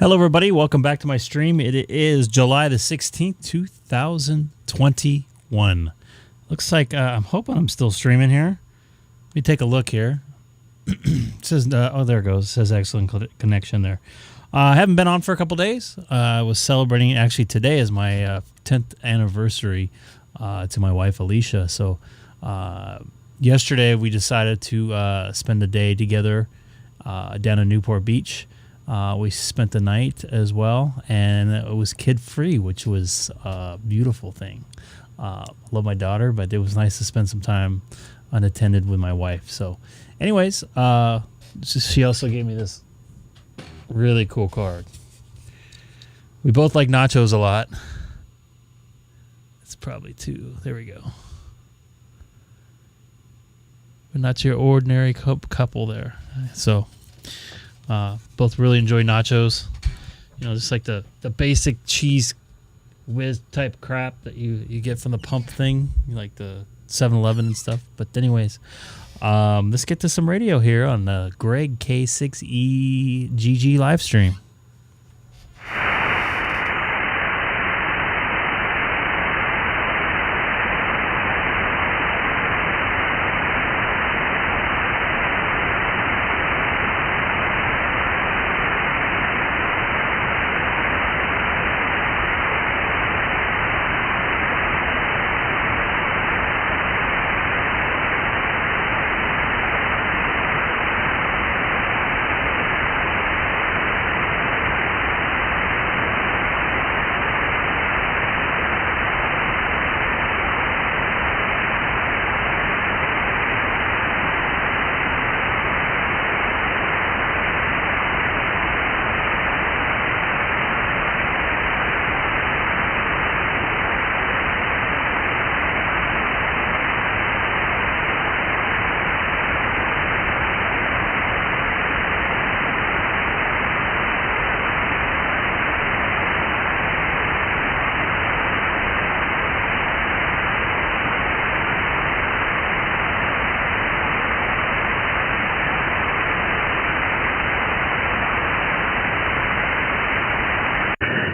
Hello, everybody. Welcome back to my stream. It is July the 16th, 2021. Looks like I'm hoping I'm still streaming here. Let me take a look here. It says, oh, there it goes. It says excellent connection there. I haven't been on for a couple days. I was celebrating, actually, today is my 10th anniversary to my wife, Alicia. So yesterday we decided to spend the day together down in Newport Beach. We spent the night as well, and it was kid-free, which was a beautiful thing. I love my daughter, but it was nice to spend some time unattended with my wife. So anyways, she also gave me this really cool card. We both like nachos a lot. It's probably two. There we go. But not your ordinary couple there. So both really enjoy nachos. You know, just like the basic cheese whiz type crap that you get from the pump thing, like the 7-Eleven and stuff. But anyways, let's get to some radio here on the Greg K6EGG live stream.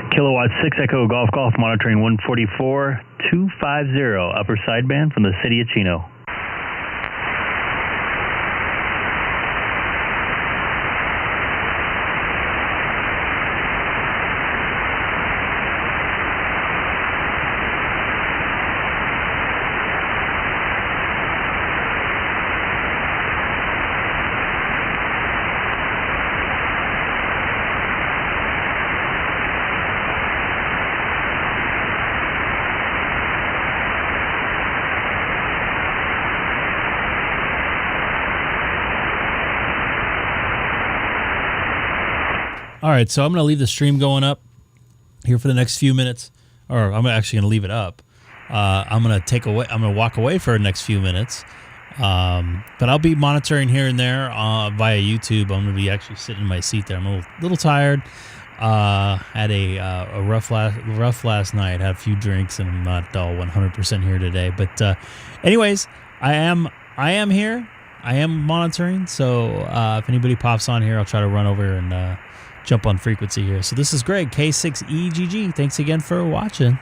Kilowatt 6 Echo Golf monitoring 144-250 upper sideband from the city of Chino. All right, so I'm going to leave the stream going up here for the next few minutes, or I'm actually going to leave it up. I'm going to walk away for the next few minutes, but I'll be monitoring here and there via YouTube. I'm going to be actually sitting in my seat there. I'm a little tired. Had a rough last night. Had a few drinks, and I'm not all 100% here today. But anyways, I am here. I am monitoring. So if anybody pops on here, I'll try to run over and jump on frequency here. So this is Greg, K6EGG. Thanks again for watching.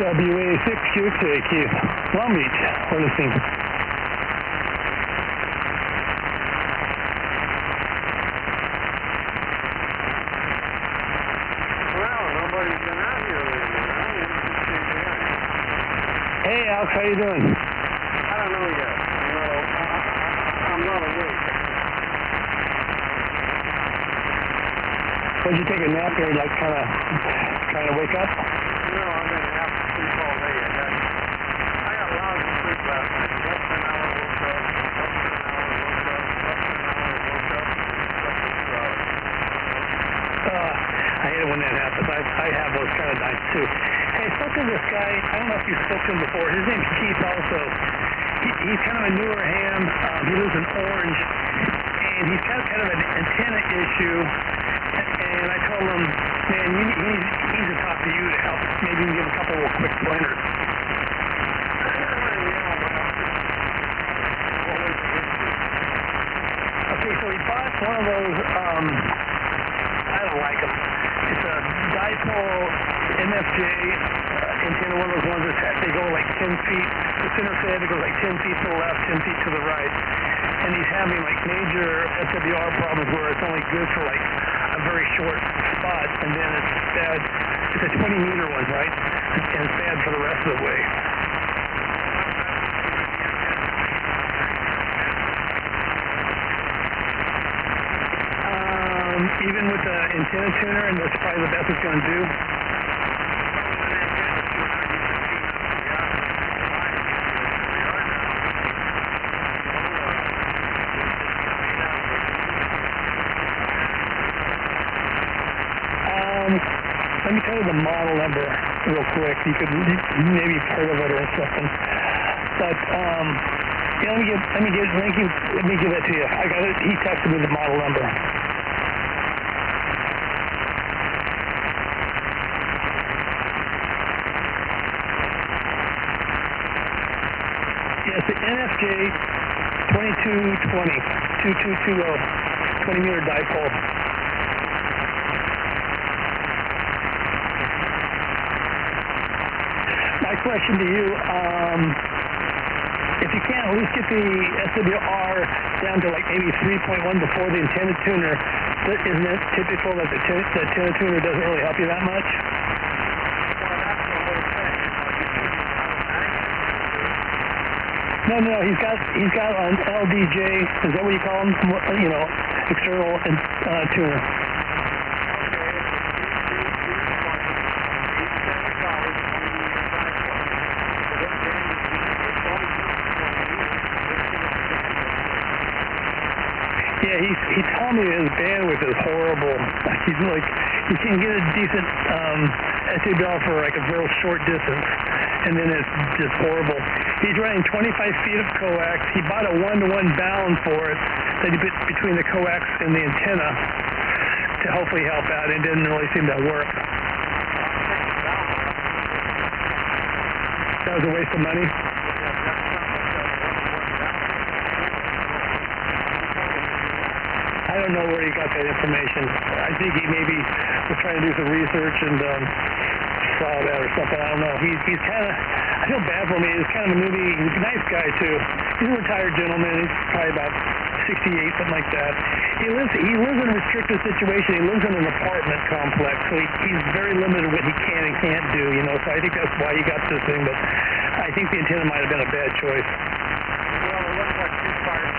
WA6QXA, Long Beach, we're listening. Well, nobody's been out here lately, huh? Hey, Alex, how you doing? I don't know yet. No, I'm not awake. Did you take a nap or like kind of trying to wake up? No, I've been half asleep all day. I got lousy sleep last night. Less than an hour woke up, less than an hour woke up, less than an hour woke up, less than 2 hours. I hate it when that happens. I have those kind of nights too. Hey, I spoke to this guy. I don't know if you spoke to him before. His name's Keith also. He's kind of a newer ham. He lives in Orange. And he's got kind of an antenna issue. And I told him, man, he needs to talk to you to help. Maybe you can give a couple of quick pointers. Okay, so he bought one of those, I don't like them. It's a dipole MFJ antenna, one of those ones that they go like 10 feet. The center fed, it goes like 10 feet to the left, 10 feet to the right. And he's having like major SWR problems where it's only good for like a very short spot, and then it's bad. It's a 20-meter one, right? And it's bad for the rest of the way. Even with the antenna tuner, and that's probably the best it's going to do. Let me tell you the model number real quick. You could maybe you've heard of it or something. But yeah, let me give that to you. I got it. He texted me the model number. Yes, the NFJ 2220 20-meter dipole. My question to you, if you can't at least get the SWR down to like maybe 3.1 before the antenna tuner, isn't it typical that the antenna tuner doesn't really help you that much? No, he's got an LDJ, is that what you call them? You know, external tuner. Yeah, he told me his bandwidth is horrible. He's like, he can get a decent SWR for like a real short distance, and then it's just horrible. He's running 25 feet of coax. He bought a 1-to-1 bound for it that he put between the coax and the antenna to hopefully help out. It didn't really seem to work. That was a waste of money. I don't know where he got that information. I think he maybe was trying to do some research and saw that or something. I don't know. He's kind of, I feel bad for him. He's kind of a newbie. He's a nice guy too. He's a retired gentleman. He's probably about 68, something like that. He lives in a restricted situation. He lives in an apartment complex, so he's very limited what he can and can't do, you know. So I think that's why he got this thing, but I think the antenna might have been a bad choice. Well, it looks like two fires.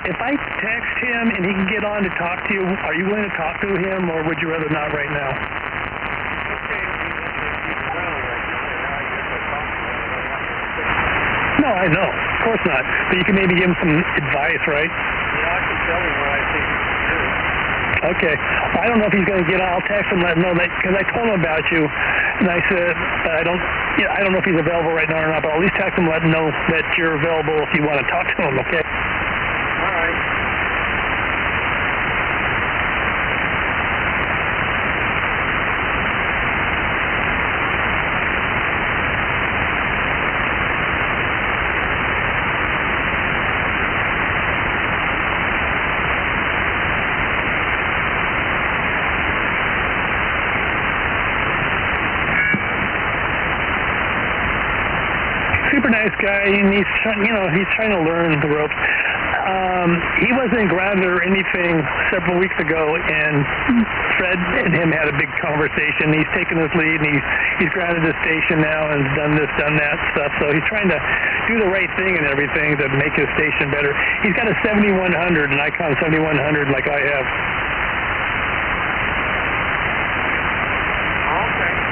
If I text him and he can get on to talk to you, are you willing to talk to him, or would you rather not right now? No, I know. Of course not. But you can maybe give him some advice, right? Yeah, I can tell him what I think he should do. Okay. I don't know if he's going to get on. I'll text him, let him know that, because I told him about you, and I said I don't know if he's available right now or not, but I'll at least text him, let him know that you're available if you want to talk to him. Okay. All right. Super nice guy, and he's trying to learn the ropes. He wasn't grounded or anything several weeks ago, and Fred and him had a big conversation. He's taken his lead, and he's grounded his station now and done this, done that stuff. So he's trying to do the right thing and everything to make his station better. He's got a 7100, an Icom 7100 like I have. Okay.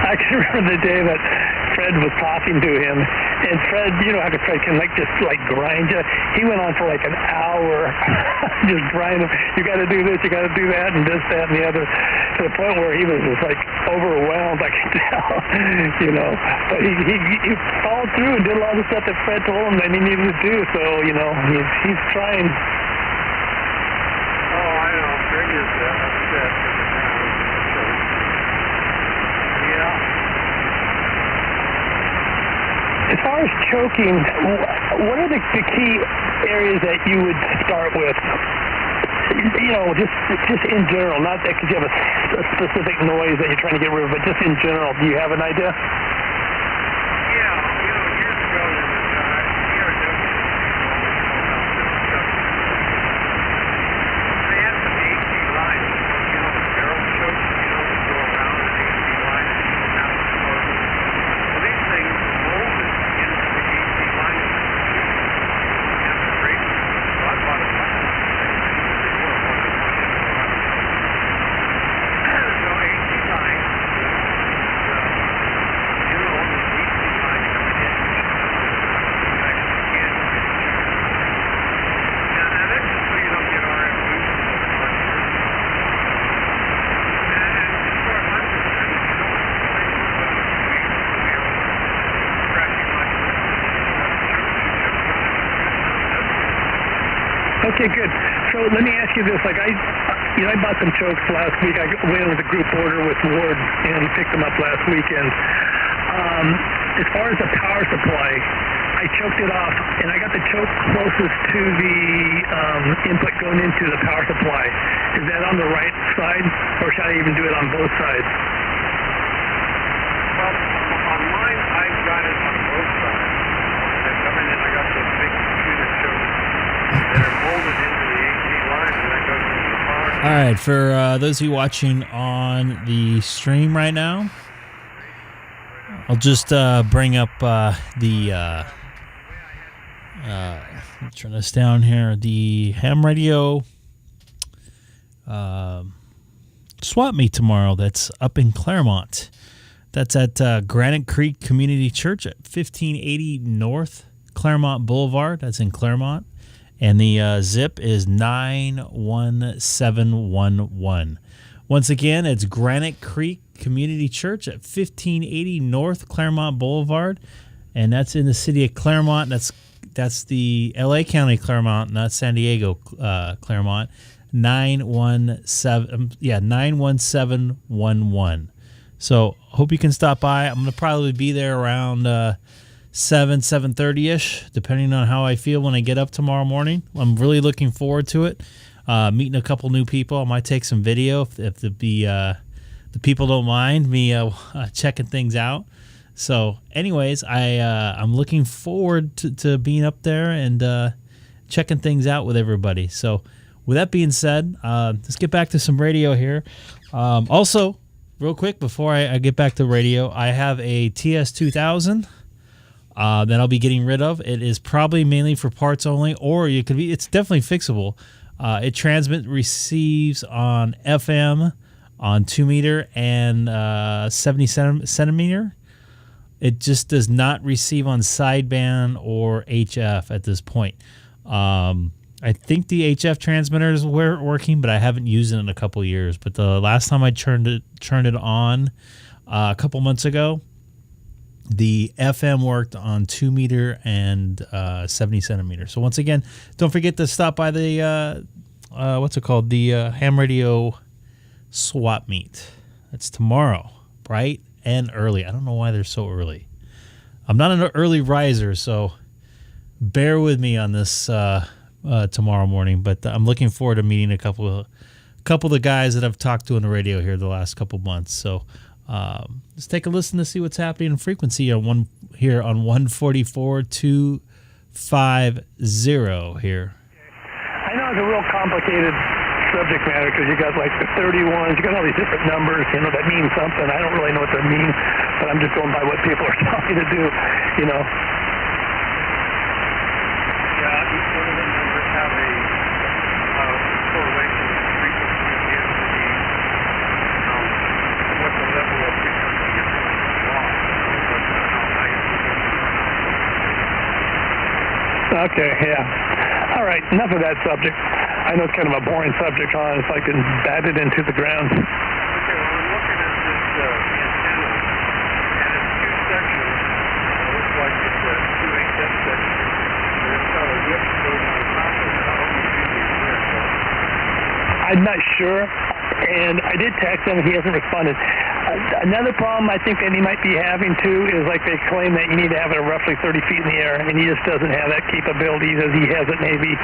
I can remember the day that Fred was talking to him, and Fred, you know how Fred can just grind you. He went on for like an hour, just grinding. You got to do this, you got to do that, and this, that, and the other, to the point where he was just overwhelmed. I can tell, But he followed through and did a lot of the stuff that Fred told him that he needed to do. So he's trying. Oh, I know. Greg is upset. As far as choking, what are the key areas that you would start with? Just in general, not that because you have a specific noise that you're trying to get rid of, but just in general, do you have an idea? Yeah, years ago, there was they had some AC lines, the barrel choke, that go around an AC line and you go down the floor. Well, these things molded into the AC line and the brakes. So I bought a bunch of these things. They were one of the so AC line, the AC line coming in. Now that's just so you don't get RF boost. Okay, good. So let me ask you this: I bought some chokes last week. I went with a group order with Ward and picked them up last weekend. As far as the power supply, I choked it off, and I got the choke closest to the input going into the power supply. Is that on the right side, or should I even do it on both sides? Well, on mine, I've got it on both sides. I come in and I got those big computer chokes that are molded into the AC line, and that goes into the power. All right, for those of you watching on the stream right now, I'll just bring up turn this down here, the ham radio swap meet tomorrow that's up in Claremont. That's at Granite Creek Community Church at 1580 North Claremont Boulevard. That's in Claremont. And the zip is 91711. Once again, it's Granite Creek Community Church at 1580 North Claremont Boulevard. And that's in the city of Claremont. That's the LA County Claremont, not San Diego Claremont. 91711. So hope you can stop by. I'm going to probably be there around 7:30ish, depending on how I feel when I get up tomorrow morning. I'm really looking forward to it. Meeting a couple new people. I might take some video if the people don't mind me checking things out. So anyways, I'm looking forward to being up there and checking things out with everybody. So with that being said, let's get back to some radio here. Also, real quick, before I get back to radio, I have a TS2000 that I'll be getting rid of. It is probably mainly for parts only, or it's definitely fixable. It receives on FM on 2 meter and 70 centimeter. it just does not receive on sideband or HF at this point. I think the HF transmitters were working, but I haven't used it in a couple years. But the last time I turned it on a couple months ago, the FM worked on 2 meter and 70 centimeter. So once again, don't forget to stop by the what's it called? The ham radio swap meet. That's tomorrow, bright and early. I don't know why they're so early. I'm not an early riser, so bear with me on this tomorrow morning. But I'm looking forward to meeting a couple of the guys that I've talked to on the radio here the last couple months. So let's take a listen to see what's happening in frequency on 144.250 here. I know it's a real complicated subject matter because you got like the 31s, you got all these different numbers, you know, that mean something. I don't really know what they mean, but I'm just going by what people are telling me to do, you know. Yeah, each one of the numbers have a correlation with frequency against what the level of frequency is lost, how high it's Okay, yeah. All right, enough of that subject. I know it's kind of a boring subject, huh? It's like it's batted into the ground. Okay, well, I'm looking at this antenna, and it's two sections. It looks like it's two HF sections, and it's got a whip going on top of it. How do you do these whips? I'm not sure, and I did text him. He hasn't responded. Another problem I think that he might be having, too, is like they claim that you need to have it roughly 30 feet in the air, and he just doesn't have that capability as he has it maybe 18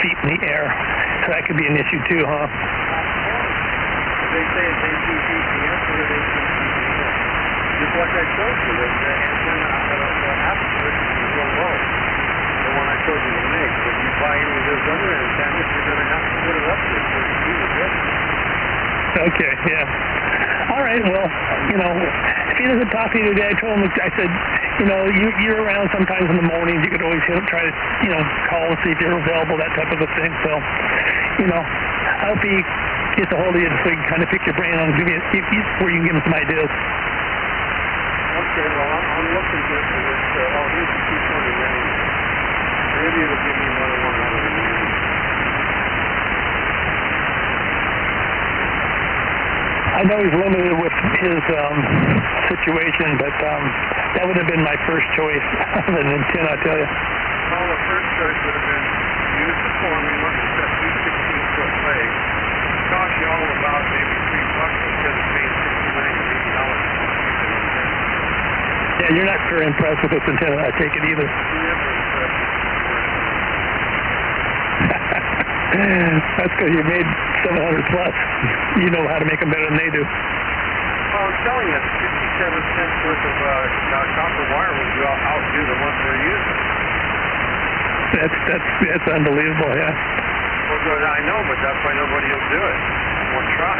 feet in the air. So that could be an issue, too, huh? They say it's 18 feet in the air, so it's 18 feet in the air. Just like I showed you, the antenna, the aperture is real low. The one I showed you to make. If you buy any of those other antennas, you're going to have to put it up to 30 feet of it. Okay, yeah. All right, well, you know, if he doesn't talk to you today, I told him, I said, you know, you're around sometimes in the mornings. You could always try to, you know, call and see if you're available, that type of a thing. So, you know, I hope he gets a hold of you so he can kind of pick your brain on where you can give him some ideas. Okay, well, I'm looking good for this. Here's the 220 range. Maybe it'll give me another one out of the meeting. I know he's limited with his situation, but that would have been my first choice of an antenna, I tell you. Well, the first choice would have been use the formula, set two 16-foot legs. Cost you all about maybe $3 instead of paying $69 to $80. Yeah, you're not very impressed with this antenna, I take it either. Never impressed. That's because you made 700 plus. You know how to make them better than they do. Well, I'm telling you, 57 cents worth of copper wire would outdo the ones they're using. That's unbelievable, yeah. Well, good, I know, but that's why nobody will do it. Or try.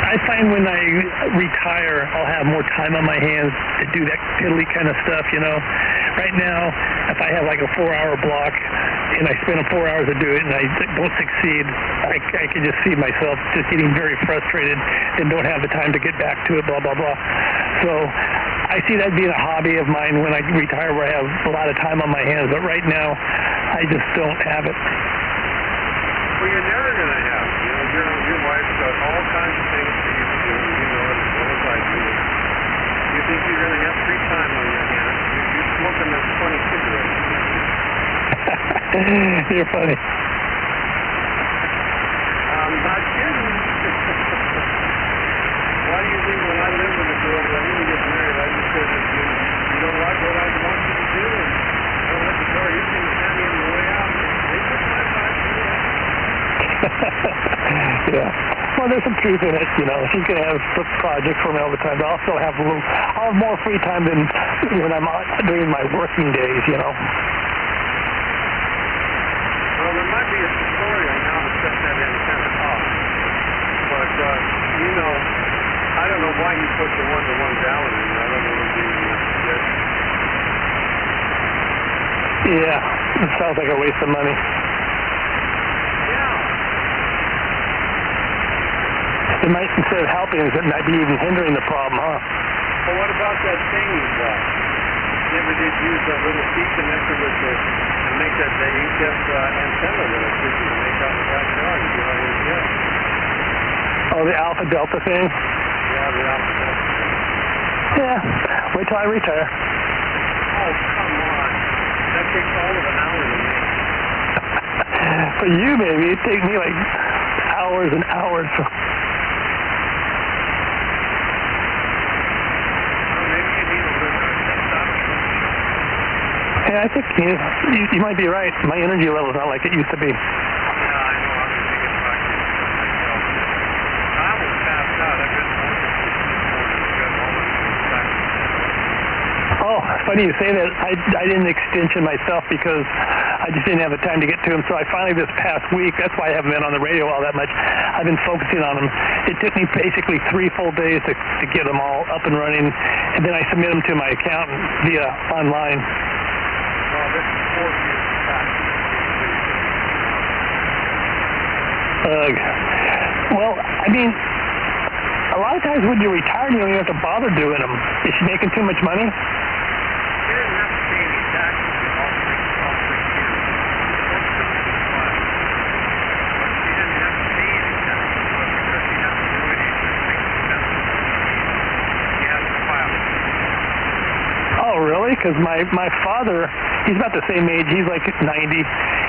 I find when I retire, I'll have more time on my hands to do that piddly kind of stuff, you know. Right now, if I have like a 4-hour block and I spend 4 hours to do it and I don't succeed, I can just see myself just getting very frustrated and don't have the time to get back to it, blah, blah, blah. So I see that being a hobby of mine when I retire where I have a lot of time on my hands. But right now, I just don't have it. Well, you're never going to have it. You know, your wife's got all kinds of things for you to do. You know it as well as I do. You think you're going to have free time on your hands. You're smoking those 20 cigarettes. You're funny. I'm not kidding. Why do you think when I live with a girl, when I didn't get married, I just said, you don't like what I want you to do, and don't let the door, you can send me on the way out. They took my advice. Yeah. Well, there's some truth in it, you know. She's going to have projects for me all the time, but I'll still have I'll have more free time than when I'm doing my working days, you know. Well, there might be a tutorial on how to set that antenna off, but, you know, I don't know why you put the 1-to-1 gallon in there. I don't know what you Yeah, it sounds like a waste of money. it might, instead of helping, it might be even hindering the problem, huh? Well, what about that thing you bought? You ever did use that little C connector with the, to make that the HF antenna that I took you to make out in the backyard? You know, Oh, the Alpha Delta thing? Yeah, the Alpha Delta. Yeah, wait till I retire. Oh, come on. That takes all of an hour to make. For you, maybe. It'd take me like hours and hours. Well, maybe you need a little desktop. Yeah, I think you might be right. My energy level's not like it used to be. Yeah, I know. I've been thinking about it myself. I was tapped out. I've been home this morning. Got home and back. Oh, funny you say that. I didn't extension myself because I just didn't have the time to get to them. So I finally, this past week, that's why I haven't been on the radio all that much. I've been focusing on them. It took me basically 3 full days to get them all up and running, and then I submit them to my accountant via online. Well, this is 4 years back. Well, I mean, a lot of times when you're retired, you don't even have to bother doing them. Is she making too much money? She didn't have to pay any taxes for all 3 years. But she didn't have to pay any taxes, but because she has annuities and things like that, she has to file it. Oh, really? Because my father, he's about the same age. He's like 90.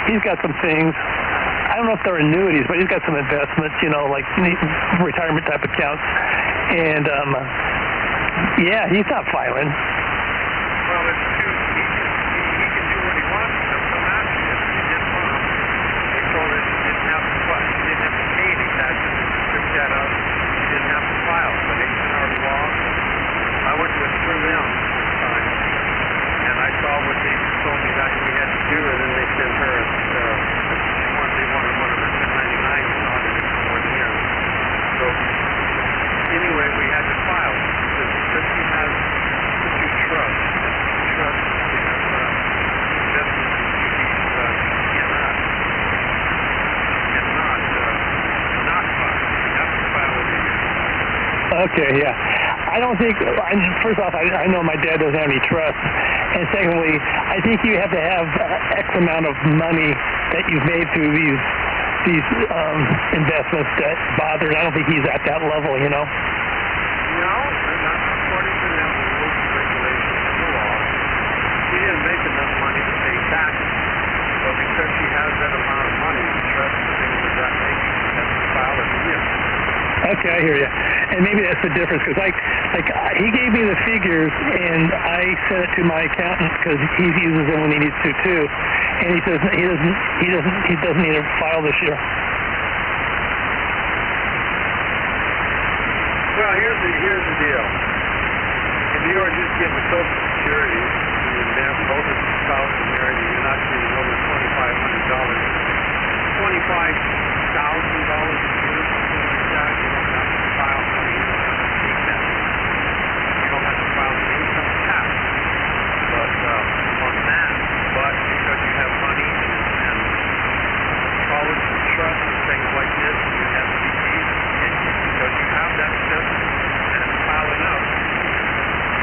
He's got some things. I don't know if they're annuities, but he's got some investments, you know, like retirement type accounts. And, yeah, he's not filing. Well, it's too, he can do what he wants with them. Some accident, his mom, they told her she didn't have to file, she didn't have to pay any taxes, and she took that out. She didn't have to file, but H&R law, I went through them this time, and I saw what they told me that we had to do, and then they sent her, they wanted one of her 1099s audited for 1 year. So, anyway, we had to file, because she has put you trust, she has investments in cannot file. You have to file it in your. Okay, yeah. I don't think, first off, I know my dad doesn't have any trust. And secondly, I think you have to have X amount of money that you've made through these investments that bothered. I don't think he's at that level, you know? No, not according to them rules and regulations in the law. She didn't make enough money to pay taxes. But because she has that amount of money, trust and things of that nature, she has to file every year. Okay, I hear you. And maybe that's the difference, because he gave me the figures, and I sent it to my accountant because he uses them when he needs to too. And he says he doesn't need to file this year. Well, here's the deal. If you are just getting Social Security, and then both of your spouse are married, and you're not getting over $2,500, $25,000 a year, something like that, you don't have to file for the income statement. You don't have to file the income tax. But on that, but because you have money and college and trust and things like this, and you have CDs, and because you have that stuff and it's piling up,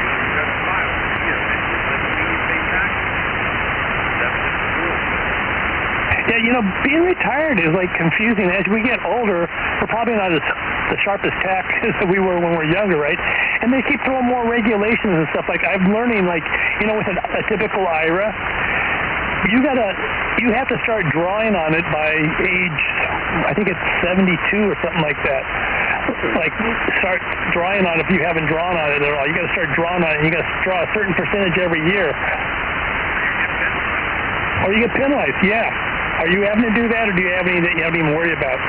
you got to file every year. And it doesn't mean you pay taxes. That's just the rule. Yeah, you know, being retired is like confusing. As we get older, we're probably not as the sharpest tack as we were when we were younger, right? And they keep throwing more regulations and stuff. Like I'm learning, like, you know, with a typical IRA, you have to start drawing on it by age, I think it's 72 or something like that. Like start drawing on it if you haven't drawn on it at all. You got to start drawing on it. You got to draw a certain percentage every year. Or you get penalized. Yeah. Are you having to do that, or do you have any that you haven't even worried about?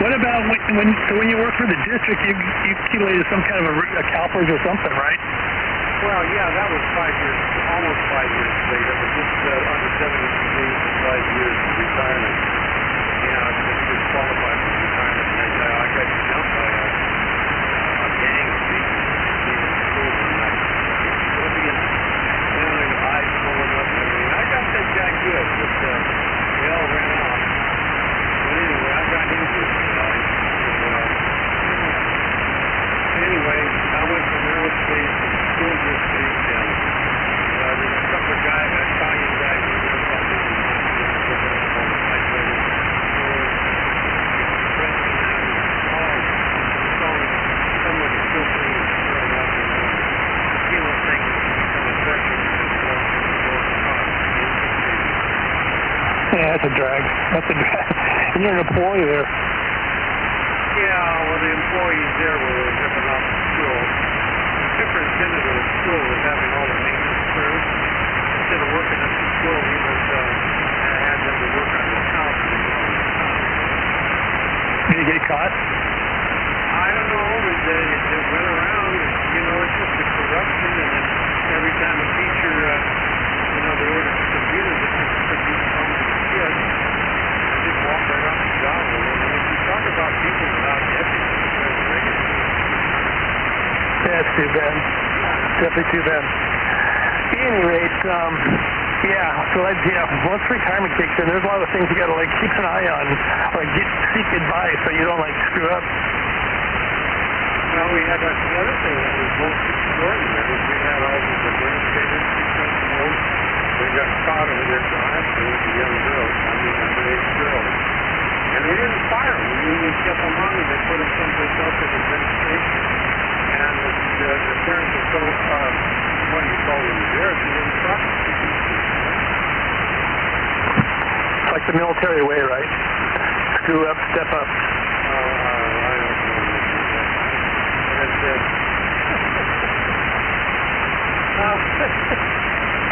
What about when you work for the district, you accumulated some kind of a CalPERS or something, right? Well, yeah, that was 5 years, almost 5 years later, but just under 70 days to 5 years of retirement. Yeah, it's qualified for retirement. And I got jumped by a gang of people being in school one night. Oblivion, and the eyes pulling up and everything. I got that guy good, but they all ran off. But anyway, I got into it. Anyway, I went from aerospace to school district, and there's a couple of guys, Italian guys, who were about me, on the typewriter, expressing that, somebody still saying it's growing up, you know, things become a freshman, yeah, that's a drag. That's a drag. And you're an employee there. yeah, well, the employees there were ripping off the school. The superintendent of the school was having all the maintenance crew. Instead of working at the school, he was had them to work on his house. Did you get caught? I don't know. It went around. You know, it's just the corruption, and then every time a teacher, they ordered the computer that they could be on to the kids, they just walk right off the job. And if you talk about people without ethics, That's too bad. Definitely too bad. At any rate, once retirement kicks in, there's a lot of things you got to keep an eye on, or seek advice so you don't screw up. Well, we had that other thing that was most extraordinary. We had all these administrators, principals. They got caught over there for high school with the young girls. Underage girls. And they didn't fire them. They kept them on and they put them someplace else in administration. And the parents were so, what do you call them, embarrassed, they didn't prosecute these people. Like the military way, right? Screw up, step up. I don't know.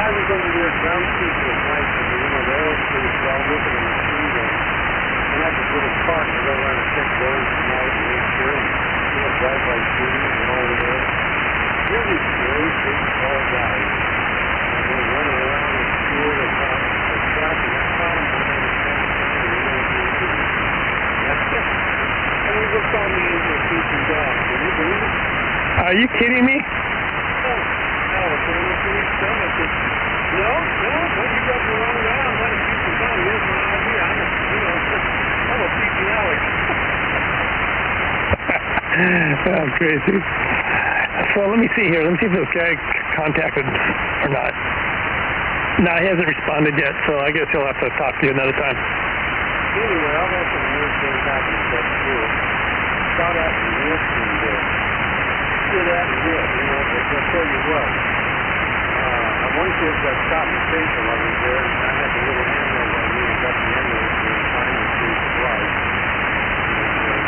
I was over there ground shooting at night, and the aerospace were all looking at the machine gun. And I had this little cart to go around and check doors and all and make sure, and drive-by shootings and all of that. Really great, big, tall guys. And they were running around the school and tracking. I caught them when they were and we looked on me into a teaching dog. Can you believe it? Are you kidding me? No, you got the wrong guy. I'm not a teaching dog. Here's my idea. I'm a teaching Alex. I'm crazy. So let me see here. Let me see if this guy contacted or not. No, he hasn't responded yet, so I guess he'll have to talk to you another time. Anyway, I've had some weird things happen at that school. Shot at and missed and stood at and hit, but I'll tell you what. One kid got shot in the face while I was there, and I had the little handle on me and got the ambulance in time to save his life. And,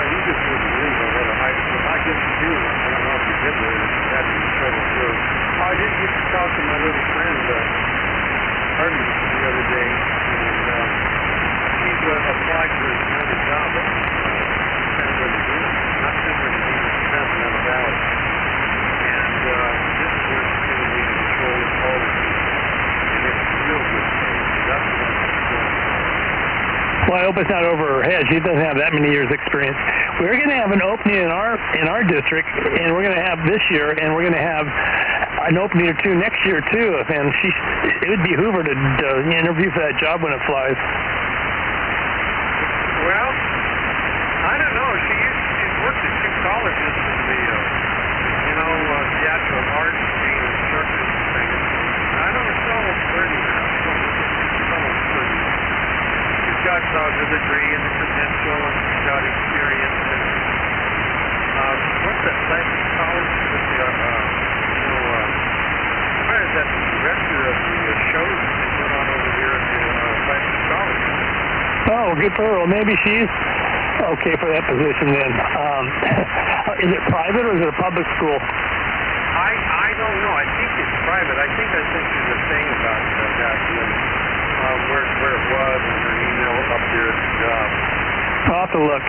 you just wouldn't believe what a high school. I guess you do. I don't know if you did there. You had to be trouble too. I did get to talk to my little friend, Harvey, the other day, and he's applied for another job at not Pennsylvania, Pennsylvania Valley. And this is where it's going to be in control of policy. And it's real good pay. That's what I'm doing. Well, I hope it's not over her head. She doesn't have that many years' experience. We're going to have an opening in our district, and we're going to have this year, and we're going to have an opening or two next year too. And it would behoove her to interview for that job when it flies. Well, I don't know. She's worked at two colleges in the theatrical arts scene and circus and things. I don't know. She's almost 30 now. She's almost 30. She's got the degree and the credential, and she's got experience. And what's that classic college with the where is that director of the shows that they put on over here at the classic college? Oh, good for her. Well, maybe she's okay for that position then. Is it private or is it a public school? I don't know. I think it's private. I think there's a thing about that, where it was and her email up there at the job. have to look.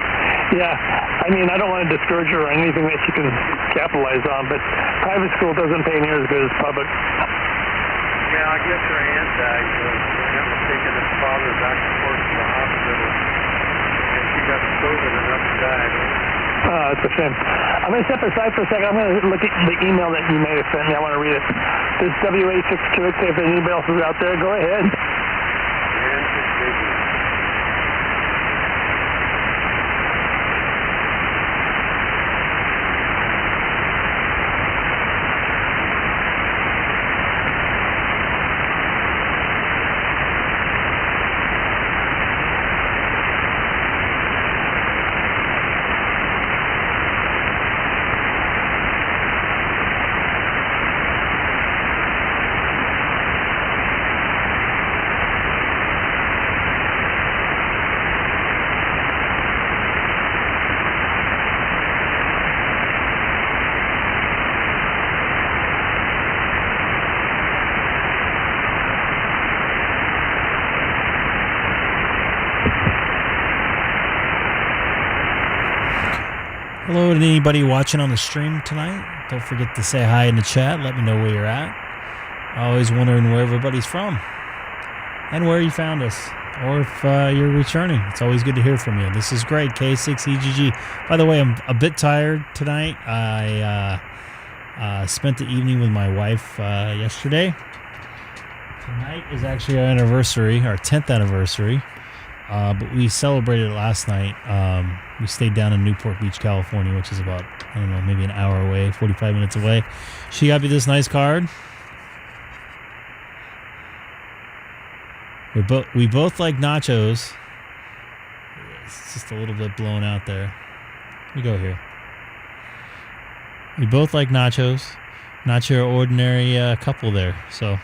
Yeah, I mean, I don't want to discourage you or anything that you can capitalize on, but private school doesn't pay near as good as public. Yeah, I guess her aunt died. Aunt was taking his father back and forth to the hospital, and she got COVID and up and died. It's a shame. I'm going to step aside for a second. I'm going to look at the email that you may have sent me. I want to read it. This WA6QX, if anybody else is out there, go ahead. Hello to anybody watching on the stream tonight. Don't forget to say hi in the chat. Let me know where you're at. Always wondering where everybody's from and where you found us, or if you're returning. It's always good to hear from you. This is great. K6EGG. By the way, I'm a bit tired tonight. I spent the evening with my wife yesterday. Tonight is actually our anniversary, our 10th anniversary. But we celebrated it last night. We stayed down in Newport Beach, California, which is about, I don't know, maybe an hour away, 45 minutes away. She got me this nice card. We both like nachos. It's just a little bit blown out there. Let me go here. We both like nachos. Not your ordinary couple there. So,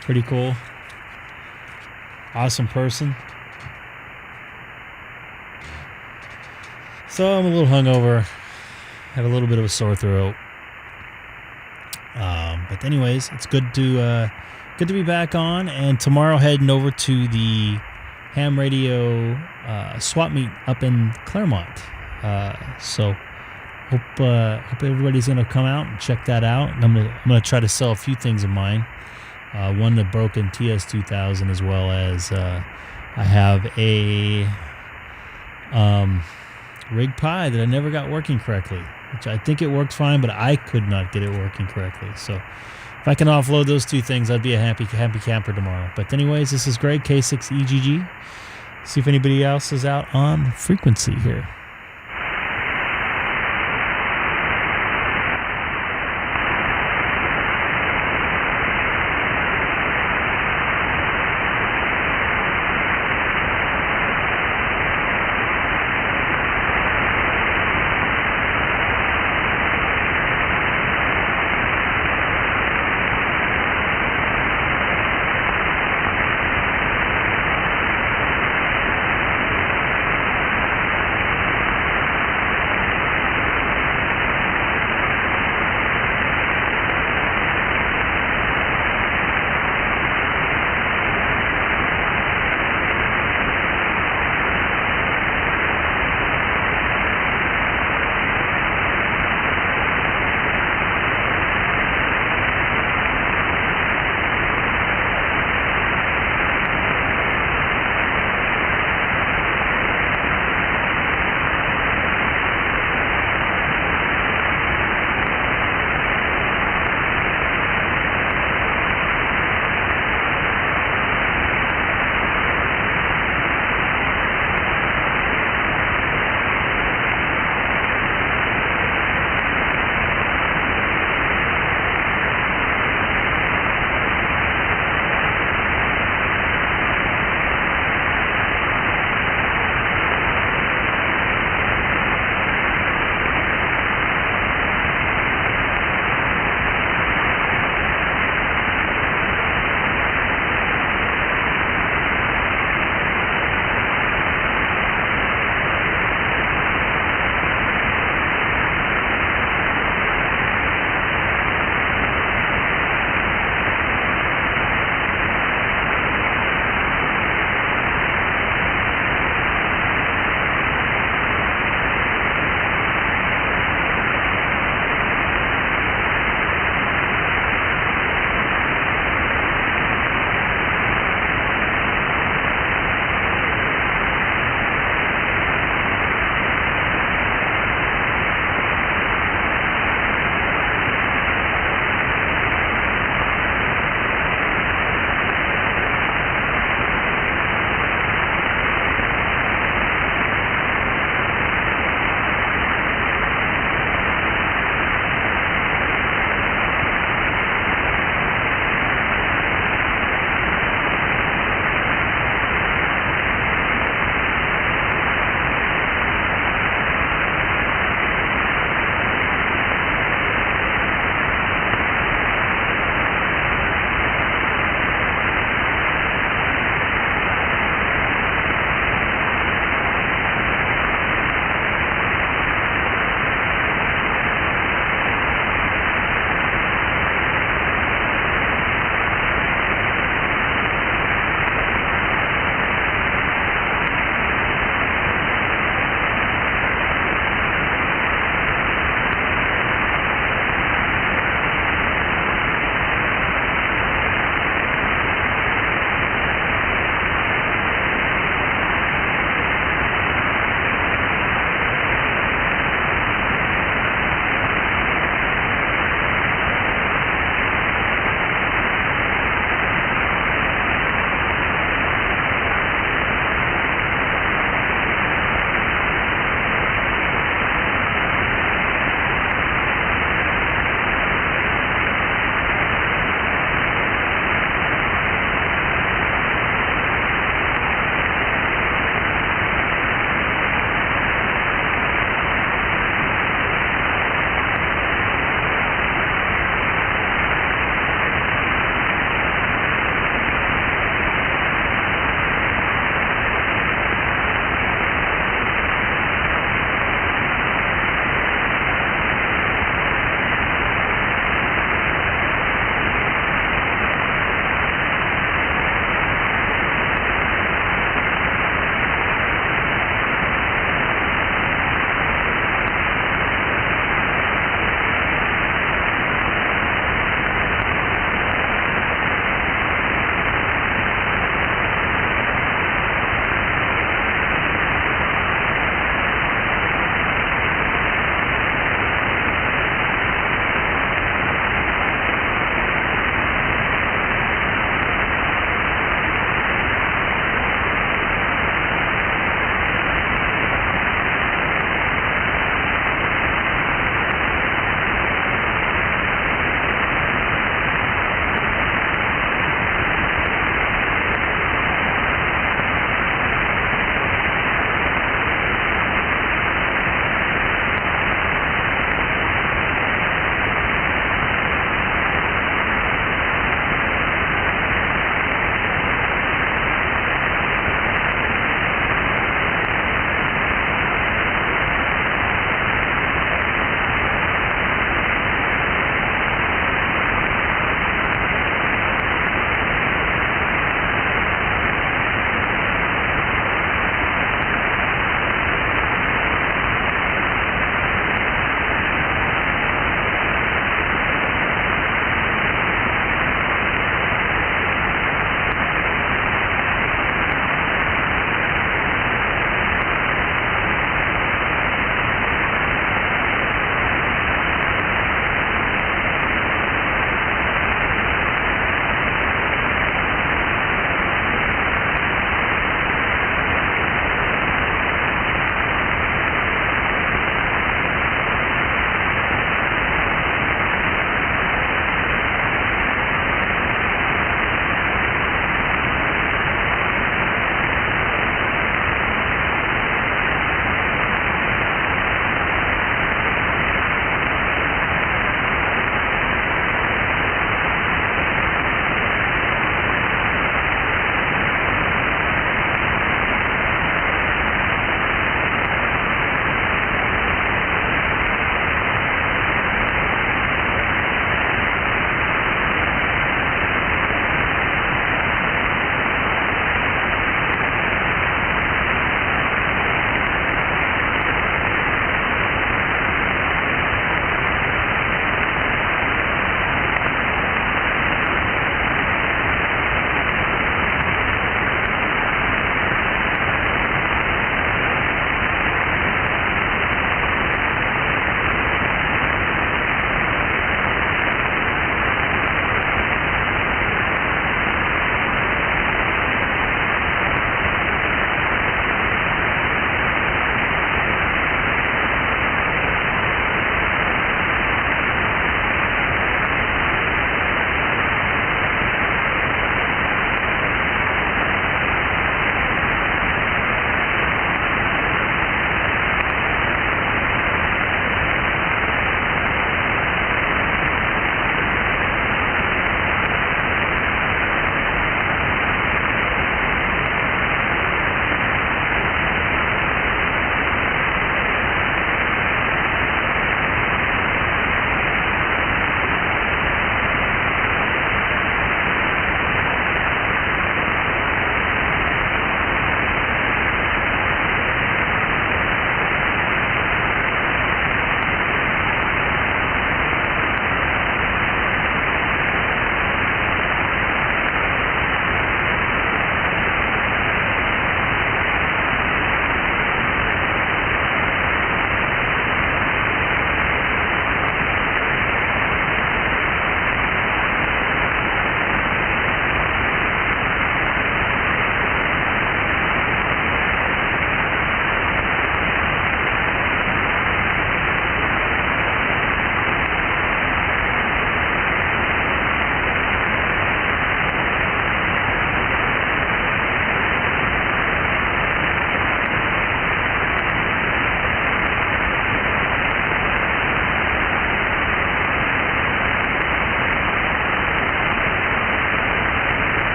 pretty cool. Awesome person. So I'm a little hungover. Have a little bit of a sore throat. But anyways, it's good to be back on. And tomorrow heading over to the ham radio swap meet up in Claremont. So hope everybody's gonna come out and check that out. And I'm gonna try to sell a few things of mine. One the broken TS2000, as well as I have a Rig Pi that I never got working correctly, which I think it worked fine, but I could not get it working correctly. So if I can offload those two things, I'd be a happy camper tomorrow. But anyways, this is great. K6EGG. See if anybody else is out on frequency here.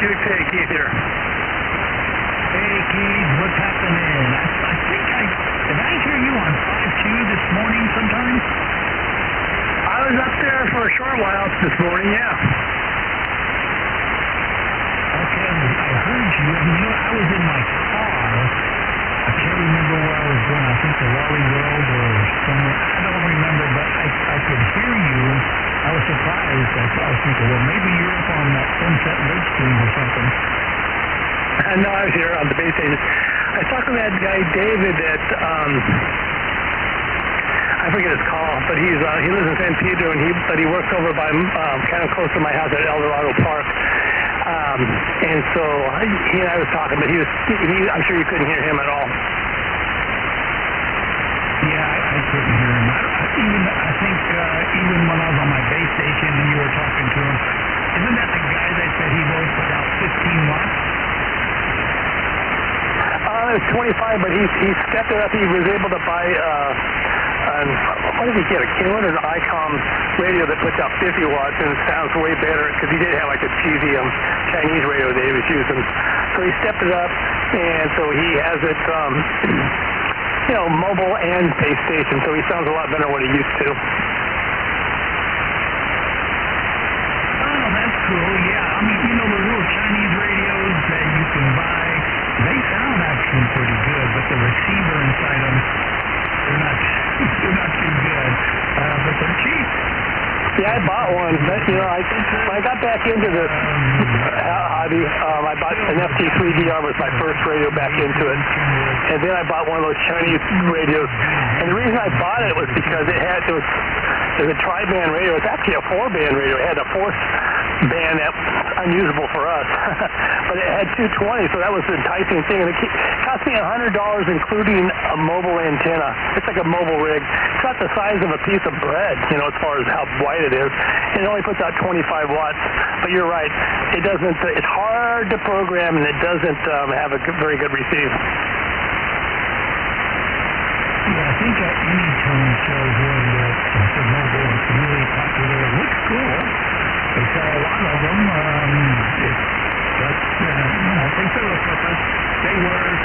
K6EGG, Keith here. Hey, Keith, what's happening? I think did I hear you on 5-2 this morning sometime? I was up there for a short while this morning, yeah. Okay, I heard you. I was in my car. I can't remember where I was going. I think to Wally World or somewhere. I don't remember, but I could hear you. I was surprised. I was thinking, well, maybe you're up on that Sunset Lake stream or something. No, I was here on the base station. I was talking to that guy David at I forget his call, but he lives in San Pedro, and he works over by kind of close to my house at El Dorado Park. And so he and I was talking, but I'm sure you couldn't hear him at all. Yeah, I couldn't hear him. I think even when I was on my base station and you were talking to him, isn't that the guy that said he rode for about 15 watts? It was 25, but he stepped it up. He was able to buy what did he get? A K1 or an Icom radio that puts out 50 watts, and it sounds way better because he did have like a cheesy Chinese radio that he was using. So he stepped it up, and so he has it, mobile and base station. So he sounds a lot better than what he used to. Oh, that's cool. Yeah, I mean, the little Chinese radios that you can buy, they sound actually pretty good, but the receiver inside them, they're not too good, but they're cheap. Yeah, I bought one. But, when I got back into the hobby, I bought an FT3DR was my first radio back into it. And then I bought one of those Chinese radios. And the reason I bought it was because it was a tri-band radio. It's actually a 4-band radio. It had a 4th band that was unusable for us. But it had 220, so that was the enticing thing. And it cost me $100 including a mobile antenna. It's like a mobile rig. It's not the size of a piece of bread, as far as how wide it is. And it only puts out 25 watts. But you're right. It doesn't, it's hard to program, and it doesn't have a very good receive. Yeah, I think Anytone sells one that's mobile. It's really popular. It looks cool. They sell a lot of them. They serve a purpose. They work.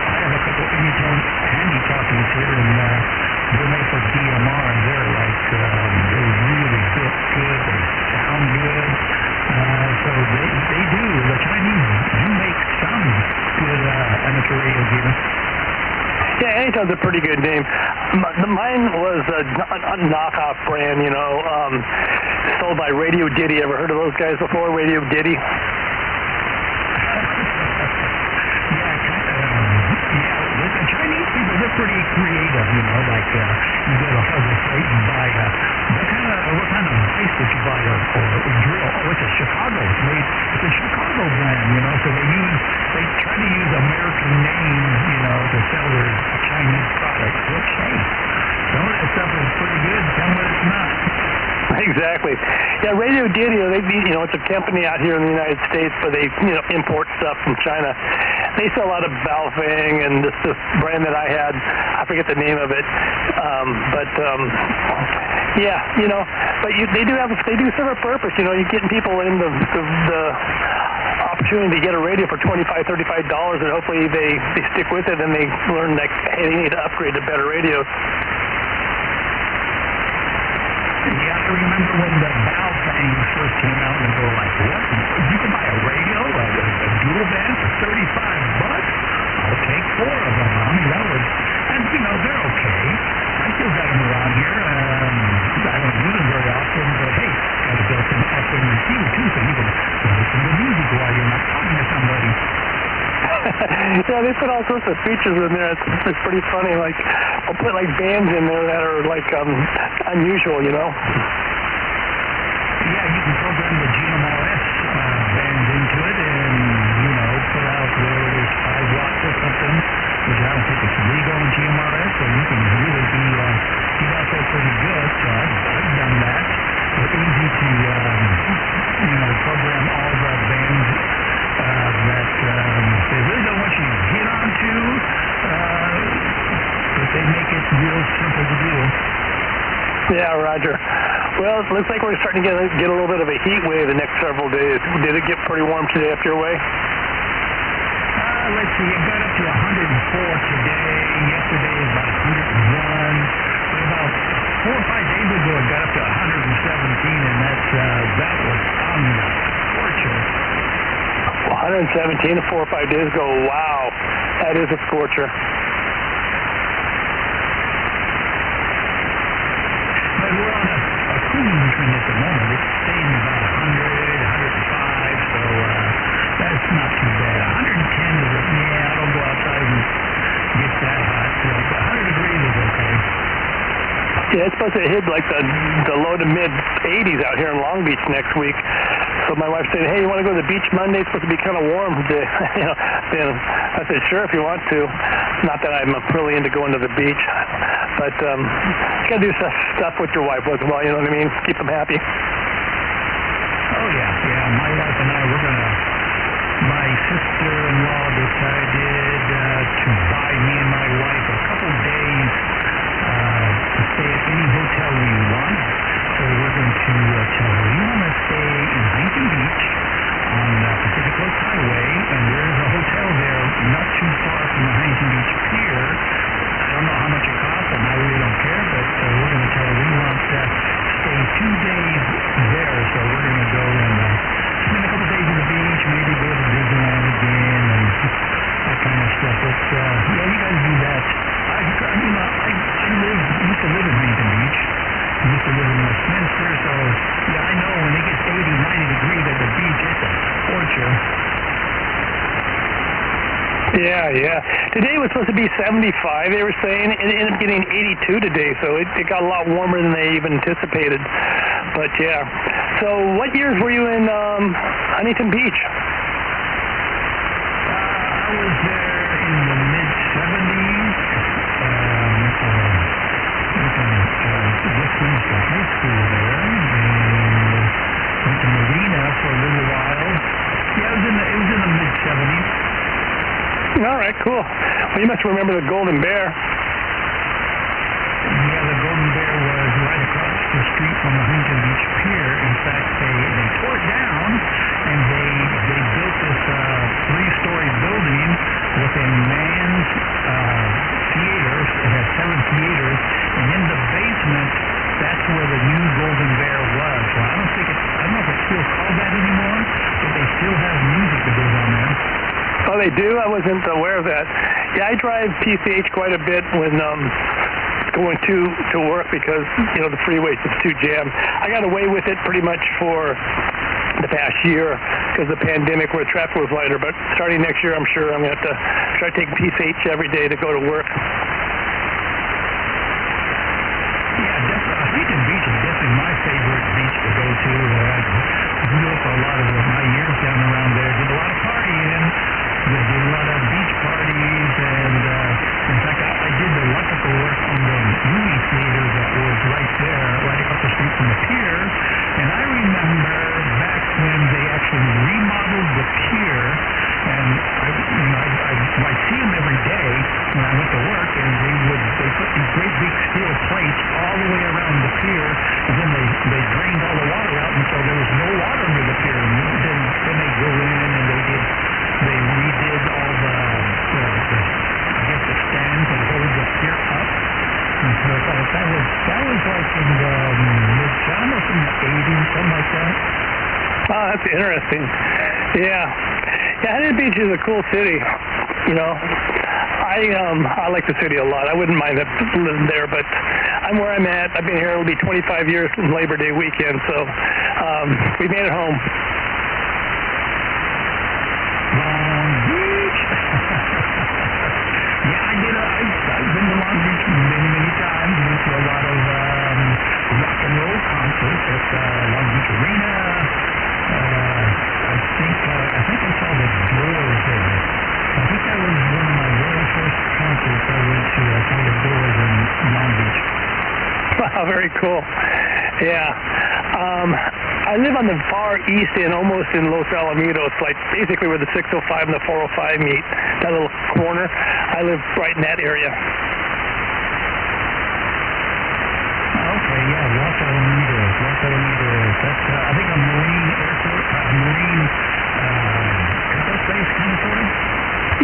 I have a couple Anytone handy copies here, and they're made for DMR, and they're they really fit good. They sound good. So they do. The Chinese do make some good amateur radios even. Yeah, Anytone's a pretty good name. Mine was a knockoff brand, sold by Radio Diddy. Ever heard of those guys before, Radio Diddy? The Chinese people, they're pretty creative, you go to Harbor Freight and buy what kind of ice did you buy or drill? Oh, it's a Chicago made. It's a Chicago brand, so they try to use American names, to sell their Chinese products. Which, hey, some of that stuff is pretty good, some of it's not. Exactly. Yeah, Radio Diddy, it's a company out here in the United States, but they, import stuff from China. They sell a lot of Baofeng and this brand that I had. I forget the name of it. They do serve a purpose. You're getting people in the opportunity to get a radio for $25, $35, and hopefully they stick with it and they learn that, hey, they need to upgrade to better radios. Yeah, I remember when the Baofeng first came out, and they were like, what? You can buy a radio, a dual band for $35? I'll take 4 of them. I mean, that was, and they're okay. I still got them around here. I don't use them very often, but hey, got a built-in FM receiver too, so you can listen to music while you're not talking to somebody. Yeah, they put all sorts of features in there. It's pretty funny. I'll put bands in there that are unusual, Yeah, you can program the GMRS bands into it, and put out where there's 5 watts or something, which I don't think it's legal in GMRS, so you can really be out there pretty good. So I've done that. It's easy to program all the bands that they really don't want you to get onto, but they make it real simple to do. Yeah, Roger. Well, it looks like we're starting to get a little bit of a heat wave the next several days. Did it get pretty warm today up your way? Let's see, it got up to 104 today. Yesterday was about 101. But about 4 or 5 days ago, it got up to 117, and that was on the scorcher. 117 4 or 5 days ago. Wow, that is a scorcher. But we're on a cooling trend at the moment. It's staying about 100, 105, so that's not too bad. 110 is, I don't go outside and get that hot. So 100 degrees is okay. Yeah, it's supposed to hit like the low to mid 80s out here in Long Beach next week. So my wife said, "Hey, you want to go to the beach Monday? It's supposed to be kind of warm." I said, "Sure, if you want to." Not that I'm really into going to the beach, but you gotta do stuff with your wife once in a while. You know what I mean? Keep them happy. Oh yeah. My wife and I, my sister-in-law decided to buy me and my wife a couple days to stay at any hotel we want. So we're going to tell her we want to stay in Huntington Beach on Pacific Coast Highway, and there's a hotel there not too far from the Huntington Beach Pier. I don't know how much it costs, and I really don't care, but we're going to tell her we want to stay 2 days there. So we're going to go and spend a couple days at the beach, maybe go to Disneyland again, and that kind of stuff. But yeah, you guys do that. I used to live in Huntington Beach. I used to live in Westminster, so yeah, I know when it gets 80, 90 degrees at the beach, it's a torture. Yeah. Today was supposed to be 75, they were saying. It ended up getting 82 today, so it got a lot warmer than they even anticipated. But yeah. So what years were you in Huntington Beach? I was there in the mid-70s. Westminster High School there, and went to Marina for a little while. Yeah, it was in the mid-70s. All right, cool. Well, you must remember the Golden Bear. Yeah, the Golden Bear was right across the street from the Huntington Beach Pier. In fact, they tore it down, and they built this 3-story building with a man's theater. It has 7 theaters, and in the basement, that's where the new Golden Bear was. So I don't know if it's still called that anymore, but they still have music that goes on there. Oh, they do? I wasn't aware of that. Yeah, I drive PCH quite a bit when going to work because, the freeway's just too jammed. I got away with it pretty much for the past year because of the pandemic where traffic was lighter, but starting next year, I'm sure I'm going to have to try taking PCH every day to go to work. Yeah, definitely. Huntington Beach is definitely my favorite beach to go to. I grew up a lot of my years down around there. Did a lot of partying. Did a lot of beach parties, and in fact, I did the electrical work on the movie theater that was right there, right across the street from the pier. And I remember back when they actually remodeled the pier, and I'd see them every day when I went to work, and they put these great big steel plates all the way around the pier, and then they drained all the water out, and so there was no water under the pier. And then they go in and they redid all the stands and hold the pier up. And so that was like in the almost in the 80s, something like that. Oh, that's interesting. Yeah, Huntington Beach is a cool city. I like the city a lot. I wouldn't mind living there, but I'm where I'm at. I've been here. It'll be 25 years from Labor Day weekend, so we made it home. Long Beach. Yeah, I've been to Long Beach many times. Went to a lot of rock and roll concerts at Long Beach Arena. I think I saw the Doors there. I think that was one of my very first concerts I went to. I saw the Doors in Long Beach. Wow, very cool. Yeah. I live on the far east end, almost in Los Alamitos, like basically where the 605 and the 405 meet, that little corner. I live right in that area. Okay, yeah,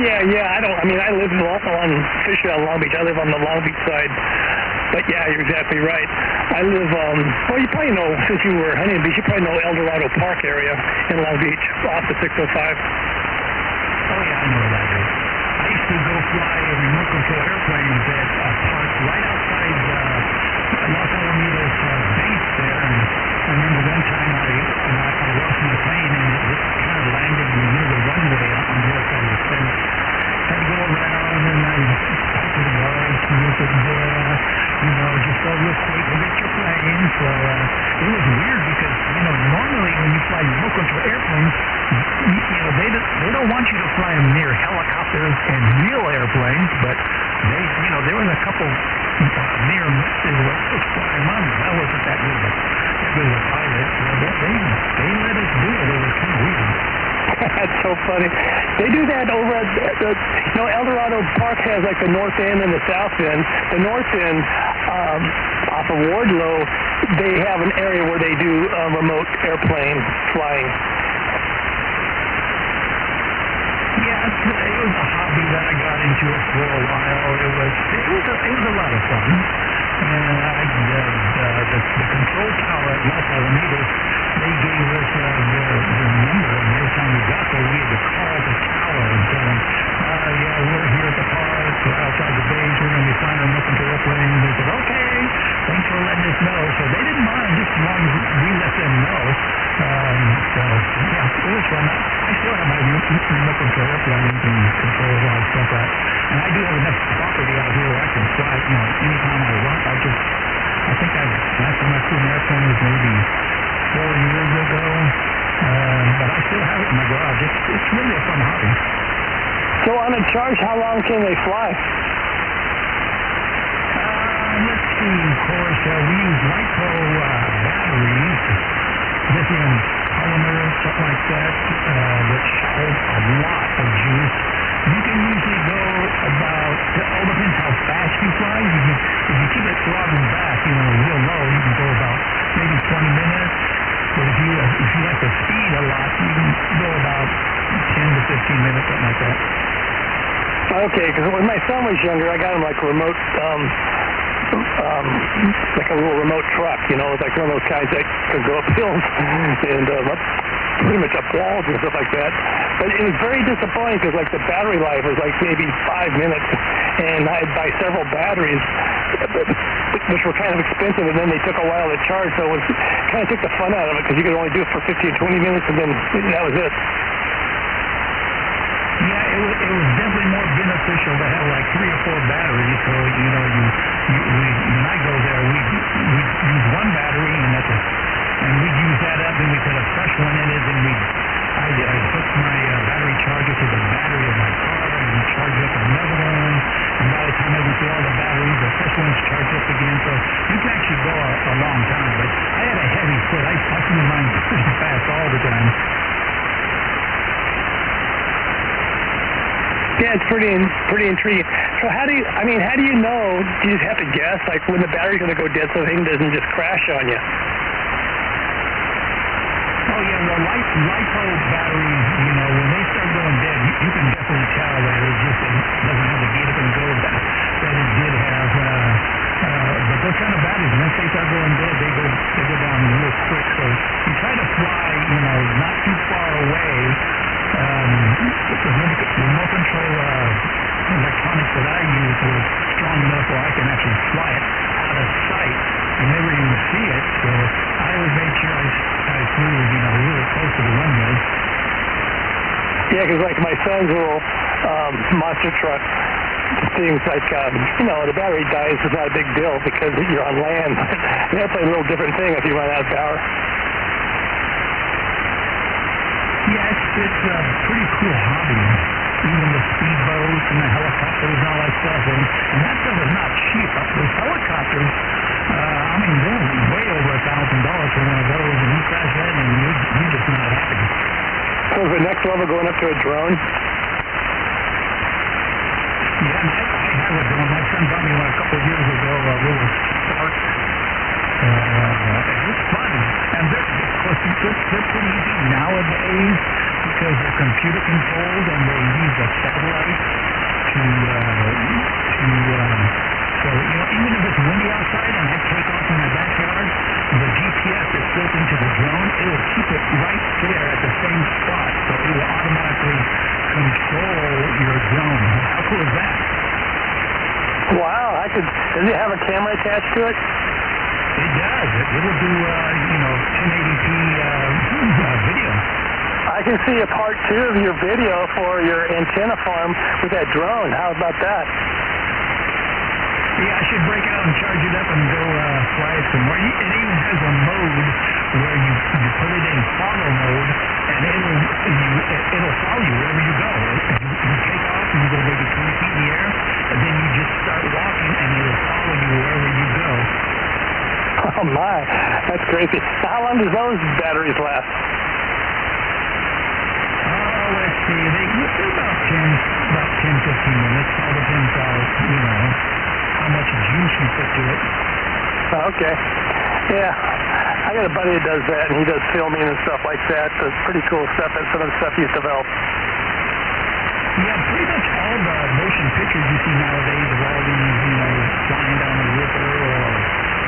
Yeah. I live on officially on Long Beach. I live on the Long Beach side. But yeah, you're exactly right. I live, well, you probably know, since you were Huntington Beach, you probably know El Dorado Park area in Long Beach, off the 605. Oh, yeah, I know where that is. I used to go fly remote control airplanes at a park right outside Los Alamitos base there. And I remember one time I lost my plane and it kind of landed near the runway on the other side of the fence. Had to go around and I talked to the guards and they said, just go real quick and get your plane. So it was weird because, normally when you fly remote control airplanes, they don't want you to fly them near helicopters and real airplanes, but there was a couple near misses where I was flying on. That wasn't that good of a pilot. They let us do it. It was kind of weird. That's so funny. They do that over at El Dorado Park has like the north end and the south end. The north end, off of Wardlow, they have an area where they do remote airplane flying. Yeah, it was a hobby that I got into it for a while. It was a lot of fun. And the control tower at Los Alamitos, they gave us their number, and every time we got there, we had to call the tower and tell them, we're here at the park, we're outside the base, we're going to be flying our nothing to airplanes. They said, okay, thanks for letting us know. So they didn't mind just as long as we let them know. It was fun. I still have my remote control airplanes and control a lot of stuff out. And I do have enough property out here where I can fly, anytime I want. I think last time I flew an airplane was maybe 4 years ago. But I still have it in my garage. It's really a fun hobby. So on a charge, how long can they fly? Let's see, of course, we use LiPo batteries, lithium polymer, something like that, which hold a lot of juice. You can usually go about, it all depends how fast you fly. If you keep it throttled back, real low, you can go about maybe 20 minutes. But if you like to speed a lot, you can go about 10 to 15 minutes, something like that. Okay, because when my son was younger, I got him like a remote, like a little remote truck, like one of those kinds that could go up hills and pretty much up walls and stuff like that. But it was very disappointing because like the battery life was like maybe 5 minutes, and I'd buy several batteries, which were kind of expensive, and then they took a while to charge, so it kind of took the fun out of it because you could only do it for 15 or 20 minutes, and then that was it. Yeah, it was definitely more beneficial to have like 3 or 4 batteries. So when I go there, we use one battery, and we use that up, and we put a fresh one in it, and I hook my battery charger to the battery of my car, and we charge up another one. And by the time I get through all the batteries, the first one's charged up again. So you can actually go a long time. But I had a heavy foot. I flew mine pretty fast all the time. Yeah, it's pretty intriguing. So how do you know? Do you just have to guess, like when the battery's going to go dead so the thing doesn't just crash on you? Oh yeah, well, LiPo batteries, when they start going dead, you can definitely tell that it doesn't have the get up and go that it did have. But those kind of batteries, once they start going dead, they go down real quick. So you try to fly, not too far away. The remote control electronics that I use was strong enough where I can actually fly it out of sight and never even see it. So I always made sure I flew, really close to the runway. Yeah, because like my son's little monster truck, things like, the battery dies is not a big deal because you're on land. An airplane's a little different thing if you run out of power. Yeah, it's a pretty cool hobby. Even the speedboats and the helicopters and all that stuff. And that stuff is not cheap. Those helicopters, they're way over $1,000 for one of those. And you crash that and you're just not happy. So is the next level going up to a drone? Yeah, I have a drone. My son got me one a couple of years ago, a little Spark. It's fun. And they're pretty easy nowadays. because they're computer controlled and they use a satellite to so, even if it's windy outside and I take off in my backyard, the GPS that's built into the drone, it will keep it right there at the same spot, so it will automatically control your drone. How cool is that? Wow, does it have a camera attached to it? It does. It will do, 1080p video. I can see a part 2 of your video for your antenna farm with that drone. How about that? Yeah, I should break it out and charge it up and go fly it some more. It even has a mode where you put it in follow mode, and it'll follow you wherever you go. You take off and you go maybe 20 feet in the air, and then you just start walking, and it'll follow you wherever you go. Oh my, that's crazy. How long does those batteries last? Oh, let's see. They're about 10, 15 minutes. All depends how much juice you put to it. Oh, okay. Yeah. I got a buddy that does that, and he does filming and stuff like that. So it's pretty cool stuff, and some of the stuff he's developed. Yeah, pretty much all the motion pictures you see nowadays of all these, flying down the river or,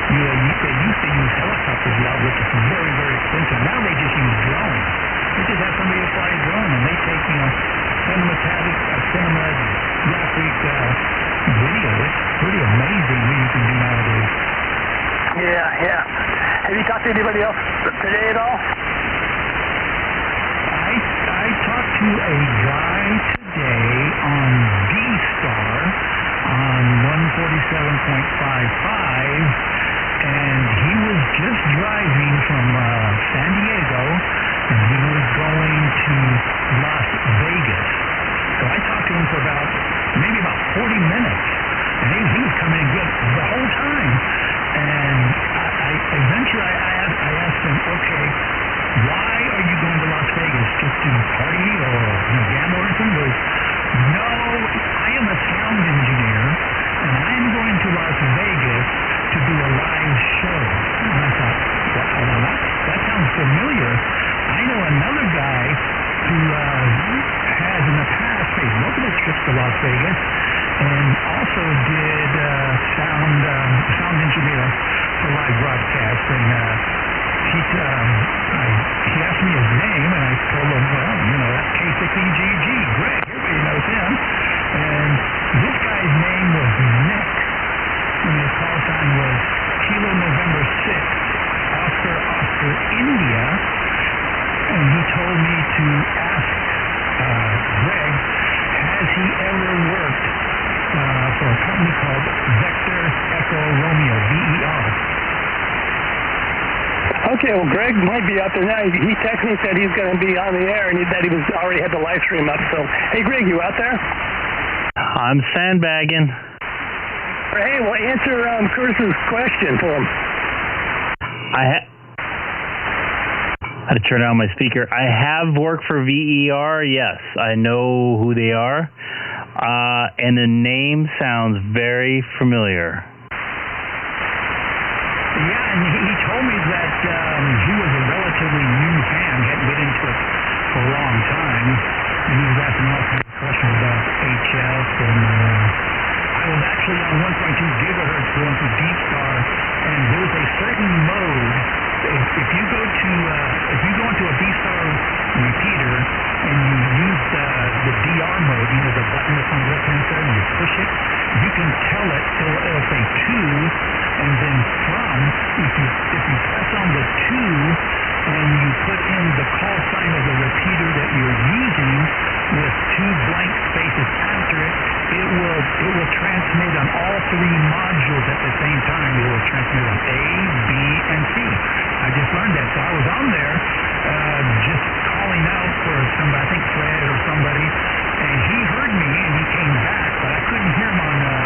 they used to use helicopters a lot, which is very, very expensive. Now they just use drones. They just have somebody to fly a drone, and they take, cinematographic video. It's pretty amazing what you can do nowadays. Yeah. Have you talked to anybody else today at all? I talked to a guy today on D-Star on 147.55, and he was just driving from San Diego, and he was going to Las Vegas. So I talked to him for maybe about 40 minutes, and he was coming in good the whole time. And eventually I asked him, okay, why are you going to Las Vegas? Just to party or gamble or anything? He goes, no, I am a sound engineer, and I'm going to Las Vegas to do a live show. And I thought, well, that sounds familiar. I know another guy who has in the past made multiple trips to Las Vegas and also did sound engineer for live broadcasts. And he asked me his name, and I told him, well, that's K6EGG, Greg, everybody knows him. And this guy's name was Nick, and his call sign was Kilo November 6, Oscar, India. And he told me to ask Greg, has he ever worked for a company called Vector Echo Romeo, VER? Okay, well, Greg might be out there now. He texted me and said he's going to be on the air, and that he was already had the live stream up. So, hey, Greg, you out there? I'm sandbagging. Hey, well, answer Curtis's question for him. I had to turn down my speaker. I have worked for VER, yes. I know who they are. And the name sounds very familiar. Yeah, and he told me that he was a relatively new fan, hadn't been into it for a long time, and he was asking all kinds of questions about HF, and I was actually on 1.2 gigahertz going through D-Star, and there's a certain mode. If you go into a D-Star repeater and you use the DR mode, the button that's on the left-hand side, and you push it, you can tell it, it'll say 2, and then from, if you press on the 2 and you put in the call sign of the repeater that you're using with 2 blank spaces after it, it will transmit on all 3 modules at the same time. It will transmit on A, B, and C. I just learned that, so I was on there just calling out for somebody, I think Fred or somebody, and he heard me and he came back, but I couldn't hear him on the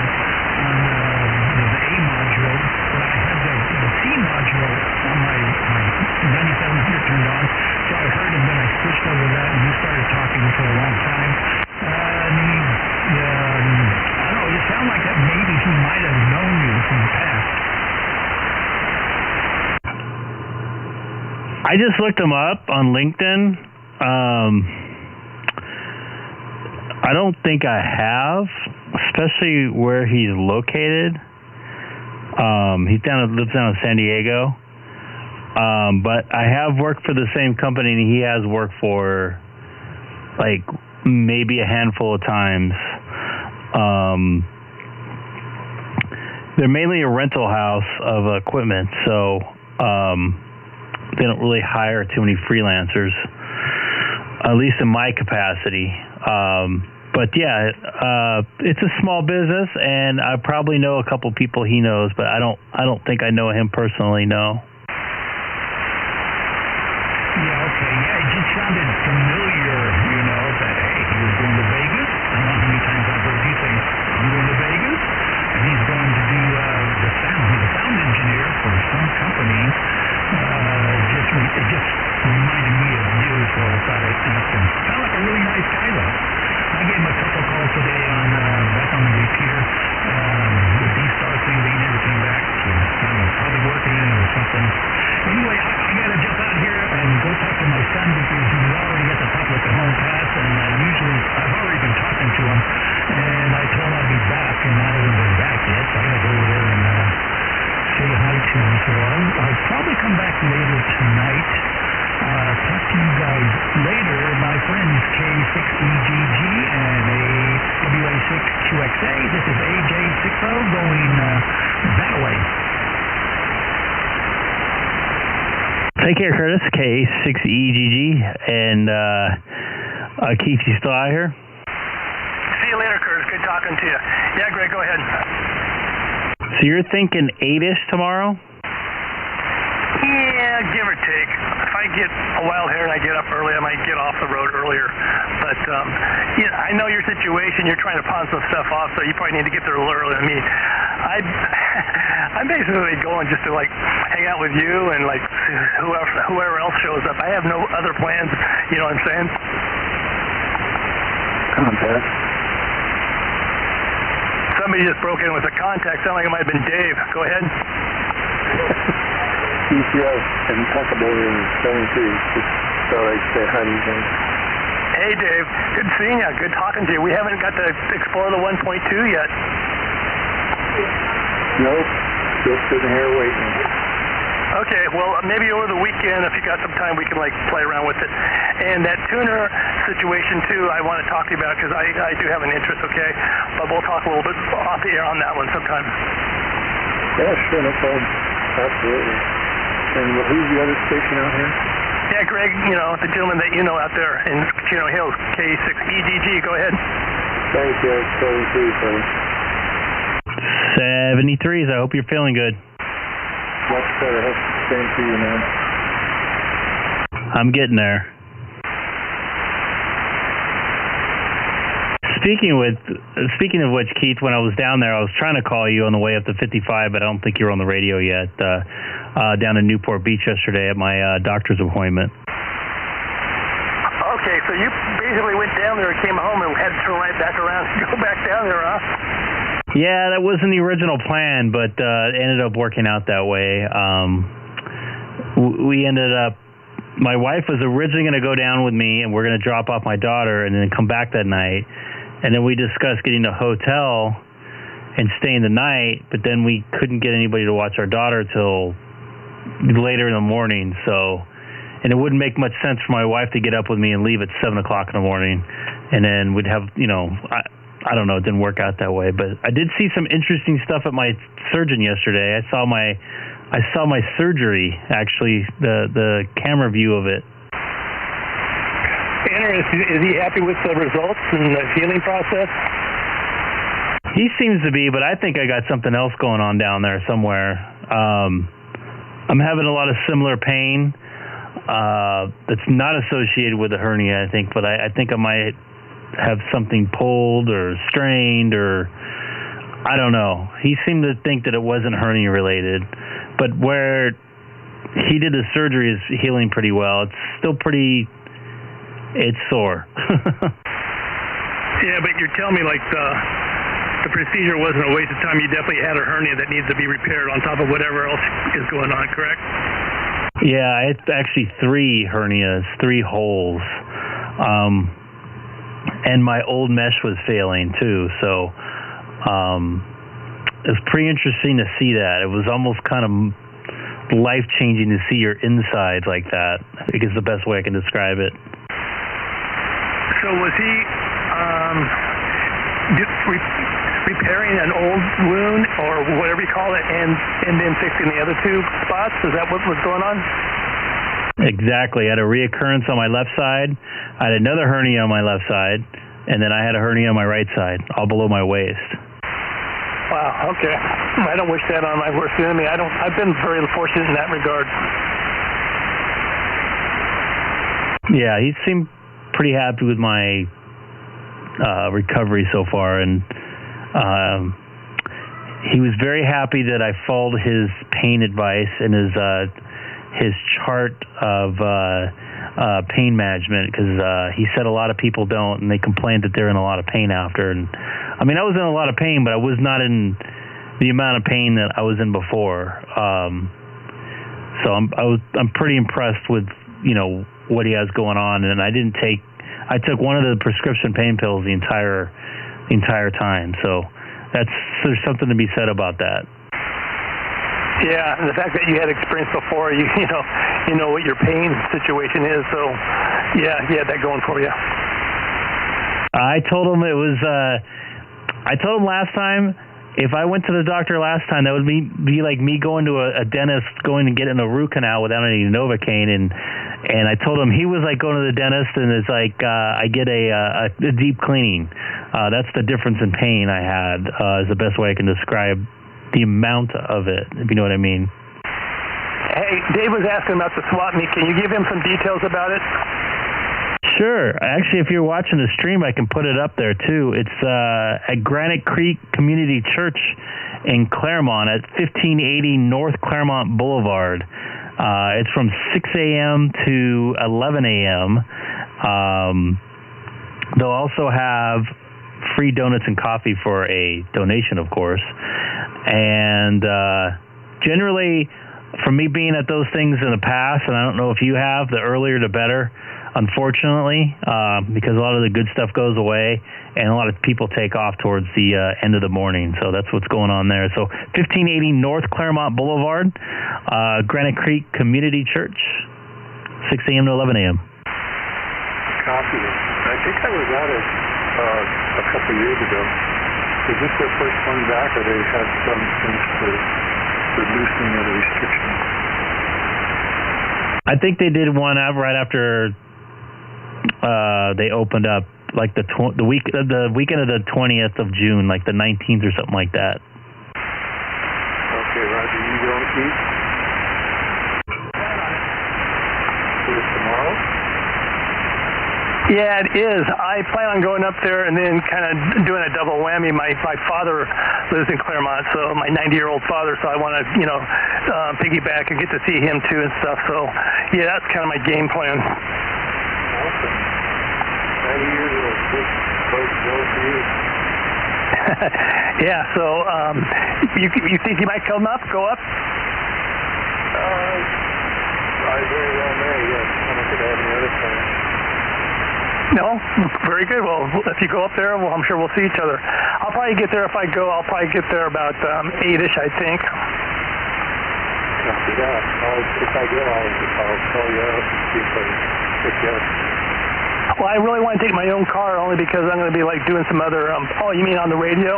A module, but I had the C module on my 9700 turned on, so I heard him, then I switched over to that, and he started talking for a long time. I don't know, it sounded like that maybe he might have known you from the past. I just looked him up on LinkedIn. I don't think I have, especially where he's located. He lives down in San Diego. But I have worked for the same company, and he has worked for like maybe a handful of times. They're mainly a rental house of equipment, so they don't really hire too many freelancers, at least in my capacity. But yeah, it's a small business, and I probably know a couple people he knows, but I don't think I know him personally. No. Yeah, okay. Yeah, it just sounded familiar, that, hey, he was going to Vegas. I don't know how many times I've heard you say, I'm going to Vegas, and he's going to do the sound. He's a sound engineer for some company. It just reminded me of you, so I thought I'd ask him. Sound like a really nice guy, though. I gave him a couple calls today back on the repeater. The D-Star thing, they never came back. So, I don't know, probably working in it or something. Anyway, I got to jump out here and go talk to my son because he's already at the public at home pass, and I've already been talking to him, and I told him I'd be back, and I haven't been back yet, so I got to go over there and say hi to him. So I'll probably come back later tonight. Talk to you guys later. My friends K6EGG and a WA6QXA. This is AJ60 going that way. Take care, Curtis. K6EGG. And Keith, you still out here? See you later, Curtis. Good talking to you. Yeah, Greg, go ahead. So you're thinking 8-ish tomorrow? Yeah, give or take. If I get a wild hair and I get up early, I might get off the road earlier. But yeah, I know your situation. You're trying to pawn some stuff off, so you probably need to get there a little early. I mean, I'm basically going just to like hang out with you and like whoever else shows up. I have no other plans. You know what I'm saying? Come on, Pat. Somebody just broke in with a contact. Sounded like it might have been Dave. Go ahead. ECS impeccable in 73. Just thought I'd say hi to you guys. Hey, Dave. Good seeing you. Good talking to you. We haven't got to explore the 1.2 yet. Nope. Still sitting here waiting. Okay, well, maybe over the weekend, if you got some time, we can, like, play around with it. And that tuner situation, too, I want to talk to you about because I do have an interest, okay? But we'll talk a little bit off the air on that one sometime. Yeah, sure. No problem. Absolutely. And who's the other station out here? Yeah, Greg, the gentleman that you know out there in Chino Hills, K6EGG. Go ahead. Thank you. 73, buddy. 73s. I hope you're feeling good. Much better. Same to you, man. I'm getting there. Speaking of which, Keith, when I was down there, I was trying to call you on the way up to 55, but I don't think you were on the radio yet. Down in Newport Beach yesterday at my doctor's appointment. Okay, so you basically went down there and came home and had to turn right back around and go back down there, huh? Yeah, that wasn't the original plan, but it ended up working out that way. We ended up, my wife was originally going to go down with me, and we're going to drop off my daughter and then come back that night. And then we discussed getting a hotel and staying the night, but then we couldn't get anybody to watch our daughter till later in the morning. And it wouldn't make much sense for my wife to get up with me and leave at 7 o'clock in the morning. And then we'd have, I don't know, it didn't work out that way. But I did see some interesting stuff at my surgeon yesterday. I saw my surgery, actually, the camera view of it. Is he happy with the results and the healing process? He seems to be, but I think I got something else going on down there somewhere. I'm having a lot of similar pain that's not associated with a hernia, I think, but I think I might have something pulled or strained or I don't know. He seemed to think that it wasn't hernia related, but where he did the surgery is healing pretty well. It's still it's sore. Yeah, but you're telling me like the procedure wasn't a waste of time. You definitely had a hernia that needs to be repaired on top of whatever else is going on, correct? Yeah, it's actually 3 hernias, 3 holes. and my old mesh was failing too. So it was pretty interesting to see that. It was almost kind of life-changing to see your insides like that. I think is the best way I can describe it. So was he repairing an old wound or whatever you call it, and then fixing the other two spots? Is that what was going on? Exactly. I had a reoccurrence on my left side. I had another hernia on my left side, and then I had a hernia on my right side, all below my waist. Wow. Okay. I don't wish that on my worst enemy. I've been very fortunate in that regard. Yeah, he seemed pretty happy with my recovery so far, and he was very happy that I followed his pain advice and his chart of pain management, because he said a lot of people don't, and they complained that they're in a lot of pain after. And I mean, I was in a lot of pain, but I was not in the amount of pain that I was in before. So I'm pretty impressed with what he has going on, and I took one of the prescription pain pills the entire time. So there's something to be said about that. Yeah, and the fact that you had experience before, you know what your pain situation is. So yeah, you had that going for you. I told him it was. I told him last time, if I went to the doctor last time, that would be like me going to a dentist going and getting a root canal without any Novocaine, and I told him he was like going to the dentist and it's like I get a deep cleaning. That's the difference in pain I had. Is the best way I can describe the amount of it, if you know what I mean. Hey, Dave was asking about the swap meet. Can you give him some details about it? Sure. Actually, if you're watching the stream, I can put it up there too. It's at Granite Creek Community Church in Claremont at 1580 North Claremont Boulevard. It's from 6 a.m. to 11 a.m. They'll also have free donuts and coffee for a donation, of course. And generally, from me being at those things in the past, and I don't know if you have, the earlier the better, unfortunately, because a lot of the good stuff goes away and a lot of people take off towards the end of the morning. So that's what's going on there. So 1580 North Claremont Boulevard, Granite Creek Community Church, 6 a.m. to 11 a.m. Copy. I think I was at it a couple years ago. Is this their first one back, or they had some since the loosening of the restrictions? I think they did one right after they opened up, like the weekend of the 20th of June, like the 19th or something like that. Okay, Roger. You going to eat? Is it tomorrow? Yeah, it is. I plan on going up there and then kind of doing a double whammy. My father lives in Claremont, so my 90-year-old father, so I want to, piggyback and get to see him too and stuff. So, yeah, that's kind of my game plan. Awesome. 90 years old. Good go for you. Yeah, so you think you might come up, go up? I very well may, yes. I don't think I have any other plans. No? Very good. Well, if you go up there, well, I'm sure we'll see each other. I'll probably get there if I go. I'll probably get there about 8-ish, I think. Copy that. If I go, I'll call you out and see if I can pick you up. Well, I really want to take my own car only because I'm going to be like doing some other, oh, you mean on the radio?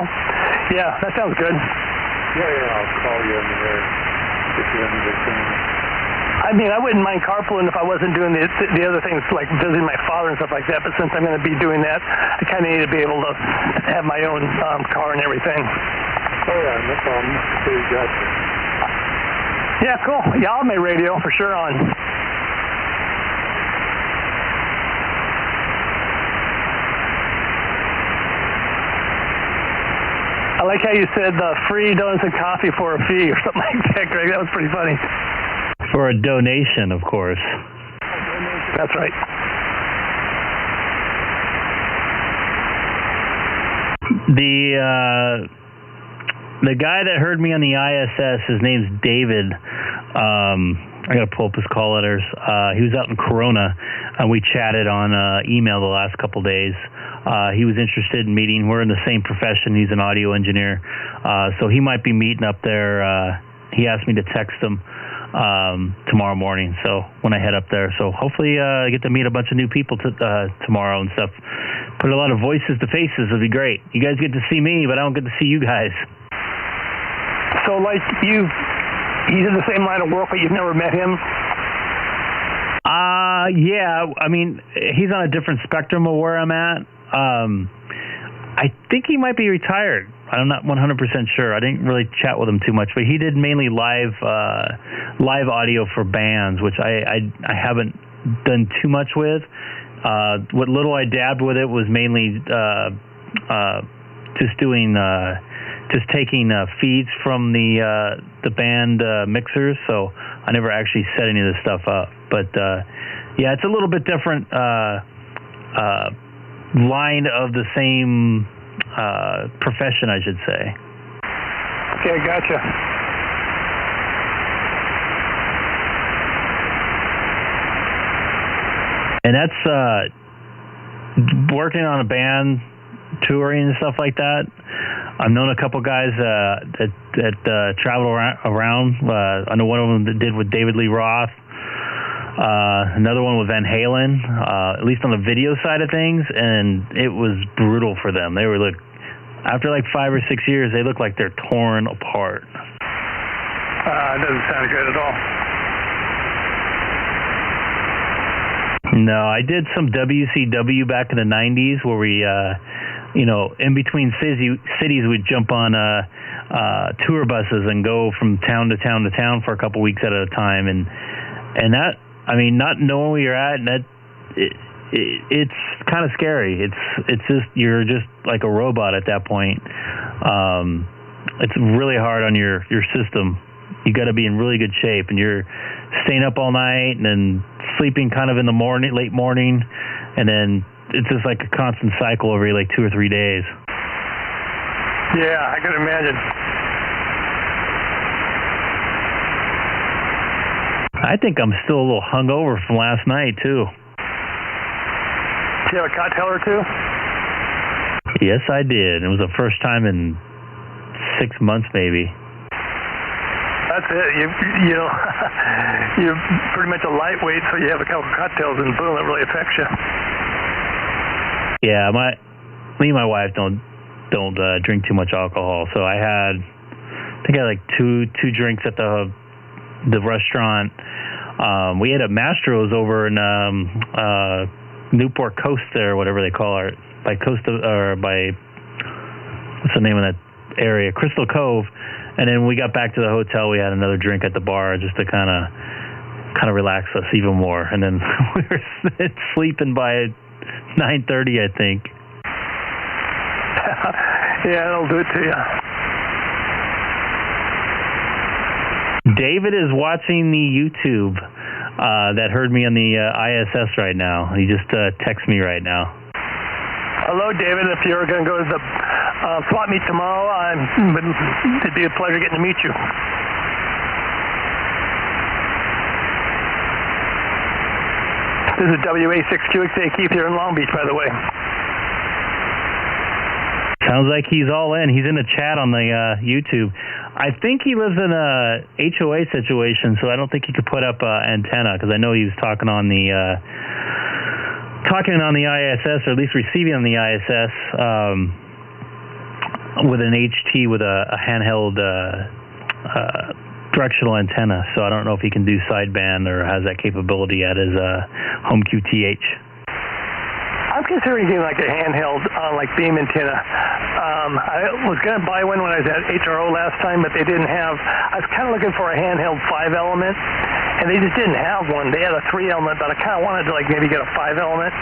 Yeah, that sounds good. Yeah, I'll call you in there if you have anything. I mean, I wouldn't mind carpooling if I wasn't doing the other things like visiting my father and stuff like that, but since I'm going to be doing that, I kind of need to be able to have my own car and everything. Oh, yeah, no problem. Sure, gotcha. Yeah, cool. Yeah, I'll have my radio for sure on. I like how you said free donuts and coffee for a fee or something like that, Greg. That was pretty funny. For a donation, of course. That's right. The guy that heard me on the ISS, his name's David. I got to pull up his call letters. He was out in Corona, and we chatted on email the last couple days. He was interested in meeting. We're in the same profession. He's an audio engineer. So he might be meeting up there. He asked me to text him tomorrow morning, so when I head up there. So hopefully I get to meet a bunch of new people tomorrow and stuff. Put a lot of voices to faces would be great. You guys get to see me, but I don't get to see you guys. So, like, he's in the same line of work, but you've never met him? Yeah. I mean, he's on a different spectrum of where I'm at. I think he might be retired. I'm not 100% sure. I didn't really chat with him too much, but he did mainly live audio for bands, which I haven't done too much with. What little I dabbed with it was mainly just taking feeds from the band mixers. So I never actually set any of this stuff up. But yeah, it's a little bit different line of the same profession, I should say. Okay, gotcha. And that's working on a band, touring and stuff like that. I've known a couple guys that travel around. I know one of them that did with David Lee Roth. Another one with Van Halen, at least on the video side of things, and it was brutal for them. They were after like 5 or 6 years, they look like they're torn apart. It doesn't sound good at all. No, I did some WCW back in the 90s where we, in between cities, we'd jump on tour buses and go from town to town to town for a couple weeks at a time. And that, I mean, not knowing where you're at, and it's kind of scary. It's just, you're just like a robot at that point. It's really hard on your system. You got to be in really good shape, and you're staying up all night and then sleeping kind of in the late morning, and then it's just like a constant cycle every like 2 or 3 days. Yeah, I can imagine. I think I'm still a little hungover from last night too. Did you have a cocktail or two? Yes, I did. It was the first time in 6 months, maybe. That's it. You're pretty much a lightweight, so you have a couple cocktails and boom, it really affects you. Yeah, me and my wife don't drink too much alcohol, so I think I had like two drinks at the restaurant. We had a Mastro's over in Newport Coast there, whatever they call it, by what's the name of that area, Crystal Cove. And then we got back to the hotel. We had another drink at the bar just to kind of relax us even more. And then we were sleeping by 9:30, I think. Yeah, that'll do it to you. David is watching the YouTube that heard me on the ISS right now. He just texted me right now. Hello, David. If you're going to go to the swap meet tomorrow, it'd be a pleasure getting to meet you. This is WA6QXA Keith here in Long Beach, by the way. Sounds like he's all in. He's in the chat on the YouTube. I think he lives in a HOA situation, so I don't think he could put up an antenna, because I know he was talking on the ISS, or at least receiving on the ISS with an HT with a handheld directional antenna. So I don't know if he can do sideband or has that capability at his home QTH. I'm considering doing like a handheld, like beam antenna. I was going to buy one when I was at HRO last time, but they didn't have. I was kind of looking for a handheld 5-element, and they just didn't have one. They had a 3-element, but I kind of wanted to like maybe get a 5-element.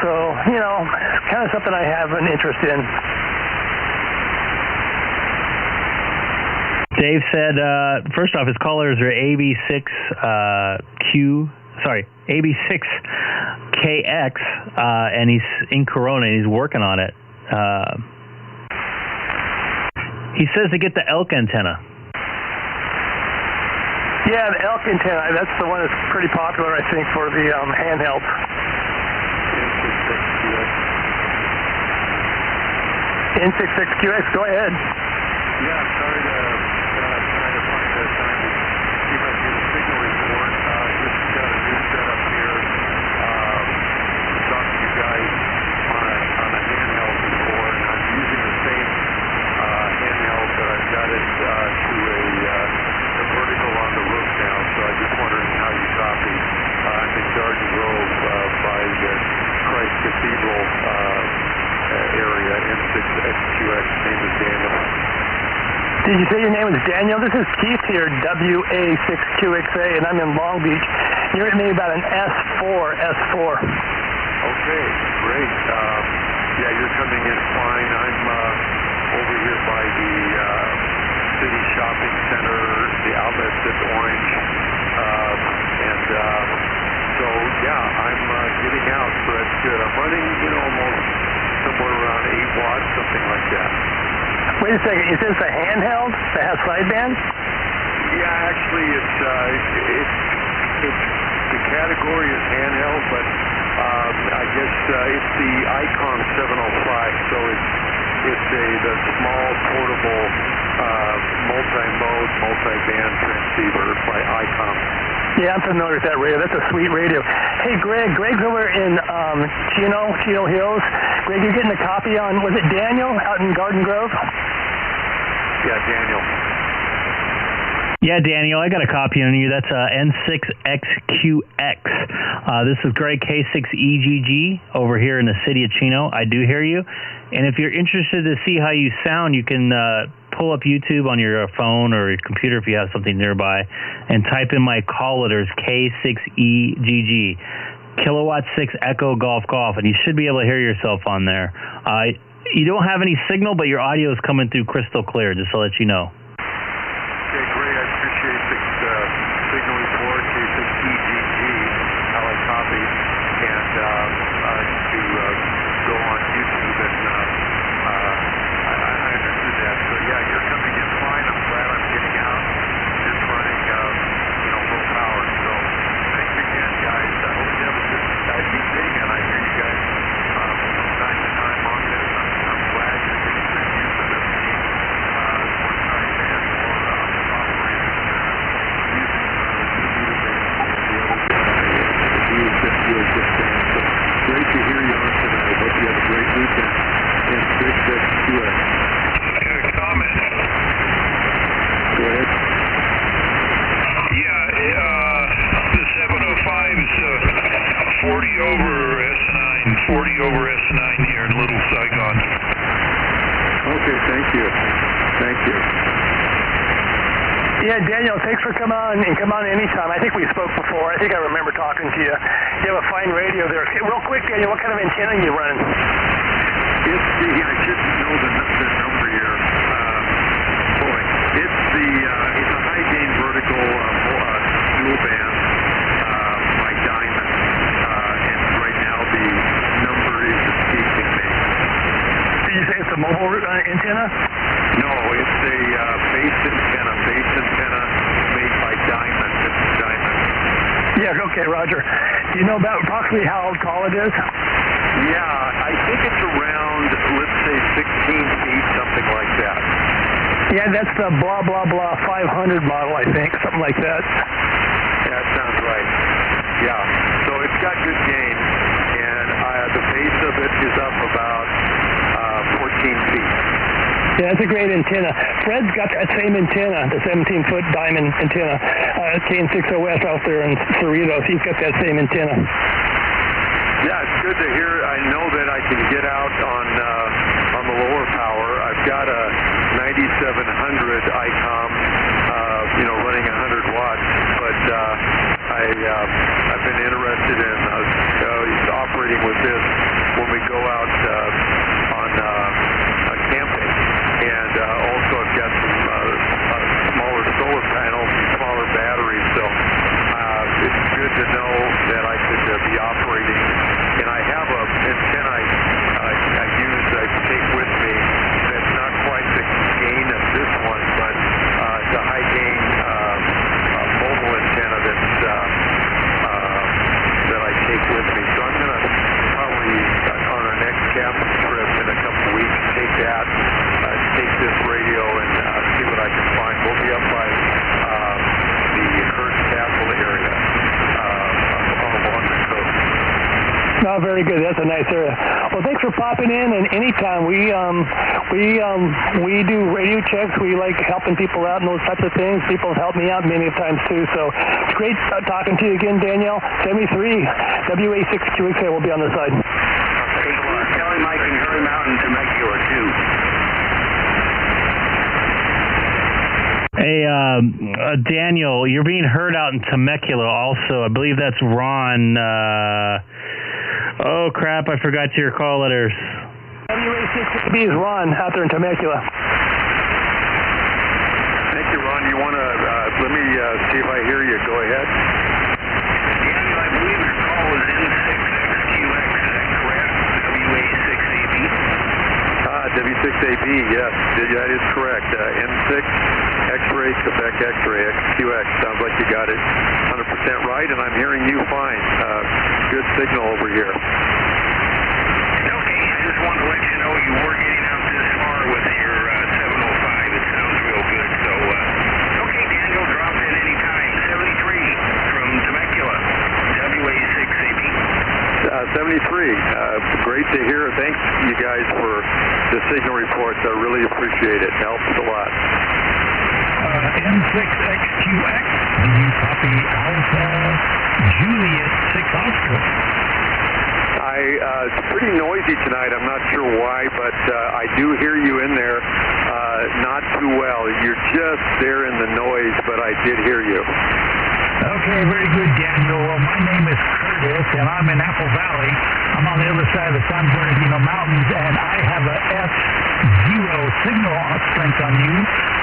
So it's kind of something I have an interest in. Dave said, first off, his callers are AB6KX, and he's in Corona, and he's working on it. He says to get the elk antenna. Yeah, the elk antenna. That's the one that's pretty popular, I think, for the handheld. N66QX, go ahead. Yeah, sorry to try to find a time to see if I can get a signal report. Just got a new setup here. Talked to you guys on a handheld before, and I'm using the same handheld, but I've got it to a vertical on the roof now, so I just wondering how you copy. I'm in Garden Grove by the Christ Cathedral area, N6XQX. Name is Daniel. Did you say your name was Daniel? This is Keith here, WA6QXA, and I'm in Long Beach. You're at me about an S4. Okay, great. Yeah, you're coming in fine. I'm over here by the city shopping center, the outlets at Orange, and so yeah, I'm getting out, so that's good. I'm running, almost somewhere around 8 watts, something like that. Wait a second, is this a handheld that has sideband? Yeah, actually, it's the category is handheld, but I guess it's the Icom 705, so it's the small portable multi-mode, multi-band transceiver by Icom. Yeah, I'm familiar with that radio. That's a sweet radio. Hey, Greg's over in Chino Hills. Greg, you're getting a copy on, was it Daniel out in Garden Grove? Yeah, Daniel. Yeah, Daniel, I got a copy on you. That's N6XQX. This is Greg K6EGG over here in the city of Chino. I do hear you. And if you're interested to see how you sound, you can pull up YouTube on your phone or your computer if you have something nearby and type in my call letters K6EGG. Kilowatt 6 Echo Golf Golf, and you should be able to hear yourself on there. You don't have any signal, but your audio is coming through crystal clear, just to let you know. Okay, great. I appreciate the signal report, K6EGG, how I copy, and to go on YouTube, and I understood that. So yeah, you're coming in fine. I'm glad I'm getting out. Just running, full power. So thanks again, guys. I hope you have a good evening, and I hear you guys from time to time on this. I'm glad you're getting good use of this one-time band for operators using the VHF band. So great to hear you on tonight. Hope you have a great weekend. And big thanks to us. I got a comment. Go ahead. Yeah, the 705 is 40 over S9 here in Little Saigon. Okay, thank you. Yeah, Daniel, thanks for coming on, and come on anytime. I think we spoke before. I think I remember talking to you. You have a fine radio there. Hey, real quick, Daniel, what kind of antenna are you running? I should know the number here. It's a high gain vertical dual band by Diamond, and right now the number is escaping me. Did you say it's a mobile antenna? No, it's a base antenna made by Diamond. It's Diamond. Yeah, okay, Roger. Do you know about approximately how tall it is? Yeah, I think it's around, let's say, 16 feet, something like that. Yeah, that's the blah, blah, blah 500 model, I think, something like that. Yeah, that sounds right. Yeah, so it's got good gain, and the base of it is up about 14 feet. Yeah, that's a great antenna. Fred's got that same antenna, the 17-foot diamond antenna, KN6OS out there in Cerritos. He's got that same antenna. Yeah, it's good to hear. I know that I can get out on the lower power. I've got a 9700 Icom, running 100 watts, but I've been interested in operating with this when we go out on camping, and also I've got some smaller solar panels and smaller batteries, so it's good to know that I could be operating. And I have an antenna I take with me that's not quite the gain of this one, but it's a high gain mobile Oh, very good. That's a nice area. Well, thanks for popping in. And anytime we do radio checks. We like helping people out and those types of things. People have helped me out many times too. So it's great talking to you again, Danielle. 73 WA6QXA will be on the side. Okay, tell him I can hear him out in Temecula too. Hey, Daniel, you're being heard out in Temecula also. I believe that's Ron. Oh, crap, I forgot your call letters. WA6B is Ron out there in Temecula. Thank you, Ron. You want to, let me see if I hear you. Go ahead. Daniel, I believe your call is N6XQX. Is that correct? WA6AB? W6AB, yes, that is correct. N6 X-ray, Quebec X-ray, XQX. Sounds like you got it 100% right, and I'm hearing you fine. Good signal over here. Okay, I just wanted to let you know you were getting out this far with your 705. It sounds real good. So, okay, Daniel, drop in anytime. 73 from Temecula, WA6AB. 73. Great to hear. Thanks, you guys, for the signal reports. I really appreciate it. Helps a lot. N6XQX, do you copy Alpha Juliet 6 Oscar? It's pretty noisy tonight. I'm not sure why, but I do hear you in there. Not too well. You're just there in the noise, but I did hear you. Okay, very good, Daniel. Well, my name is Curtis, and I'm in Apple Valley. I'm on the other side of the San Bernardino Mountains, and I have a F0 signal strength on you,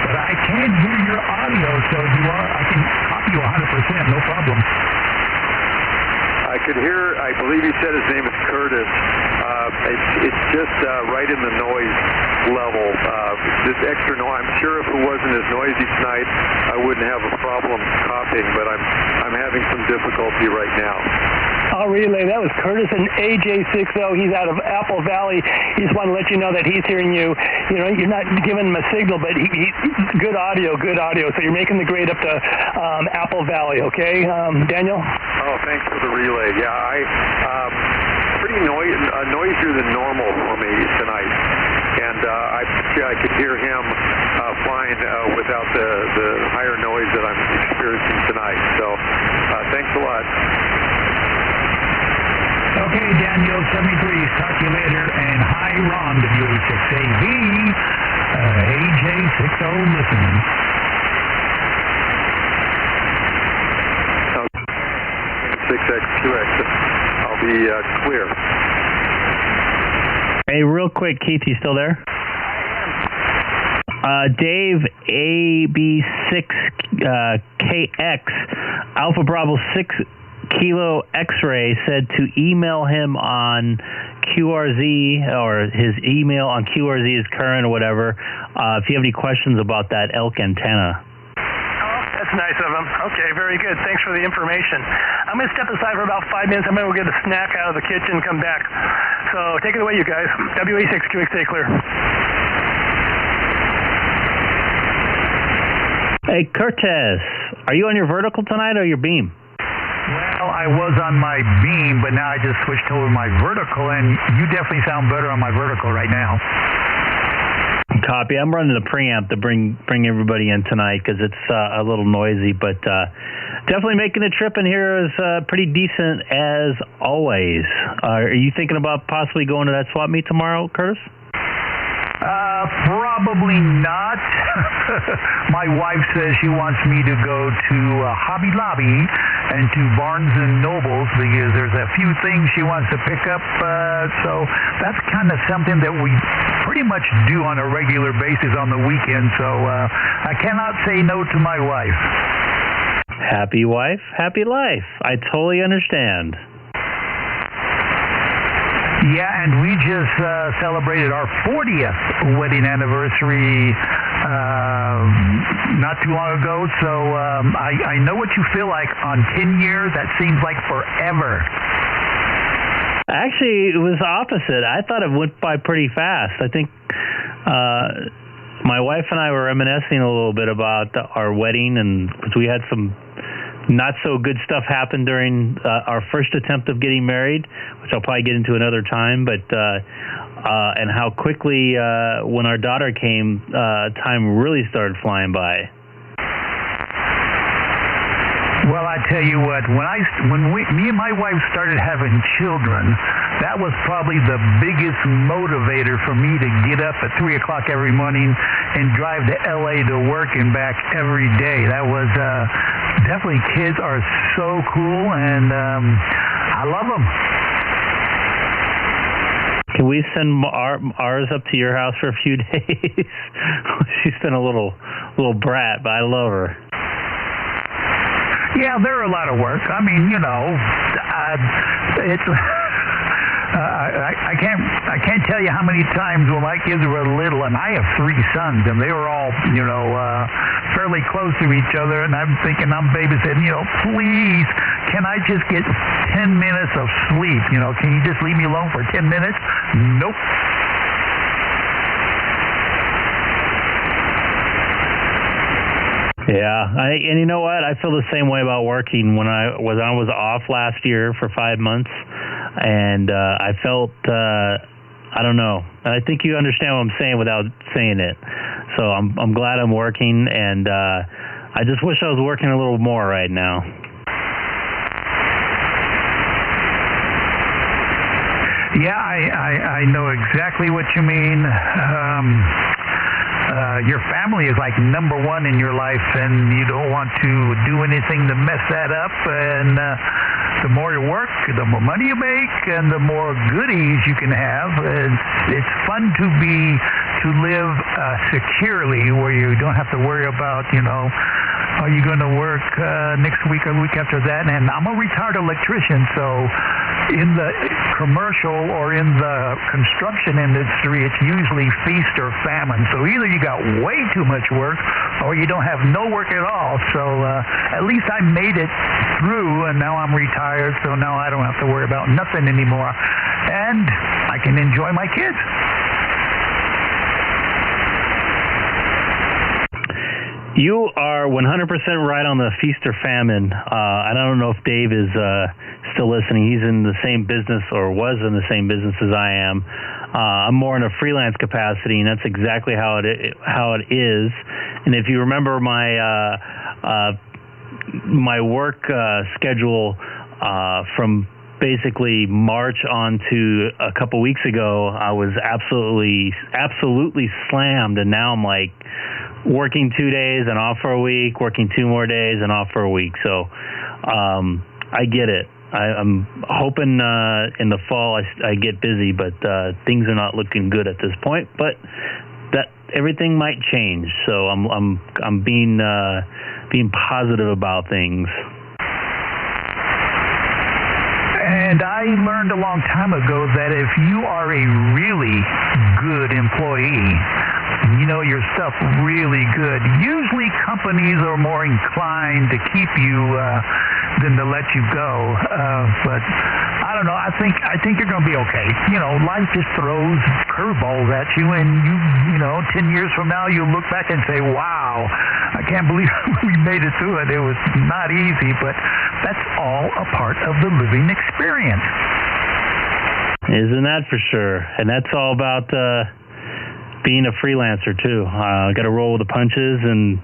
but I can't hear your audio, so I can copy you 100%, no problem. I could hear, I believe he said his name is Curtis. It's just right in the noise level. This extra noise, I'm sure if it wasn't as noisy tonight, I wouldn't have a problem copying, but I'm having some difficulty right now. I'll relay. That was Curtis and AJ60. He's out of Apple Valley. He just want to let you know that he's hearing you. You know, you're not giving him a signal, but he good audio. So you're making the grade up to Apple Valley, okay, Daniel? Oh, thanks for the relay. Yeah, pretty noisier than normal for me tonight. And I could hear him fine without the higher noise that I'm experiencing tonight. So thanks a lot. Okay, Daniel, 73, talk to you later, and hi, Ron, WA6AB, AJ60 listening. 6XQX, I'll be clear. Hey, real quick, Keith, you still there? Dave, AB6KX, Alpha Bravo 6 Kilo X-ray said to email him on QRZ, or his email on QRZ is current or whatever, if you have any questions about that elk antenna. Oh, that's nice of him. Okay, very good. Thanks for the information. I'm going to step aside for about 5 minutes. I'm going to go get a snack out of the kitchen and come back. So take it away, you guys. WA6QXA clear. Hey, Curtis, are you on your vertical tonight or your beam? Well, I was on my beam, but now I just switched over my vertical, and you definitely sound better on my vertical right now. Copy. I'm running the preamp to bring everybody in tonight because it's a little noisy, but definitely making the trip in here is pretty decent as always. Are you thinking about possibly going to that swap meet tomorrow, Curtis? Probably not. My wife says she wants me to go to Hobby Lobby and to Barnes and Nobles because there's a few things she wants to pick up. So that's kind of something that we pretty much do on a regular basis on the weekend. So I cannot say no to my wife. Happy wife, happy life. I totally understand. Yeah, and we just celebrated our 40th wedding anniversary not too long ago, so I know what you feel like on 10 years. That seems like forever. Actually, it was the opposite. I thought it went by pretty fast. I think my wife and I were reminiscing a little bit about our wedding, and because we had some not so good stuff happened during our first attempt of getting married, which I'll probably get into another time, but and how quickly when our daughter came, time really started flying by. Well, I tell you what, when me and my wife started having children, that was probably the biggest motivator for me to get up at 3 o'clock every morning and drive to LA to work and back every day. That was definitely, kids are so cool, and I love them. Can we send ours up to your house for a few days? She's been a little brat, but I love her. Yeah, they're a lot of work. I mean, you know, it's. I can't tell you how many times when my kids were little, and I have 3 sons, and they were all, you know, fairly close to each other, and I'm thinking, I'm babysitting, you know, please, can I just get 10 minutes of sleep? You know, can you just leave me alone for 10 minutes? Nope. Yeah, and you know what? I feel the same way about working. When I was off last year for 5 months, and I felt I don't know. I think you understand what I'm saying without saying it. So I'm glad I'm working, and I just wish I was working a little more right now. Yeah, I know exactly what you mean. Your family is like number one in your life, and you don't want to do anything to mess that up. And the more you work, the more money you make, and the more goodies you can have. It's fun to live securely, where you don't have to worry about, you know, are you going to work next week or the week after that? And I'm a retired electrician, so in the commercial or in the construction industry, it's usually feast or famine. So either you got way too much work or you don't have no work at all. So at least I made it through, and now I'm retired, so now I don't have to worry about nothing anymore. And I can enjoy my kids. You are 100% right on the feast or famine. I don't know if Dave is still listening. He's in the same business, or was in the same business as I am. I'm more in a freelance capacity, and that's exactly how it is. And if you remember my work schedule from basically March on to a couple weeks ago, I was absolutely slammed, and now I'm like working 2 days and off for a week, working 2 more days and off for a week. So I get it. I'm hoping in the fall I get busy, but things are not looking good at this point. But that everything might change. So I'm being positive about things. And I learned a long time ago that if you are a really good employee, you know your stuff really good, usually companies are more inclined to keep you than to let you go. But I don't know. I think you're going to be okay. You know, life just throws curveballs at you, and you know, 10 years from now, you'll look back and say, wow, I can't believe we made it through it. It was not easy, but that's all a part of the living experience. Isn't that for sure? And that's all about being a freelancer, too. Got to roll with the punches and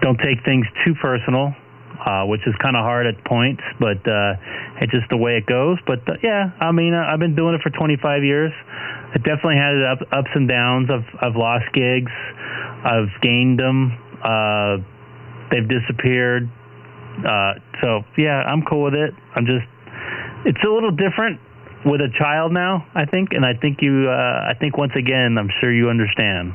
don't take things too personal, which is kind of hard at points, but it's just the way it goes. But, yeah, I mean, I've been doing it for 25 years. It definitely had ups and downs. I've lost gigs. I've gained them. They've disappeared. So, yeah, I'm cool with it. It's a little different with a child now, I think, and I think once again, I'm sure you understand.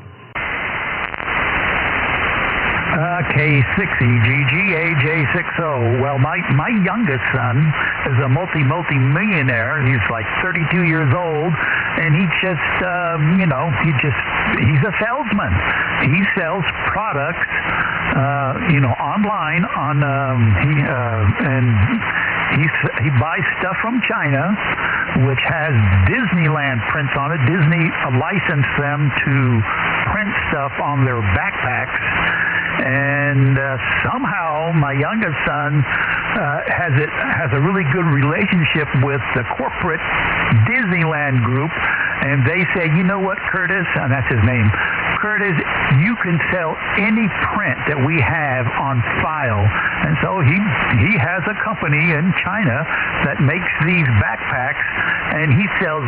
K6EGG AJ60. Well, my youngest son is a multi-millionaire. He's like 32 years old, and he just, he's a salesman. He sells products, online he buys stuff from China, which has Disneyland prints on it. Disney licensed them to print stuff on their backpacks. and somehow my youngest son has a really good relationship with the corporate Disneyland group, and they say, you know what, Curtis, and that's his name, Curtis, you can sell any print that we have on file. And so he has a company in China that makes these backpacks, and he sells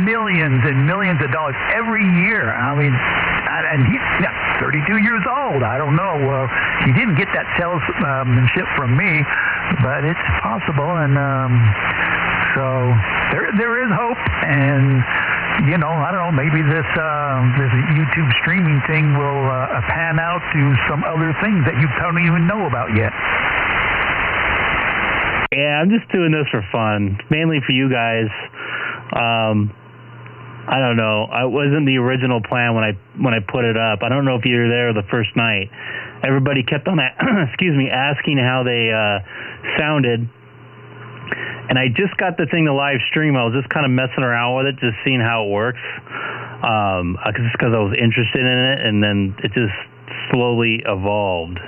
millions and millions of dollars every year. I mean, and he's 32 years old. I don't know. He didn't get that salesmanship from me, but it's possible. And so there is hope. And you know, I don't know, maybe this YouTube streaming thing will pan out to some other things that you don't even know about yet. Yeah, I'm just doing this for fun, mainly for you guys. I don't know. It wasn't the original plan when I put it up. I don't know if you were there the first night. Everybody kept on asking how they sounded. And I just got the thing to live stream. I was just kind of messing around with it, just seeing how it works. Just because I was interested in it, and then it just slowly evolved.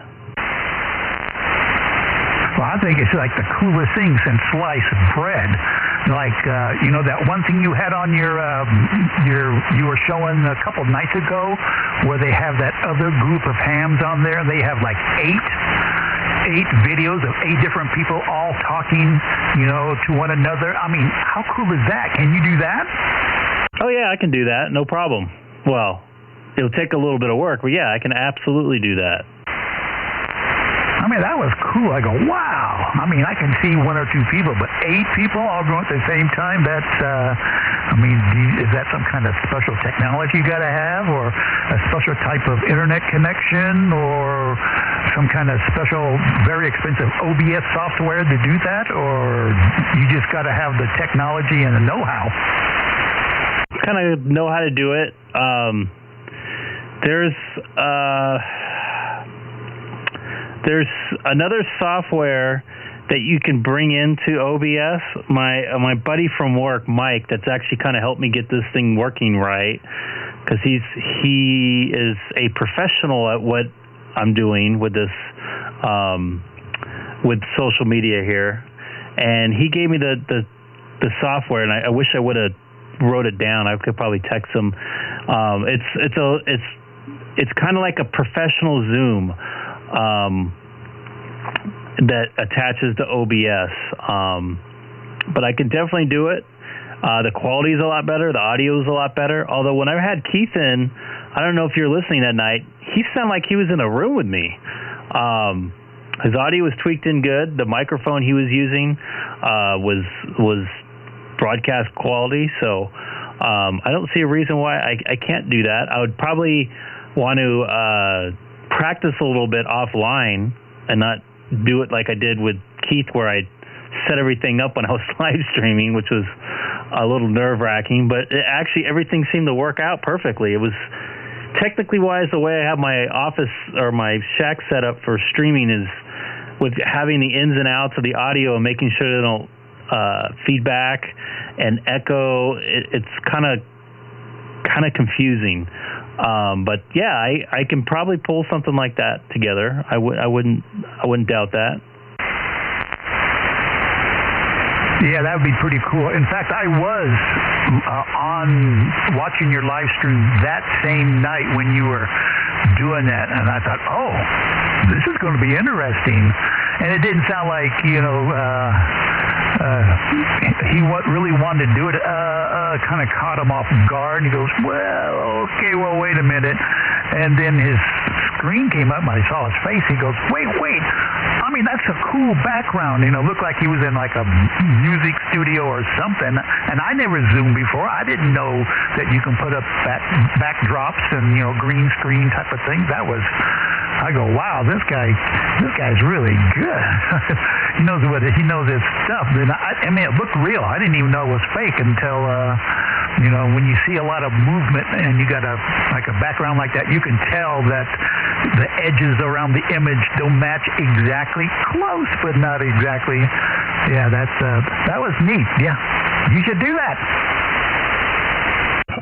Well, I think it's like the coolest thing since sliced bread. Like, you know, that one thing you had on you were showing a couple nights ago, where they have that other group of hams on there. They have like eight videos of 8 different people all talking, you know, to one another. I mean, how cool is that? Can you do that? Oh, yeah, I can do that. No problem. Well, it'll take a little bit of work, but yeah, I can absolutely do that. I mean, that was cool. I go, wow. I mean, I can see 1 or 2 people, but 8 people all going at the same time, that's, I mean, is that some kind of special technology you got to have, or a special type of internet connection, or some kind of special, very expensive OBS software to do that, or you just got to have the technology and the know-how? Kind of know how to do it. There's another software that you can bring into OBS. My buddy from work, Mike, that's actually kind of helped me get this thing working right, because he is a professional at what I'm doing with this, with social media here, and he gave me the software, and I wish I would have wrote it down. I could probably text him. It's kind of like a professional Zoom. That attaches to OBS, but I can definitely do it. The quality is a lot better, the audio is a lot better. Although when I had Keith in, I don't know if you're listening that night, he sounded like he was in a room with me. His audio was tweaked in good. The microphone he was using was broadcast quality. So I don't see a reason why I can't do that. I would probably want to practice a little bit offline and not do it like I did with Keith, where I set everything up when I was live streaming, which was a little nerve-wracking, but actually everything seemed to work out perfectly. It was technically wise, the way I have my office or my shack set up for streaming is with having the ins and outs of the audio and making sure they don't feedback and echo. It's kind of confusing. But yeah, I can probably pull something like that together. I wouldn't doubt that. Yeah, that would be pretty cool. In fact, I was on watching your live stream that same night when you were doing that, and I thought, oh, this is going to be interesting. And it didn't sound like, you know, he really wanted to do it. Kind of caught him off guard, and he goes, well, okay, well, wait a minute. And then his screen came up, and I saw his face. He goes, wait. I mean, that's a cool background. You know, looked like he was in like a music studio or something. And I never zoomed before. I didn't know that you can put up backdrops and, you know, green screen type of things. I go, wow, this guy's really good. He knows his stuff. And I mean, it looked real. I didn't even know it was fake until, you know, when you see a lot of movement and you got a background like that, you can tell that the edges around the image don't match exactly, close but not exactly. Yeah, that was neat. Yeah, you should do that.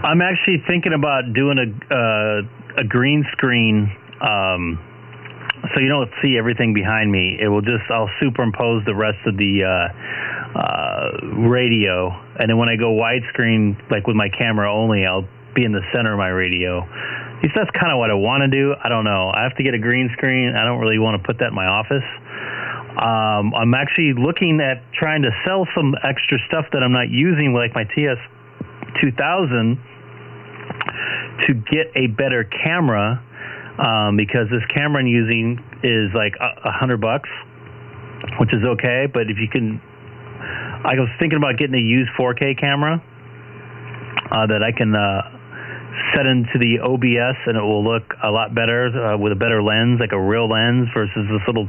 I'm actually thinking about doing a green screen so you don't see everything behind me. I'll superimpose the rest of the radio, and then when I go widescreen, like with my camera only, I'll be in the center of my radio. At least that's kind of what I want to do. I don't know. I have to get a green screen. I don't really want to put that in my office. I'm actually looking at trying to sell some extra stuff that I'm not using, like my TS-2000, to get a better camera, because this camera I'm using is like $100, which is okay. But if you can, I was thinking about getting a used 4K camera that I can set into the OBS, and it will look a lot better with a better lens, like a real lens, versus this little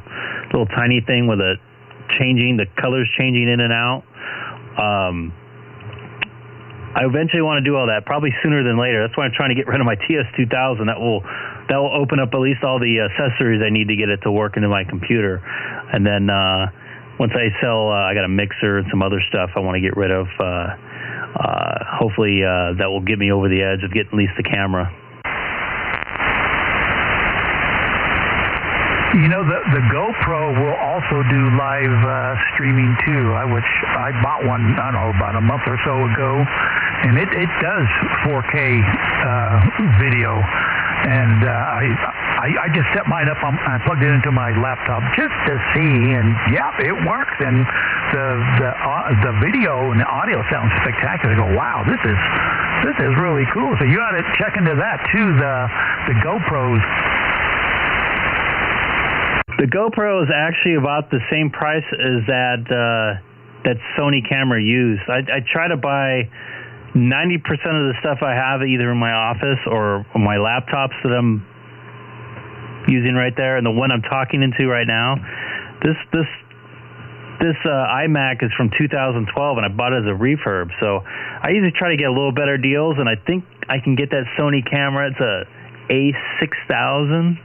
tiny thing with the colors changing in and out. I eventually want to do all that, probably sooner than later. That's why I'm trying to get rid of my TS-2000. That will open up at least all the accessories I need to get it to work into my computer. And then once I sell, I got a mixer and some other stuff I want to get rid of. Hopefully that will get me over the edge of getting at least the camera. You know, the GoPro will also do live streaming too, which I bought one, I don't know, about a month or so ago, and it does 4K video. And I just set mine up. I plugged it into my laptop just to see, and yeah, it works. And the video and the audio sounds spectacular. I go, wow, this is really cool. So you got to check into that too. The GoPros. The GoPro is actually about the same price as that Sony camera used. I try to buy 90% of the stuff I have either in my office or my laptops that I'm using right there, and the one I'm talking into right now. This iMac is from 2012, and I bought it as a refurb. So I usually try to get a little better deals, and I think I can get that Sony camera. It's a A6000.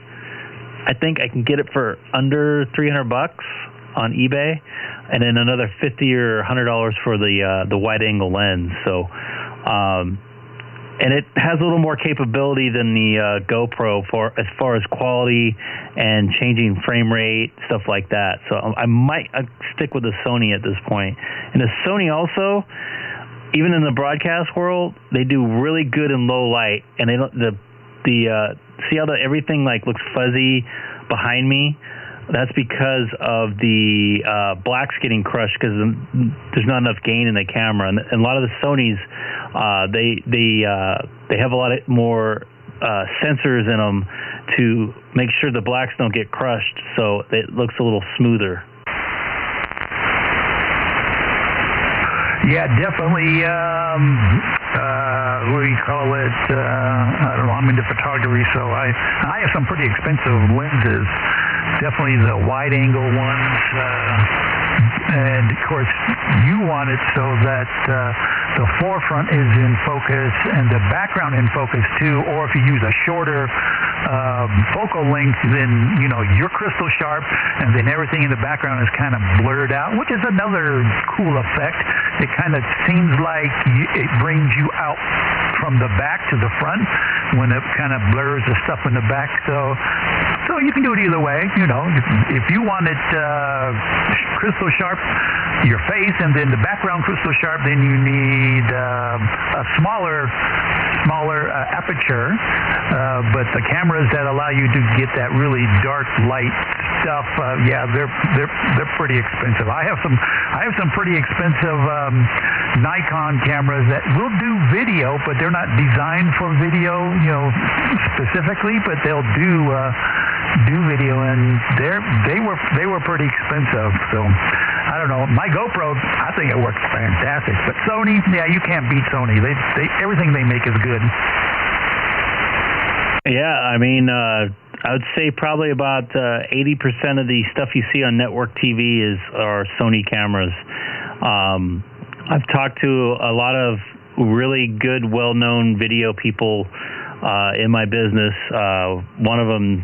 I think I can get it for under $300 on eBay, and then another $50 or $100 for the wide-angle lens. So, and it has a little more capability than the GoPro as far as quality and changing frame rate, stuff like that. So I might stick with the Sony at this point. And the Sony also, even in the broadcast world, they do really good in low light, and they don't see how everything like looks fuzzy behind me? That's because of the blacks getting crushed because there's not enough gain in the camera. And a lot of the Sonys, they have a lot more sensors in them to make sure the blacks don't get crushed, so it looks a little smoother. Yeah, definitely. What do you call it? I don't know. I'm into photography, so I have some pretty expensive lenses. Definitely the wide-angle ones, and of course you want it so that the forefront is in focus and the background in focus too. Or if you use a shorter focal length, then you're crystal sharp, and then everything in the background is kind of blurred out, which is another cool effect. It kind of seems like it brings you out from the back to the front when it kind of blurs the stuff in the back. So you can do it either way. If you want it crystal sharp, your face, and then the background crystal sharp, then you need a smaller aperture. But the cameras that allow you to get that really dark light stuff, they're pretty expensive. I have some pretty expensive Nikon cameras that will do video, but they're not designed for video, specifically. But they'll do video, and they were pretty expensive. So I don't know. My GoPro, I think it works fantastic. But Sony, yeah, you can't beat Sony. They everything they make is good. Yeah, I mean, I would say probably about 80% of the stuff you see on network TV are Sony cameras. I've talked to a lot of really good, well-known video people in my business. One of them,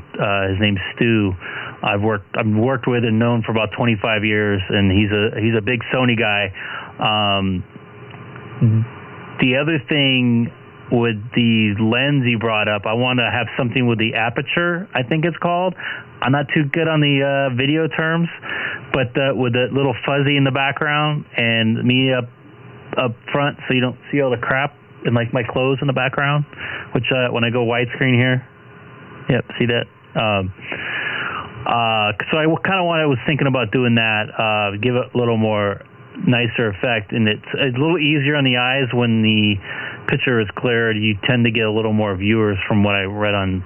his name's Stu. I've worked with and known for about 25 years, and he's a big Sony guy. The other thing with the lens you brought up, I want to have something with the aperture, I think it's called. I'm not too good on the video terms, but with the little fuzzy in the background and me up front so you don't see all the crap and like my clothes in the background, which when I go widescreen here, yep, see that? So I kind of was thinking about doing that, give it a little more nicer effect, and it's a little easier on the eyes when the picture is clear. You tend to get a little more viewers from what I read on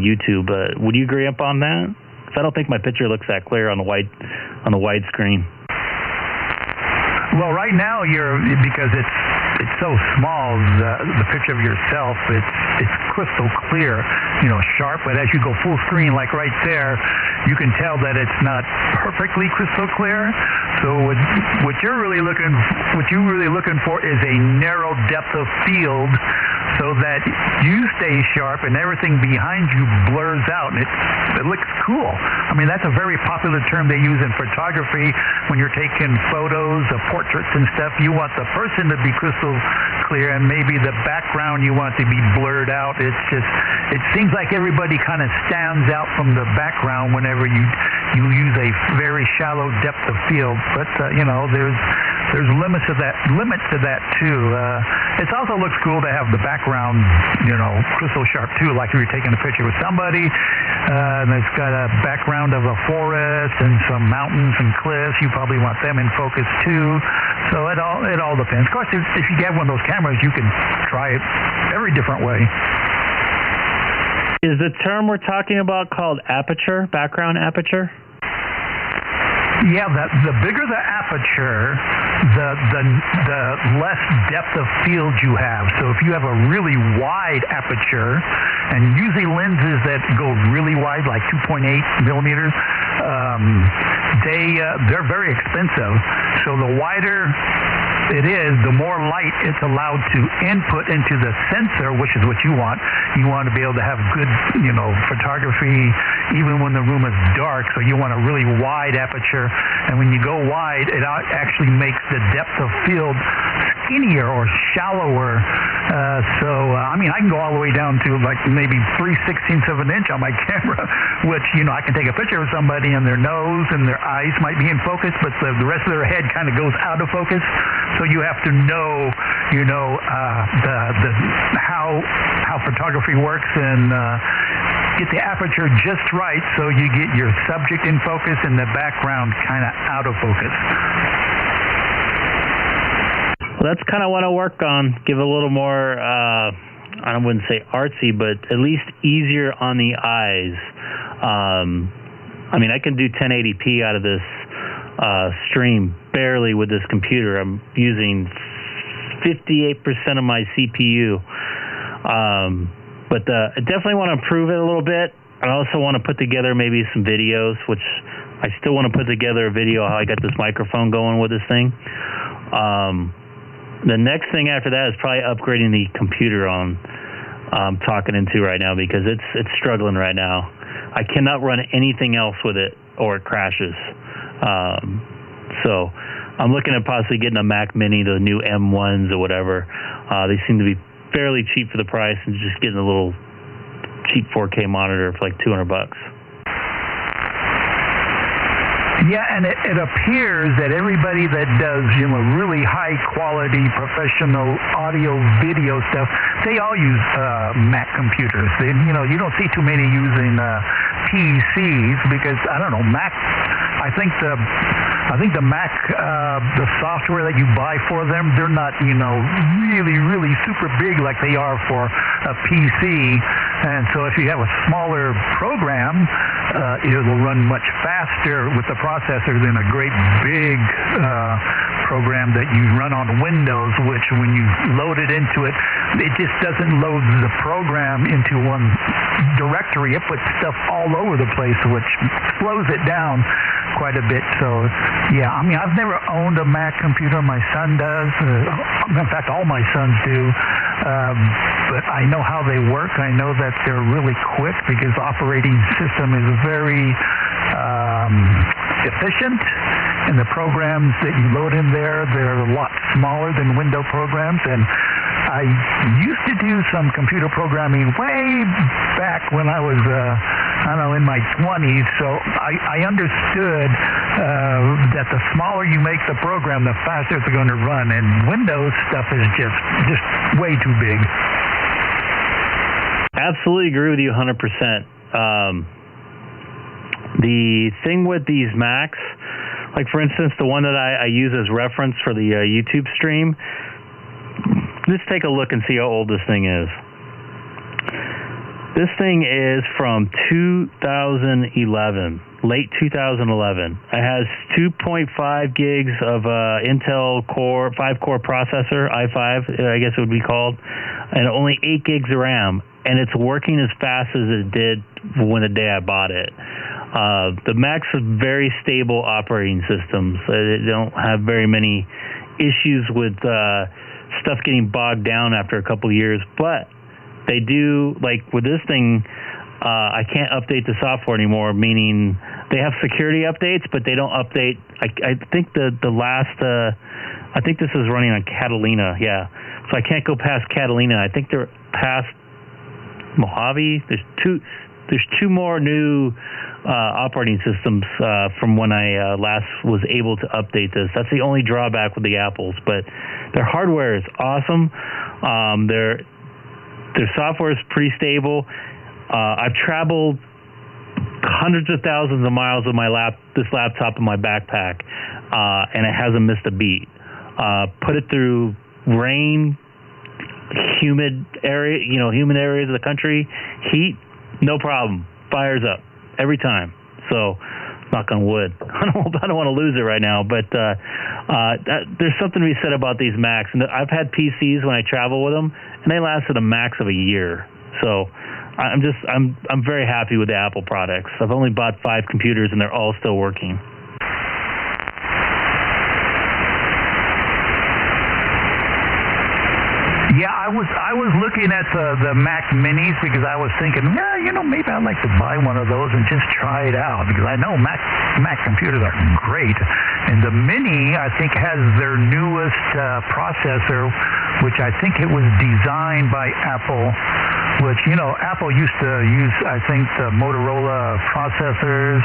YouTube. Would you agree upon that? Because I don't think my picture looks that clear on the widescreen. Well, right now because it's so small, the picture of yourself, it's crystal clear, sharp. But as you go full screen, like right there, you can tell that it's not perfectly crystal clear. So what you're really looking for is a narrow depth of field, so that you stay sharp and everything behind you blurs out, and it looks cool. I mean, that's a very popular term they use in photography when you're taking photos of portraits and stuff. You want the person to be crystal clear, and maybe the background you want to be blurred out. It seems like everybody kind of stands out from the background whenever you use a very shallow depth of field. But there's limits to that too. It also looks cool to have the background, crystal sharp too. Like if you're taking a picture with somebody, and it's got a background of a forest and some mountains and cliffs, you probably want them in focus too. So it all depends. Of course, if you have one of those cameras, you can try it every different way. Is the term we're talking about called aperture, background aperture? Yeah, the bigger the aperture, the less depth of field you have. So if you have a really wide aperture, and usually lenses that go really wide, like 2.8 millimeters, they're very expensive. So the wider it is, the more light it's allowed to input into the sensor, which is what you want. You want to be able to have good, photography even when the room is dark. So you want a really wide aperture, and when you go wide, it actually makes the depth of field skinnier or shallower. I can go all the way down to like maybe 3/16 of an inch on my camera, which, I can take a picture of somebody and their nose and their eyes might be in focus, but the rest of their head kind of goes out of focus. So you have to know, how photography works and get the aperture just right so you get your subject in focus and the background kind of out of focus. Well, that's kind of what I work on. Give a little more, I wouldn't say artsy, but at least easier on the eyes. I can do 1080p out of this stream barely with this computer. I'm using 58% of my CPU. But I definitely want to improve it a little bit. I also want to put together maybe some videos, which I still want to put together a video how I got this microphone going with this thing. The next thing after that is probably upgrading the computer I'm talking into right now, because it's struggling right now. I cannot run anything else with it or it crashes. So I'm looking at possibly getting a Mac Mini, the new M1s or whatever. They seem to be fairly cheap for the price, and just getting a little cheap 4K monitor for like $200. Yeah, and it appears that everybody that does, really high quality professional audio video stuff, they all use Mac computers. You don't see too many using PCs because, Mac. I think the Mac, the software that you buy for them, they're not, really, really super big like they are for a PC. And so if you have a smaller program, it will run much faster with the processor than a great big program that you run on Windows, which when you load it into it, it just doesn't load the program into one directory. It puts stuff all over the place, which slows it down quite a bit. So, yeah, I've never owned a Mac computer. My son does. In fact, all my sons do. But I know how they work. I know that they're really quick because the operating system is very efficient, and the programs that you load in there, they're a lot smaller than Windows programs, and I used to do some computer programming way back when I was, in my 20s. So I understood that the smaller you make the program, the faster it's going to run. And Windows stuff is just way too big. Absolutely agree with you 100%. The thing with these Macs, like for instance, the one that I use as reference for the YouTube stream, let's take a look and see how old this thing is. This thing is from 2011, late 2011. It has 2.5 gigs of Intel Core, 5-core processor, i5, I guess it would be called, and only 8 gigs of RAM. And it's working as fast as it did when the day I bought it. The Macs are very stable operating systems. They don't have very many issues with stuff getting bogged down after a couple of years, but they do, like with this thing, I can't update the software anymore, meaning they have security updates, but they don't update. I think the last, I think this is running on Catalina, yeah. So I can't go past Catalina. I think they're past Mojave. There's two more new operating systems from when I last was able to update this. That's the only drawback with the Apples, but their hardware is awesome. Their software is pretty stable. I've traveled hundreds of thousands of miles with this laptop in my backpack, and it hasn't missed a beat. Put it through rain, humid areas of the country, heat, no problem. Fires up every time. So, knock on wood. I don't want to lose it right now, but there's something to be said about these Macs. And I've had PCs when I travel with them, and they lasted a max of a year. So, I'm very happy with the Apple products. I've only bought 5 computers, and they're all still working. Yeah, I was looking at the Mac Minis because I was thinking, maybe I'd like to buy one of those and just try it out, because I know Mac computers are great. And the Mini, I think, has their newest processor, which I think it was designed by Apple, which, Apple used to use, I think, the Motorola processors,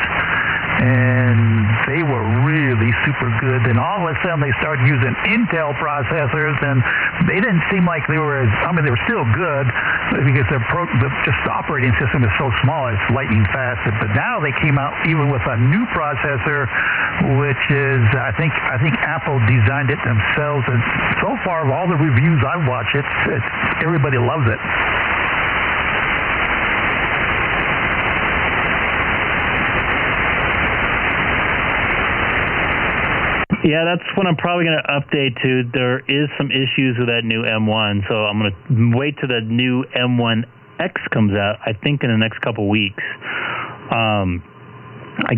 and they were really super good. And all of a sudden they started using Intel processors, and they didn't seem like they were they were still good because just the operating system is so small, it's lightning fast. But now they came out even with a new processor, which is, I think Apple designed it themselves. And so far, of all the reviews I've watched, it's everybody loves it. Yeah, that's what I'm probably going to update to. There is some issues with that new M1, so I'm going to wait till the new M1X comes out, I think in the next couple weeks. I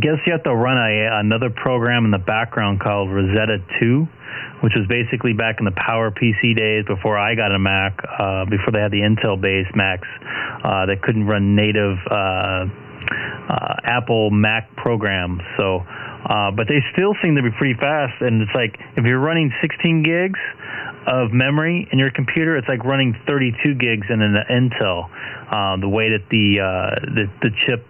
guess you have to run another program in the background called Rosetta 2, which was basically back in the Power PC days before I got a Mac, before they had the Intel-based Macs that couldn't run native Apple Mac programs. So, but they still seem to be pretty fast, and it's like if you're running 16 gigs of memory in your computer, it's like running 32 gigs in an Intel. The way that the chip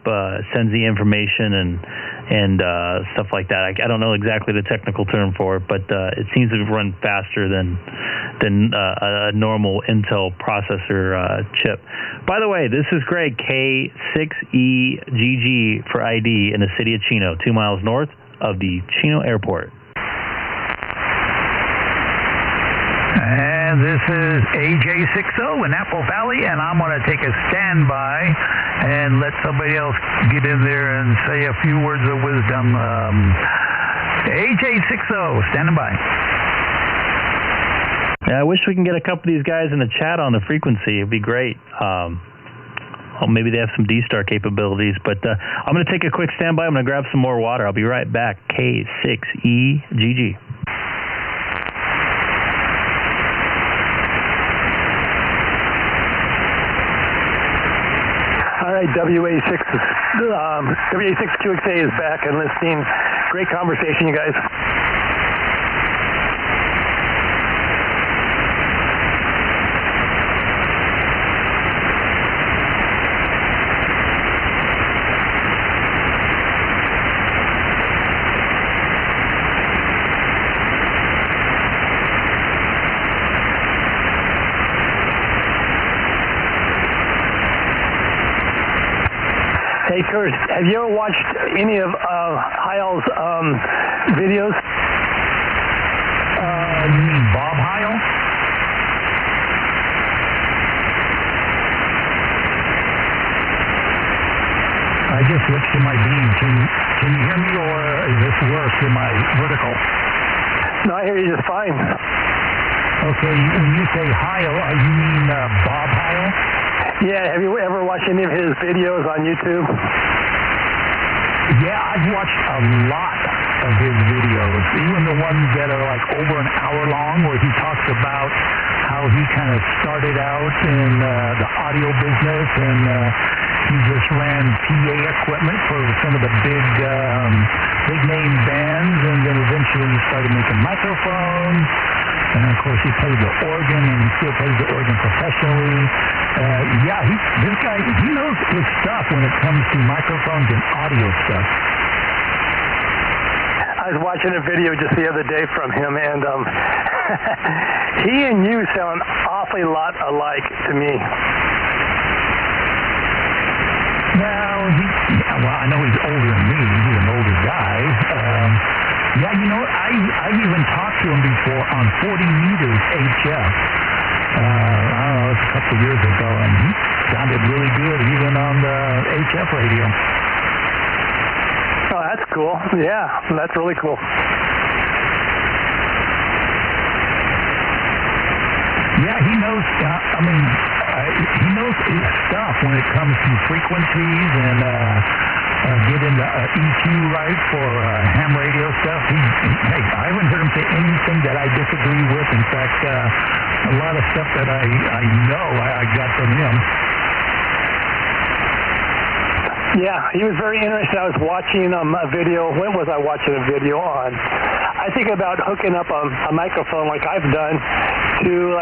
sends the information and stuff like that. I don't know exactly the technical term for it, but it seems to run faster than a normal Intel processor chip. By the way, this is Greg, K6EGG for ID in the city of Chino, 2 miles north of the Chino Airport. And this is AJ60 in Apple Valley, and I'm going to take a standby and let somebody else get in there and say a few words of wisdom. AJ60, standing by. Yeah, I wish we can get a couple of these guys in the chat on the frequency. It'd be great. Well, maybe they have some D-Star capabilities, but I'm going to take a quick standby. I'm going to grab some more water. I'll be right back. K6EGG. All right, WA6QXA is back and listening. Great conversation, you guys. Hey, Kurt, have you ever watched any of Heil's videos? You mean Bob Heil? I just switched to my beam. Can you hear me, or is this worse in my vertical? No, I hear you just fine. Okay, when you say Heil, you mean Bob Heil? Yeah, have you ever watched any of his videos on YouTube? Yeah, I've watched a lot of his videos, even the ones that are like over an hour long, where he talks about how he kind of started out in the audio business, and he just ran PA equipment for some of the big name bands, and then eventually he started making microphones. And of course, he played the organ, and he still plays the organ professionally. This guy, he knows his stuff when it comes to microphones and audio stuff. I was watching a video just the other day from him, and he and you sound awfully lot alike to me. Well, I know he's older than me. He's an older guy. I've even talked to him before on 40 meters HF. I don't know, it's a couple of years ago, and he sounded really good even on the HF radio. Oh, that's cool. Yeah, that's really cool. Yeah, he knows, he knows his stuff when it comes to frequencies and get into EQ right for ham radio stuff. I haven't heard him say anything that I disagree with. In fact, a lot of stuff that I know I got from him. Yeah, he was very interesting. I was watching a video. When was I watching a video on? I think about hooking up a microphone like I've done to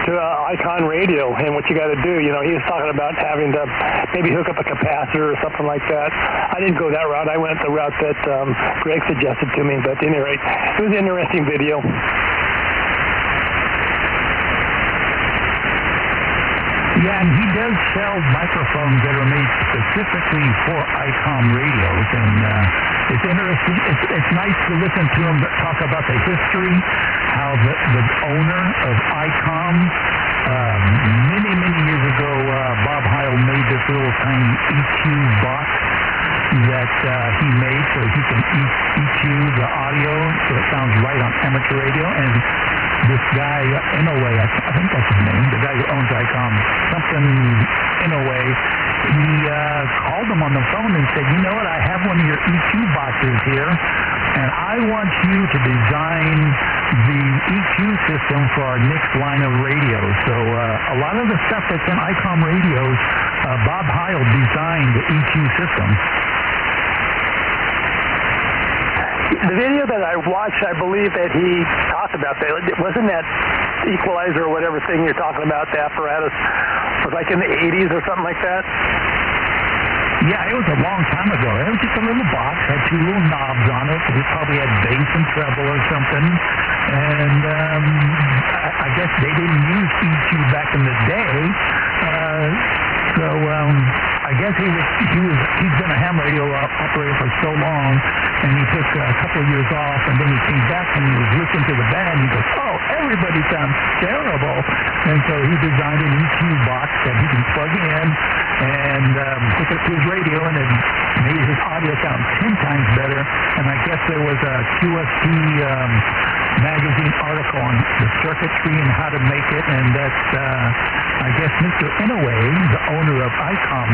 Icom radio, and what you got to do. He was talking about having to maybe hook up a capacitor or something like that. I didn't go that route. I went the route that Greg suggested to me. But at any rate, it was an interesting video. Yeah, and he does sell microphones that are made specifically for Icom radios, and it's interesting. It's nice to listen to him talk about the history, how the owner of Icom, many years ago, Bob Heil made this little tiny EQ box that he made so he can EQ the audio so it sounds right on amateur radio. And this guy, Inouye, I think that's his name, the guy who owns Icom, something Inouye, he called him on the phone and said, you know what, I have one of your EQ boxes here, and I want you to design the EQ system for our next line of radios. So a lot of the stuff that's in Icom radios, Bob Heil designed the EQ system. The video that I watched, I believe that he talked about that. Wasn't that equalizer or whatever thing you're talking about, the apparatus, was like in the 80s or something like that? Yeah, it was a long time ago. It was just a little box, had two little knobs on it. It probably had bass and treble or something. And I guess they didn't use EQ back in the day. I guess he's been a ham radio operator for so long, and he took a couple of years off, and then he came back and he was listening to the band. He goes, oh, everybody sounds terrible. And so he designed an EQ box that he can plug in and hook it to his radio, and it made his audio sound 10 times better. And I guess there was a QST magazine article on the circuitry and how to make it, and that's, I guess Mr. Inouye, the owner of Icom,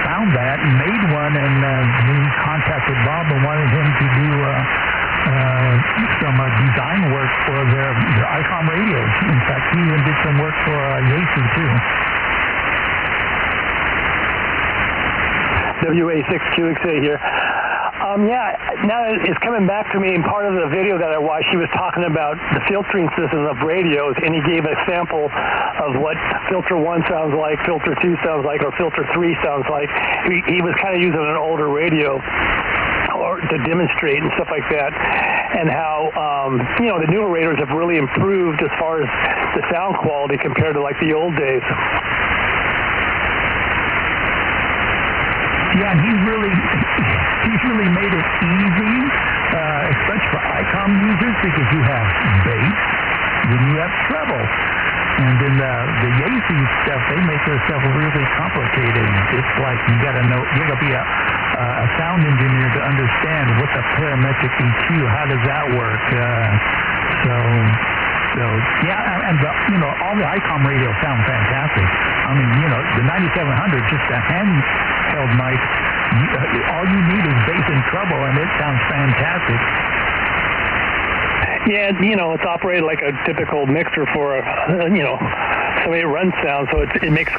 found that and made one, and he contacted Bob and wanted him to do some design work for their Icom radios. In fact, he even did some work for Yaesu too. WA6QXA here. Now it's coming back to me. In part of the video that I watched, he was talking about the filtering systems of radios, and he gave a sample of what filter 1 sounds like, filter 2 sounds like, or filter 3 sounds like. He was kind of using an older radio or to demonstrate and stuff like that, and how the newer radios have really improved as far as the sound quality compared to like the old days. Yeah, and he's really made it easy, especially for Icom users, because you have bass, then you have treble. And then the AC stuff, they make their stuff really complicated. It's like you got to be a sound engineer to understand what's a parametric EQ. How does that work? So yeah, and all the Icom radios sound fantastic. I mean, the 9700, just a handheld mic. All you need is bass and treble, and it sounds fantastic. Yeah, it's operated like a typical mixer for somebody that runs sound, so it makes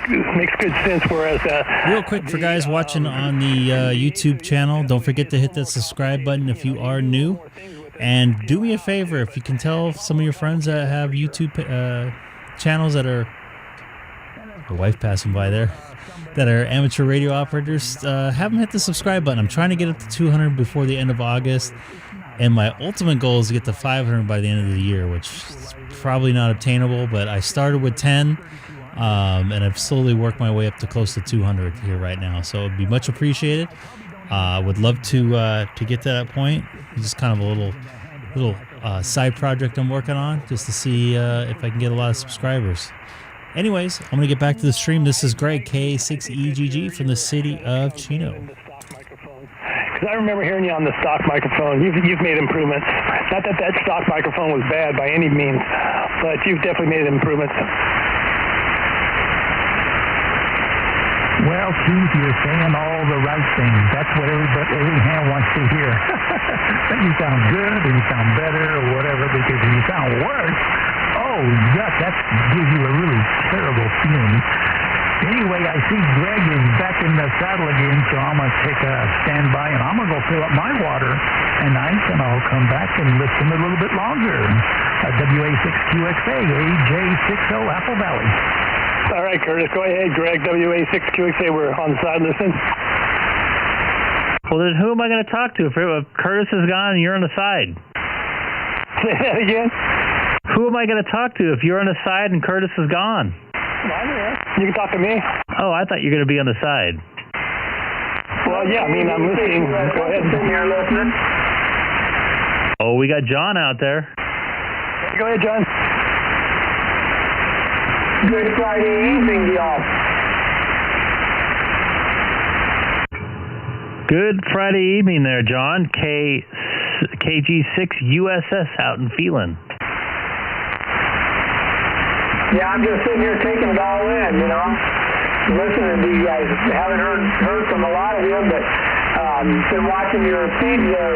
good sense. Whereas real quick for guys watching on the YouTube channel, don't forget to hit that subscribe button if you are new, and do me a favor, if you can tell some of your friends that have YouTube channels that are the wife passing by there, that are amateur radio operators, have them hit the subscribe button. I'm trying to get up to 200 before the end of August. And my ultimate goal is to get to 500 by the end of the year, which is probably not obtainable, but I started with 10, and I've slowly worked my way up to close to 200 here right now. So it'd be much appreciated. Would love to get to that point. It's just kind of a little side project I'm working on, just to see if I can get a lot of subscribers. Anyways, I'm going to get back to the stream. This is Greg, K6EGG from the city of Chino. Because I remember hearing you on the stock microphone. You've made improvements. Not that stock microphone was bad by any means, but you've definitely made improvements. Well, Keith, you're saying all the right things. That's what every hand wants to hear. That you sound good, and you sound better, or whatever, because if you sound worse, oh, yuck, that gives you a really terrible feeling. Anyway, I see Greg is back in the saddle again, so I'm going to take a standby, and I'm going to go fill up my water and ice, and I'll come back and listen a little bit longer. WA6QXA, AJ60 Apple Valley. All right, Curtis, go ahead, Greg, WA6QXA, we're on the side listening. Well, then who am I going to talk to if Curtis is gone and you're on the side? Say that again? Who am I going to talk to if you're on the side and Curtis is gone? You can talk to me. Oh, I thought you were going to be on the side. Well, yeah, I mean, I'm listening. Go ahead. Here listening. Oh, we got John out there. Go ahead, John. Good Friday evening, y'all. Good Friday evening there, John. KG6USS out in Phelan. Yeah, I'm just sitting here taking it all in, listening to you guys. Haven't heard from a lot of you, but been watching your feed there,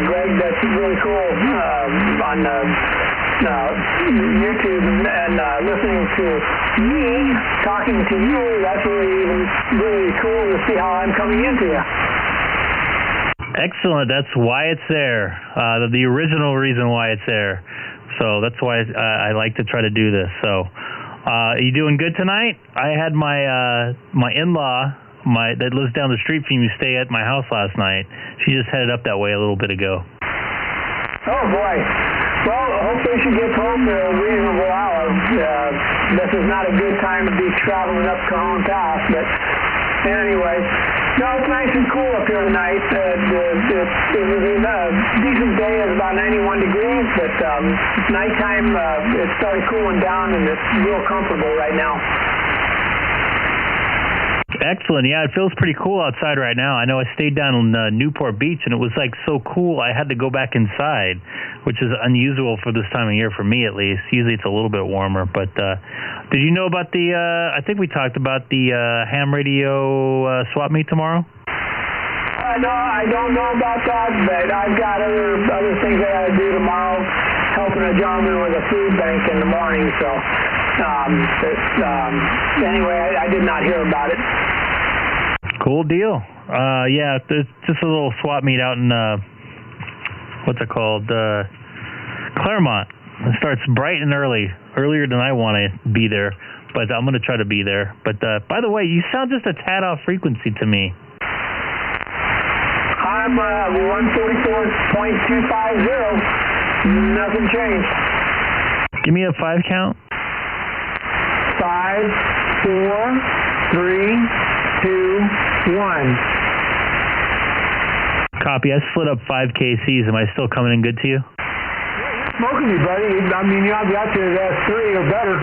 Greg. That's really cool on YouTube, and listening to me talking to you. That's really cool to see how I'm coming into you. Excellent. That's why it's there. The original reason why it's there. So that's why I like to try to do this. So, are you doing good tonight? I had my in-law, that lives down the street from you, stay at my house last night. She just headed up that way a little bit ago. Oh boy. Well, hopefully she gets home at a reasonable hour. This is not a good time to be traveling up Cajon Pass, but anyway. No, it's nice and cool up here tonight. It was a decent day. It's about 91 degrees, but nighttime it started cooling down, and it's real comfortable right now. Excellent. Yeah, it feels pretty cool outside right now. I know I stayed down on Newport Beach, and it was like so cool I had to go back inside, which is unusual for this time of year for me at least. Usually it's a little bit warmer. But did you know about the, I think we talked about the ham radio swap meet tomorrow? No, I don't know about that, but I've got other things I got to do tomorrow, helping a gentleman with a food bank in the morning, so anyway, I did not hear about it. Cool deal. Yeah, there's just a little swap meet out in, what's it called, Claremont. It starts bright and earlier than I want to be there, but I'm going to try to be there. But by the way, you sound just a tad off frequency to me. I'm 144.250. Nothing changed. Give me a 5 count. 5, 4, 3, 2, Copy. I split up 5 KCs. Am I still coming in good to you? Smoking me, buddy. I mean, I've got you at 3 or better.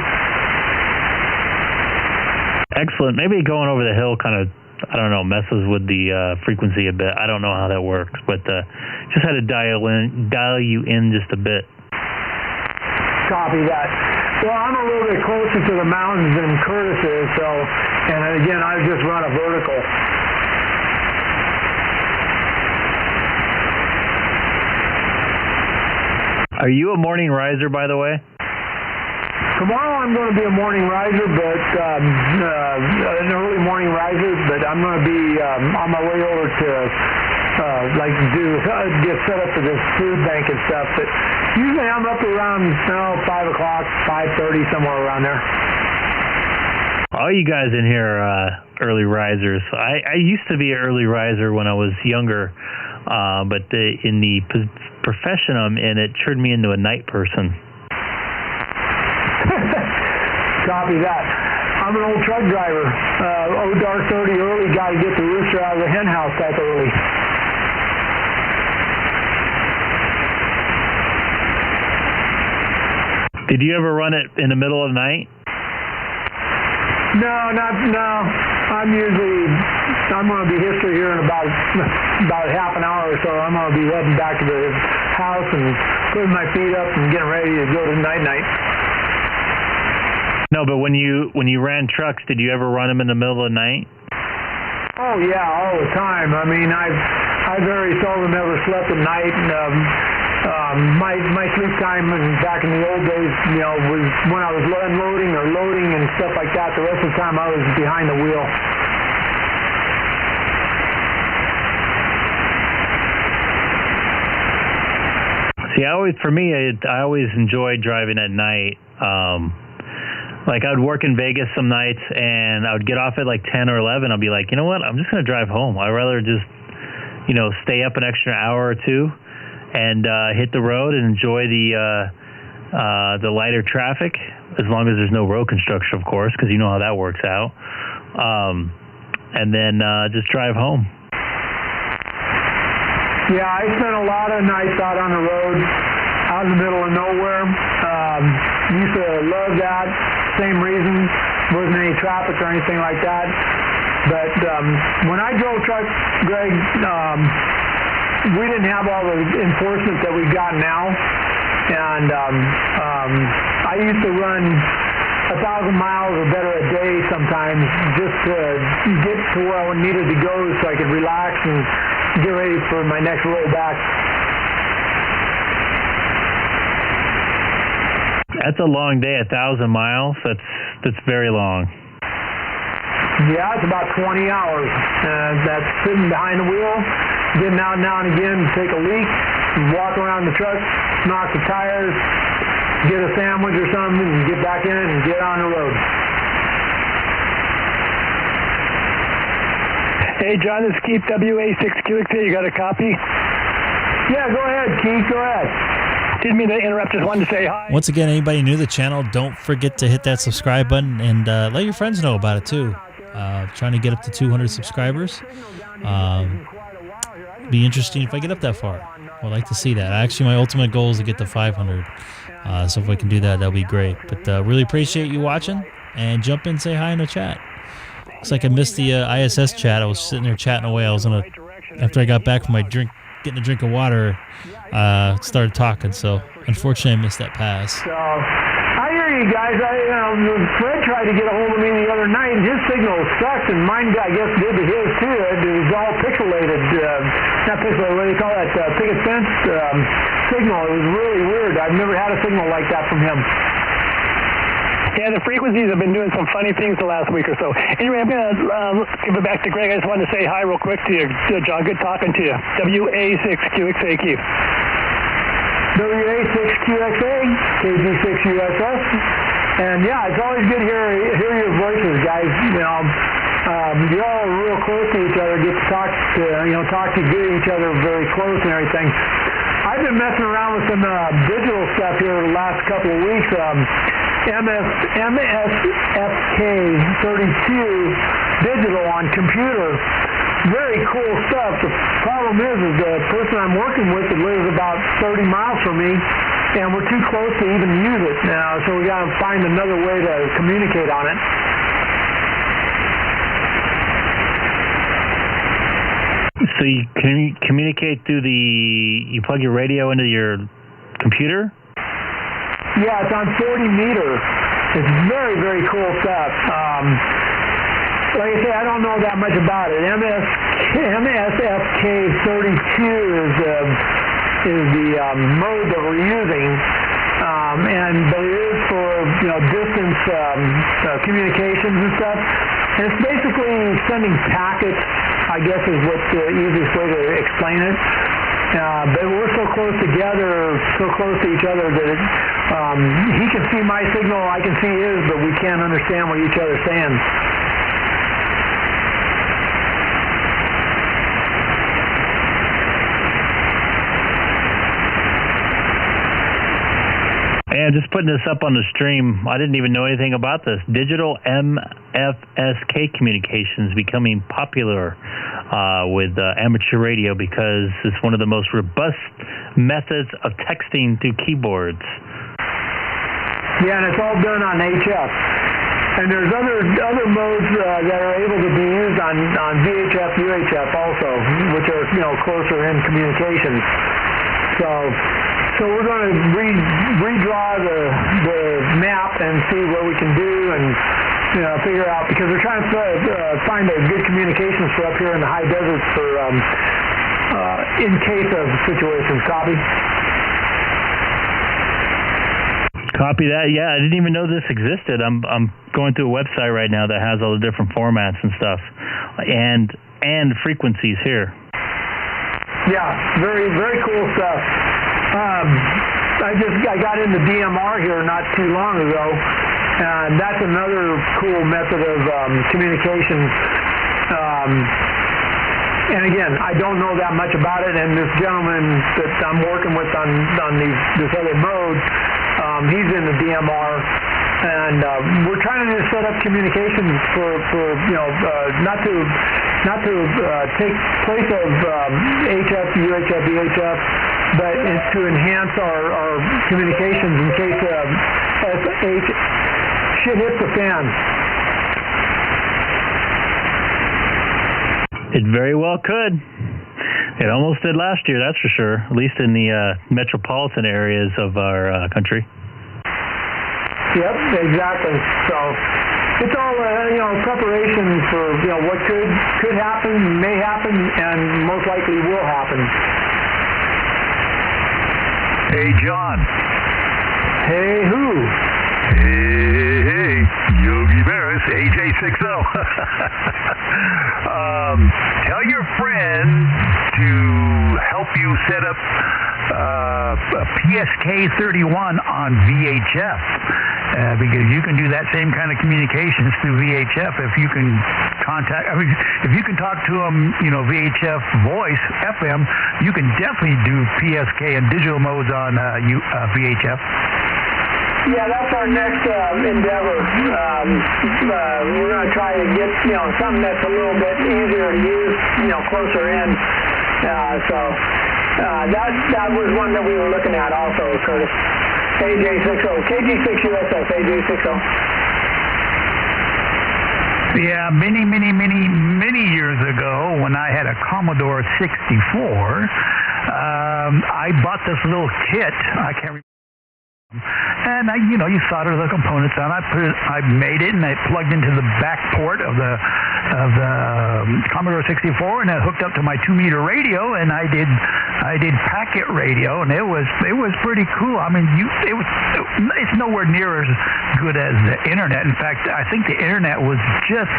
Excellent. Maybe going over the hill kind of, I don't know, messes with the frequency a bit. I don't know how that works, but just had to dial you in just a bit. Copy that. Well, I'm a little bit closer to the mountains than Curtis is, so, and again, I just run a vertical. Are you a morning riser, by the way? Tomorrow I'm going to be a morning riser, but an early morning riser, but I'm going to be on my way over to get set up for this food bank and stuff. But usually I'm up around 5 o'clock, 5:30, somewhere around there. All you guys in here are early risers. I used to be an early riser when I was younger, but in the profession I'm in, it turned me into a night person. Copy that. I'm an old truck driver. Dark 30 early, got to get the rooster out of the hen house type early. Did you ever run it in the middle of the night? No. I'm going to be history here in about half an hour or so. I'm going to be heading back to the house and putting my feet up and getting ready to go to night-night. No, but when you ran trucks, did you ever run them in the middle of the night? Oh yeah, all the time. I mean, I very seldom ever slept at night. And, my sleep time back in the old days, was when I was unloading or loading and stuff like that. The rest of the time I was behind the wheel. See, I always enjoyed driving at night. Like I would work in Vegas some nights, and I would get off at like 10 or 11. I'll be like, you know what? I'm just going to drive home. I'd rather just, stay up an extra hour or two and hit the road and enjoy the lighter traffic, as long as there's no road construction, of course, because you know how that works out. And then just drive home. Yeah, I spent a lot of nights out on the road, out in the middle of nowhere. Used to love that. Same reason. Wasn't any traffic or anything like that. But when I drove trucks, Greg, we didn't have all the enforcement that we've got now. And I used to run 1,000 miles or better a day sometimes just to get to where I needed to go so I could relax and get ready for my next roll back. That's a long day, 1,000 miles. That's very long. Yeah, it's about 20 hours. That's sitting behind the wheel, getting out now and again to take a leak, walk around the truck, knock the tires, get a sandwich or something, and get back in it and get on the road. Hey, John, this is Keith, WA6QXA. You got a copy? Yeah, go ahead, Keith. Go ahead. Didn't mean to interrupt. Just wanted to say hi. Once again, anybody new to the channel, don't forget to hit that subscribe button and let your friends know about it too. Trying to get up to 200 subscribers. Be interesting if I get up that far. I'd like to see that. Actually, my ultimate goal is to get to 500. So if I can do that, that'll be great. But really appreciate you watching, and jump in, say hi in the chat. Looks like I missed the ISS chat. I was sitting there chatting away. After I got back from my getting a drink of water, started talking. So unfortunately, I missed that pass. So I hear you guys. Fred tried to get a hold of me the other night, and his signal sucked, and mine, I guess, did to his too. It was all pixelated. Not pixelated. What do you call that? Picket fence signal. It was really weird. I've never had a signal like that from him. Yeah, the frequencies have been doing some funny things the last week or so. Anyway, I'm going to give it back to Greg. I just wanted to say hi real quick to you, John. Good talking to you. WA6QXA, Keith. WA6QXA, KG6USS. And yeah, it's always good to hear your voices, guys. You're all real close to each other, get to talk to each other very close and everything. I've been messing around with some digital stuff here the last couple of weeks. MSFK32 digital on computer. very cool stuff. The problem is the person I'm working with lives about 30 miles from me, and we're too close to even use it now, so we got to find another way to communicate on it. So you can communicate through you plug your radio into your computer? Yeah, it's on 40 meter. It's very, very cool stuff. Like I say, I don't know that much about it. MSFK32 is the mode that we're using, but it is for distance communications and stuff. And it's basically sending packets, I guess, is what's the easiest way to explain it. But we're so close together, so close to each other that he can see my signal, I can see his, but we can't understand what each other's saying. Yeah, just putting this up on the stream. I didn't even know anything about this. Digital MFSK communications becoming popular with amateur radio because it's one of the most robust methods of texting through keyboards. Yeah, and it's all done on HF. And there's other modes that are able to be used on VHF, UHF also, which are closer in communications. So we're going to redraw the map and see what we can do and figure out, because we're trying to find a good communications for up here in the high deserts for in case of situations. Copy? Copy that. Yeah, I didn't even know this existed. I'm going through a website right now that has all the different formats and stuff, and frequencies here. Yeah, very, very cool stuff. I got into DMR here not too long ago, and that's another cool method of communication. And again, I don't know that much about it, and this gentleman that I'm working with on this other mode, he's in the DMR, and we're trying to set up communications for not to take place of HF, UHF, VHF, but to enhance our communications in case shit hits the fan. It very well could. It almost did last year, that's for sure, at least in the metropolitan areas of our country. Yep, exactly. So it's all preparation for what could happen, may happen, and most likely will happen. Hey, John. Hey, who? Hey, Yogi Berris, AJ60. Tell your friend to help you set up PSK31 on VHF. Because you can do that same kind of communications through VHF if you can if you can talk to them, VHF voice, FM, you can definitely do PSK and digital modes on VHF. Yeah, that's our next endeavor. We're going to try to get, something that's a little bit easier to use, closer in. That was one that we were looking at also, Curtis. AJ60, KG6USS, AJ60. Yeah, many years ago, when I had a Commodore 64, I bought this little kit. I can't remember. And you solder the components on. I made it, and I plugged into the back port of the Commodore 64, and it hooked up to my 2-meter radio, and I did packet radio, and it was pretty cool. I mean, it's nowhere near as good as the internet. In fact, I think the internet was just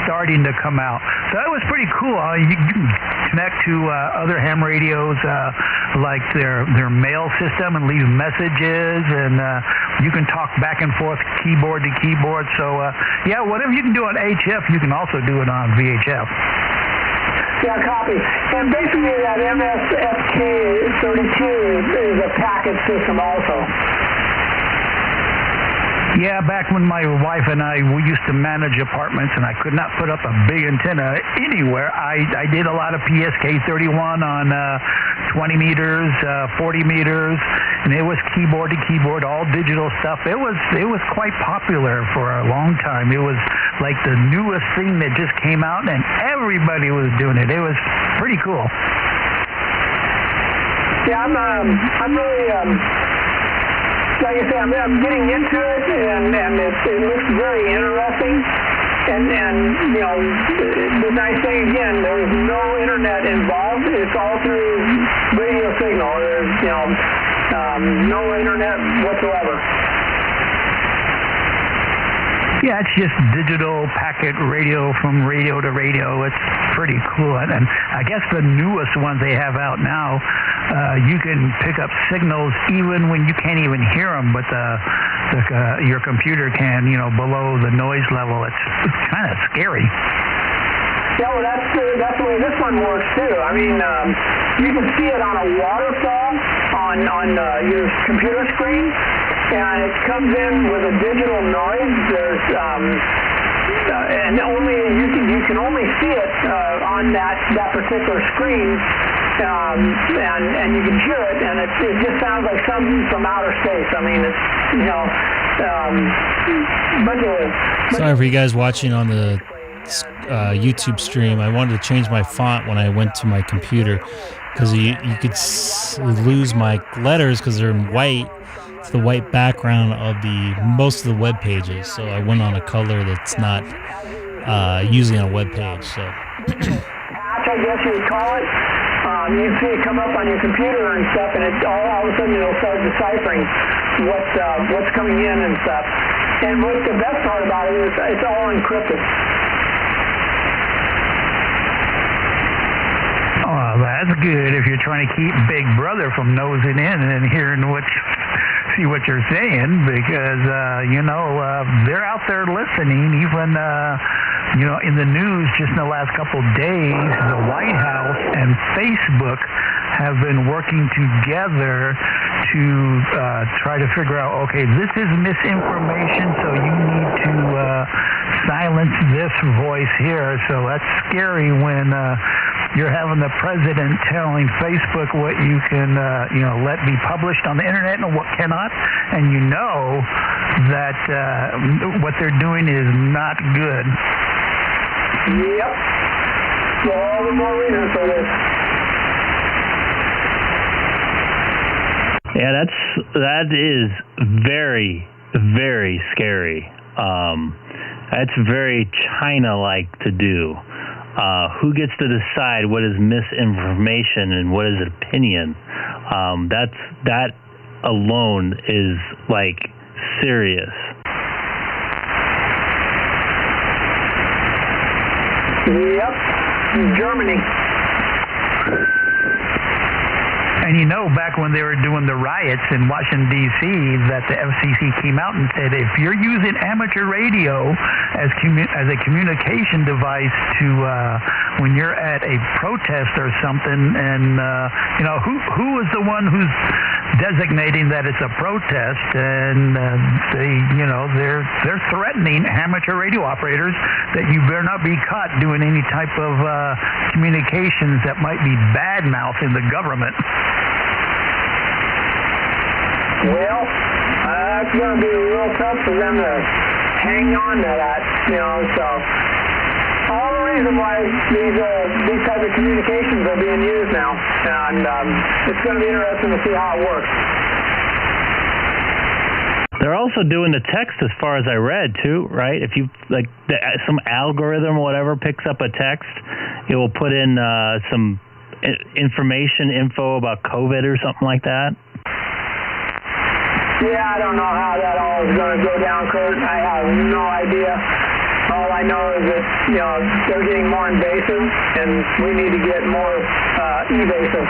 starting to come out. So that was pretty cool. You can connect to other ham radios, like their mail system, and leave messages, and you can talk back and forth keyboard to keyboard. So yeah, whatever you can do on HF, you can also do it on VHF. Yeah, copy. And basically that MSFK32 is a packet system also. Yeah, back when my wife and we used to manage apartments and I could not put up a big antenna anywhere, I did a lot of PSK31 on 20 meters, 40 meters, and it was keyboard to keyboard, all digital stuff. It was quite popular for a long time. It was like the newest thing that just came out and everybody was doing it. It was pretty cool. Yeah, I'm really, like I say, I'm getting into it, and it looks very interesting. And you know, the nice thing again, there's no internet involved. It's all through radio signal. There's no internet whatsoever. Yeah, it's just digital packet radio from radio to radio. It's pretty cool. And I guess the newest ones they have out now, you can pick up signals even when you can't even hear them, but your computer can, below the noise level. It's kind of scary. Yeah, well, that's the way this one works too. I mean, you can see it on a waterfall on your computer screen, and it comes in with a digital noise. There's and only you can only see it on that particular screen, and you can hear it, and it just sounds like something from outer space. I mean, it's Sorry for you guys watching on the YouTube stream. I wanted to change my font when I went to my computer because you could lose my letters because they're in white. It's the white background of most of the web pages, so I went on a color that's not usually on a web page. So patch, I guess you would call it. You see it come up on your computer and stuff, and it all of a sudden it'll start deciphering what's coming in and stuff. And what the best part about it is it's all encrypted. Oh, that's good if you're trying to keep Big Brother from nosing in and hearing see what you're saying, because they're out there listening. Even in the news just in the last couple of days, the White House and Facebook have been working together to try to figure out, okay, this is misinformation, so you need to silence this voice here. So that's scary when you're having the president telling Facebook what you can, let be published on the internet and what cannot, and you know that what they're doing is not good. Yep. So all the more reason for this. Yeah, that is very, very scary. That's very China-like to do. Who gets to decide what is misinformation and what is opinion? That alone is like serious. Yep, Germany. And back when they were doing the riots in Washington, D.C., that the FCC came out and said, if you're using amateur radio as a communication device to when you're at a protest or something, and who is the one who's designating that it's a protest, and they're threatening amateur radio operators that you better not be caught doing any type of communications that might be bad-mouthing the government. Well, that's going to be real tough for them to hang on to that, so all the reason why these type of communications are being used now, and it's going to be interesting to see how it works. They're also doing the text, as far as I read, too, right? If you, some algorithm or whatever picks up a text, it will put in some info about COVID or something like that. Yeah, I don't know how that all is going to go down, Kurt. I have no idea. All I know is that, they're getting more invasive, and we need to get more evasive.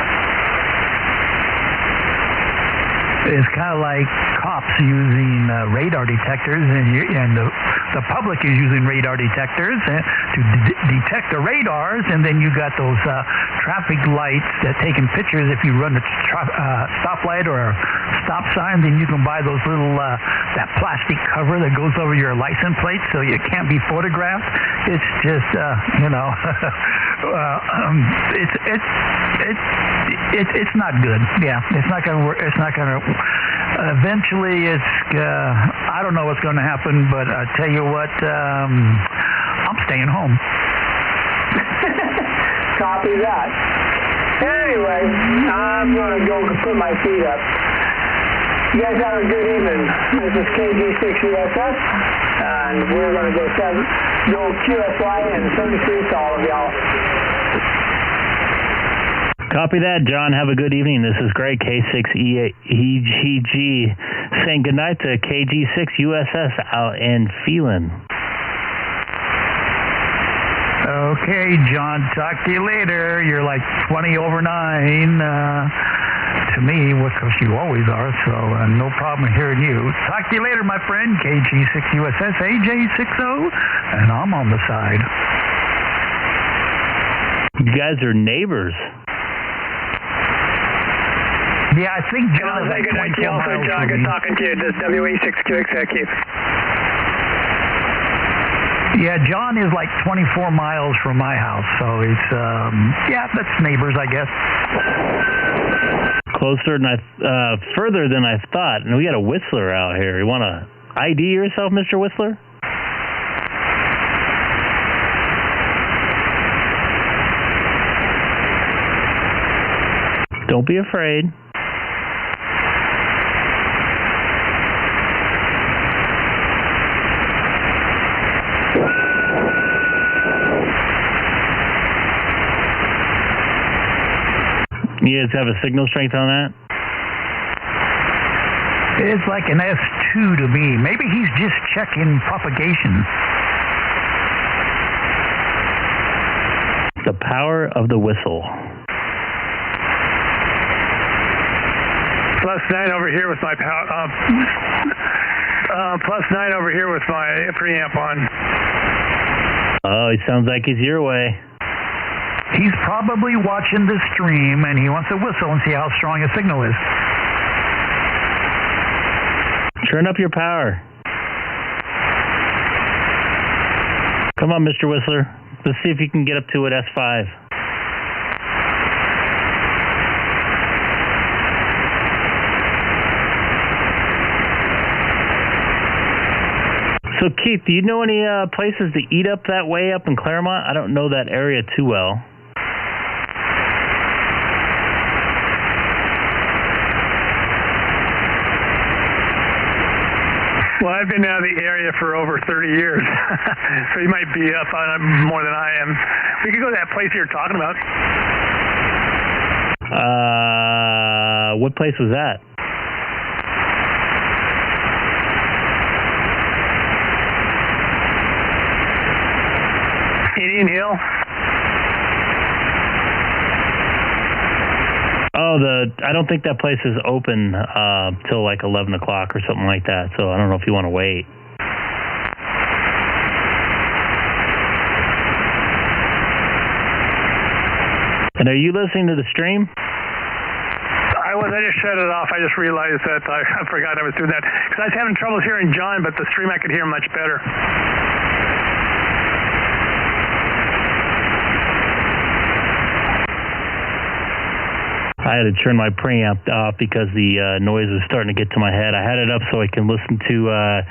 It's kind of like cops using radar detectors, and the the public is using radar detectors to detect the radars, and then you got those traffic lights that taking pictures. If you run a stoplight or a stop sign, then you can buy those little that plastic cover that goes over your license plate so you can't be photographed. It's just it's not good. Yeah, it's not going to work. It's not going to. Eventually, it's. I don't know what's going to happen, but I tell you what, I'm staying home. Copy that. Anyway, I'm going to go put my feet up. You guys have a good evening. This is KG6ESS, and we're going to go QSY and 73 to all of y'all. Copy that, John. Have a good evening. This is Greg, K6EGG, saying goodnight to KG6USS out in Phelan. Okay, John, talk to you later. You're like 20 over 9 to me, because you always are, so no problem hearing you. Talk to you later, my friend. KG6USS AJ60, and I'm on the side. You guys are neighbors. Yeah, I think John is like good night to you also, John. Good talking to you. This is WE6QXX. Yeah, John is like 24 miles from my house, so it's, that's neighbors, I guess. Closer than further than I thought. And we got a Whistler out here. You want to ID yourself, Mr. Whistler? Don't be afraid. You guys have a signal strength on that? It's like an S2 to me. Maybe he's just checking propagation. The power of the whistle. +9 over here with my +9 over here with my preamp on. Oh, it sounds like he's your way. He's probably watching the stream, and he wants to whistle and see how strong his signal is. Turn up your power. Come on, Mr. Whistler. Let's see if you can get up to it S5. So, Keith, do you know any places to eat up that way up in Claremont? I don't know that area too well. Well, I've been out of the area for over 30 years, so you might be up on it more than I am. We could go to that place you're talking about. What place was that? Indian Hill. Oh, I don't think that place is open till like 11 o'clock or something like that, so I don't know if you want to wait. And are you listening to the stream? I just shut it off. I just realized that I forgot I was doing that. Because I was having trouble hearing John, but the stream I could hear much better. I had to turn my preamp off because the noise was starting to get to my head. I had it up so I can listen to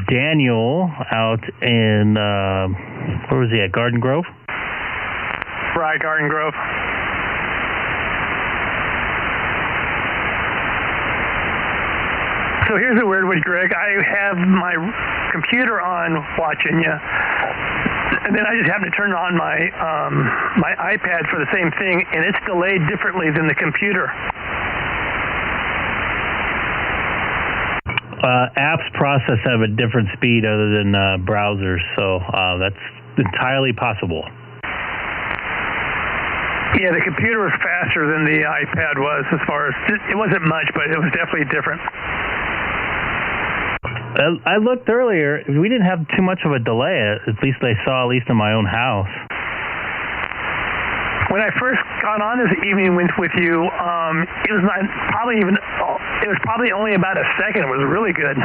Daniel out in, where was he at, Garden Grove? Right, Garden Grove. So here's a weird one, Greg. I have my computer on watching you, and then I just happen to turn on my my iPad for the same thing, and it's delayed differently than the computer. Apps process at a different speed other than browsers, so that's entirely possible. Yeah, the computer was faster than the iPad was as far as, it wasn't much, but it was definitely different. I looked earlier. We didn't have too much of a delay. At least I saw, at least in my own house. When I first got on this evening with you, it was not probably even. It was probably only about a second. It was really good.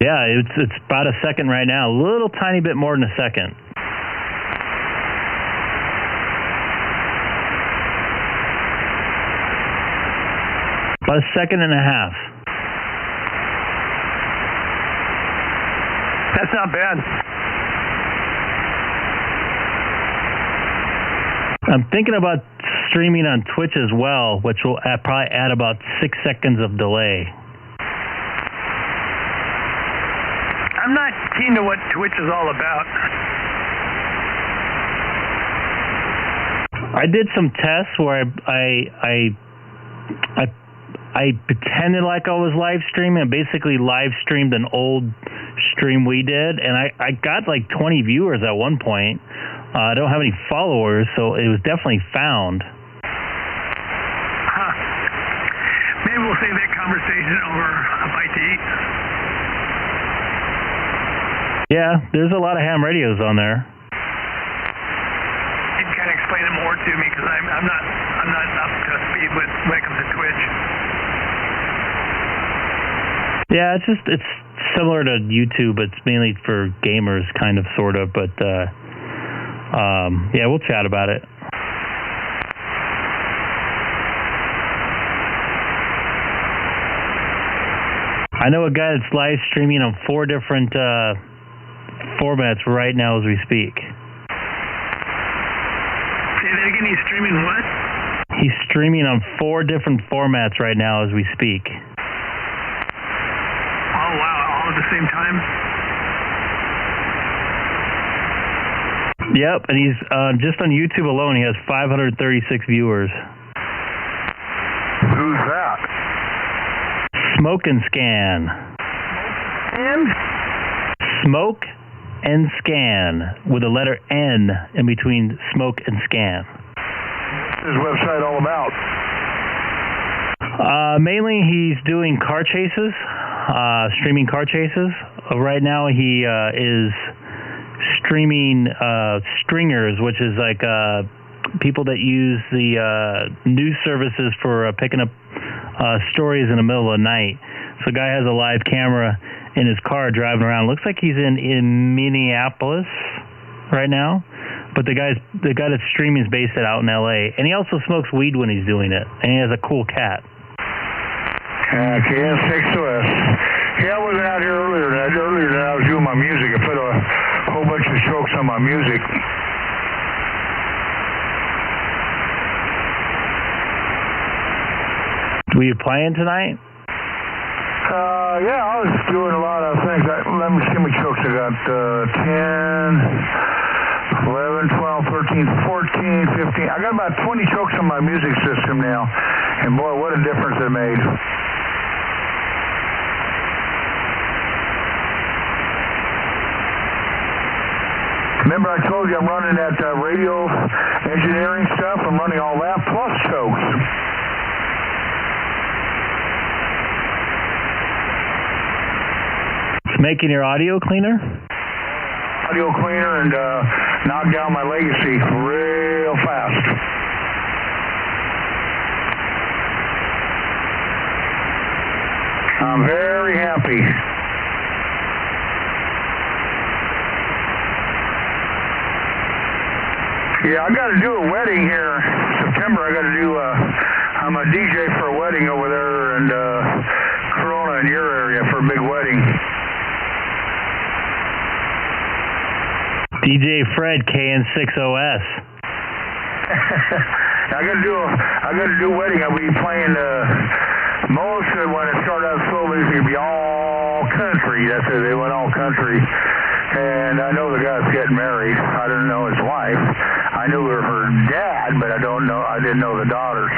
Yeah, it's about a second right now. A little tiny bit more than a second. About a second and a half. That's not bad. I'm thinking about streaming on Twitch as well, which will probably add about 6 seconds of delay. I'm not keen to what Twitch is all about. I did some tests where I pretended like I was live streaming and basically live streamed an old stream we did, and I got like 20 viewers at one point. I don't have any followers, so it was definitely found. Huh. Maybe we'll save that conversation over a bite to eat. Yeah, there's a lot of ham radios on there. You can kind of explain it more to me because I'm not up to speed when it comes to Twitch. Yeah, it's similar to YouTube. It's mainly for gamers, kind of, sort of, but yeah, we'll chat about it. I know a guy that's live streaming on 4 different formats right now as we speak. Say that again, he's streaming what? He's streaming on 4 different formats right now as we speak. Oh, wow, all at the same time? Yep, and he's just on YouTube alone, he has 536 viewers. Who's that? Smoke and Scan. And? Smoke and Scan, with a letter N in between Smoke and Scan. What's his website all about? Mainly he's doing car chases, streaming car chases. Right now he is streaming stringers, which is like people that use the news services for picking up stories in the middle of the night. So a guy has a live camera in his car driving around. Looks like he's in Minneapolis right now, but the guy that's streaming is based out in LA, and he also smokes weed when he's doing it, and he has a cool cat. K6EGG. Yeah, I wasn't out here earlier. Earlier than I was doing my music. I put a whole bunch of strokes on my music. Were you playing tonight? Yeah, I was doing a lot of things. Let me see how many strokes I got. 10, 11, 12, 13, 14, 15. I got about 20 strokes on my music system now. And boy, what a difference it made. Remember I told you I'm running that radio engineering stuff? I'm running all that plus strokes. It's making your audio cleaner? Audio cleaner and knock down my legacy real fast. I'm very happy. Yeah, I got to do a wedding here September. I got to do I'm a DJ for a wedding over there in Corona in your area for a big wedding. DJ Fred, KN6OS. I got to do a wedding. I'll be playing most of it when it started out slowly. It's going to be all country. That's it. They went all country. And I know the guy's getting married. I don't know his wife. I knew her dad, but I didn't know the daughters.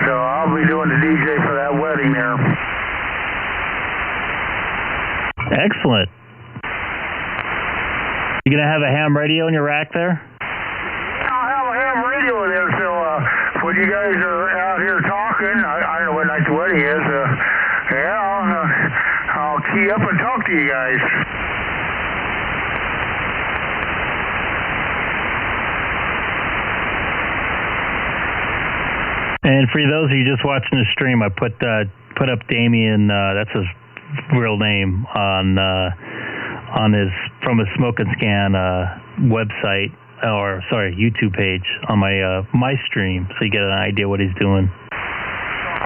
So I'll be doing the DJ for that wedding there. Excellent. You gonna have a ham radio in your rack there? I'll have a ham radio there, so when you guys are out here talking, I don't know what night the wedding is. I'll key up and talk to you guys. And for those of you just watching the stream, I put up Damien. That's his real name on his from his Smoke and Scan website, or sorry, YouTube page on my stream, so you get an idea what he's doing.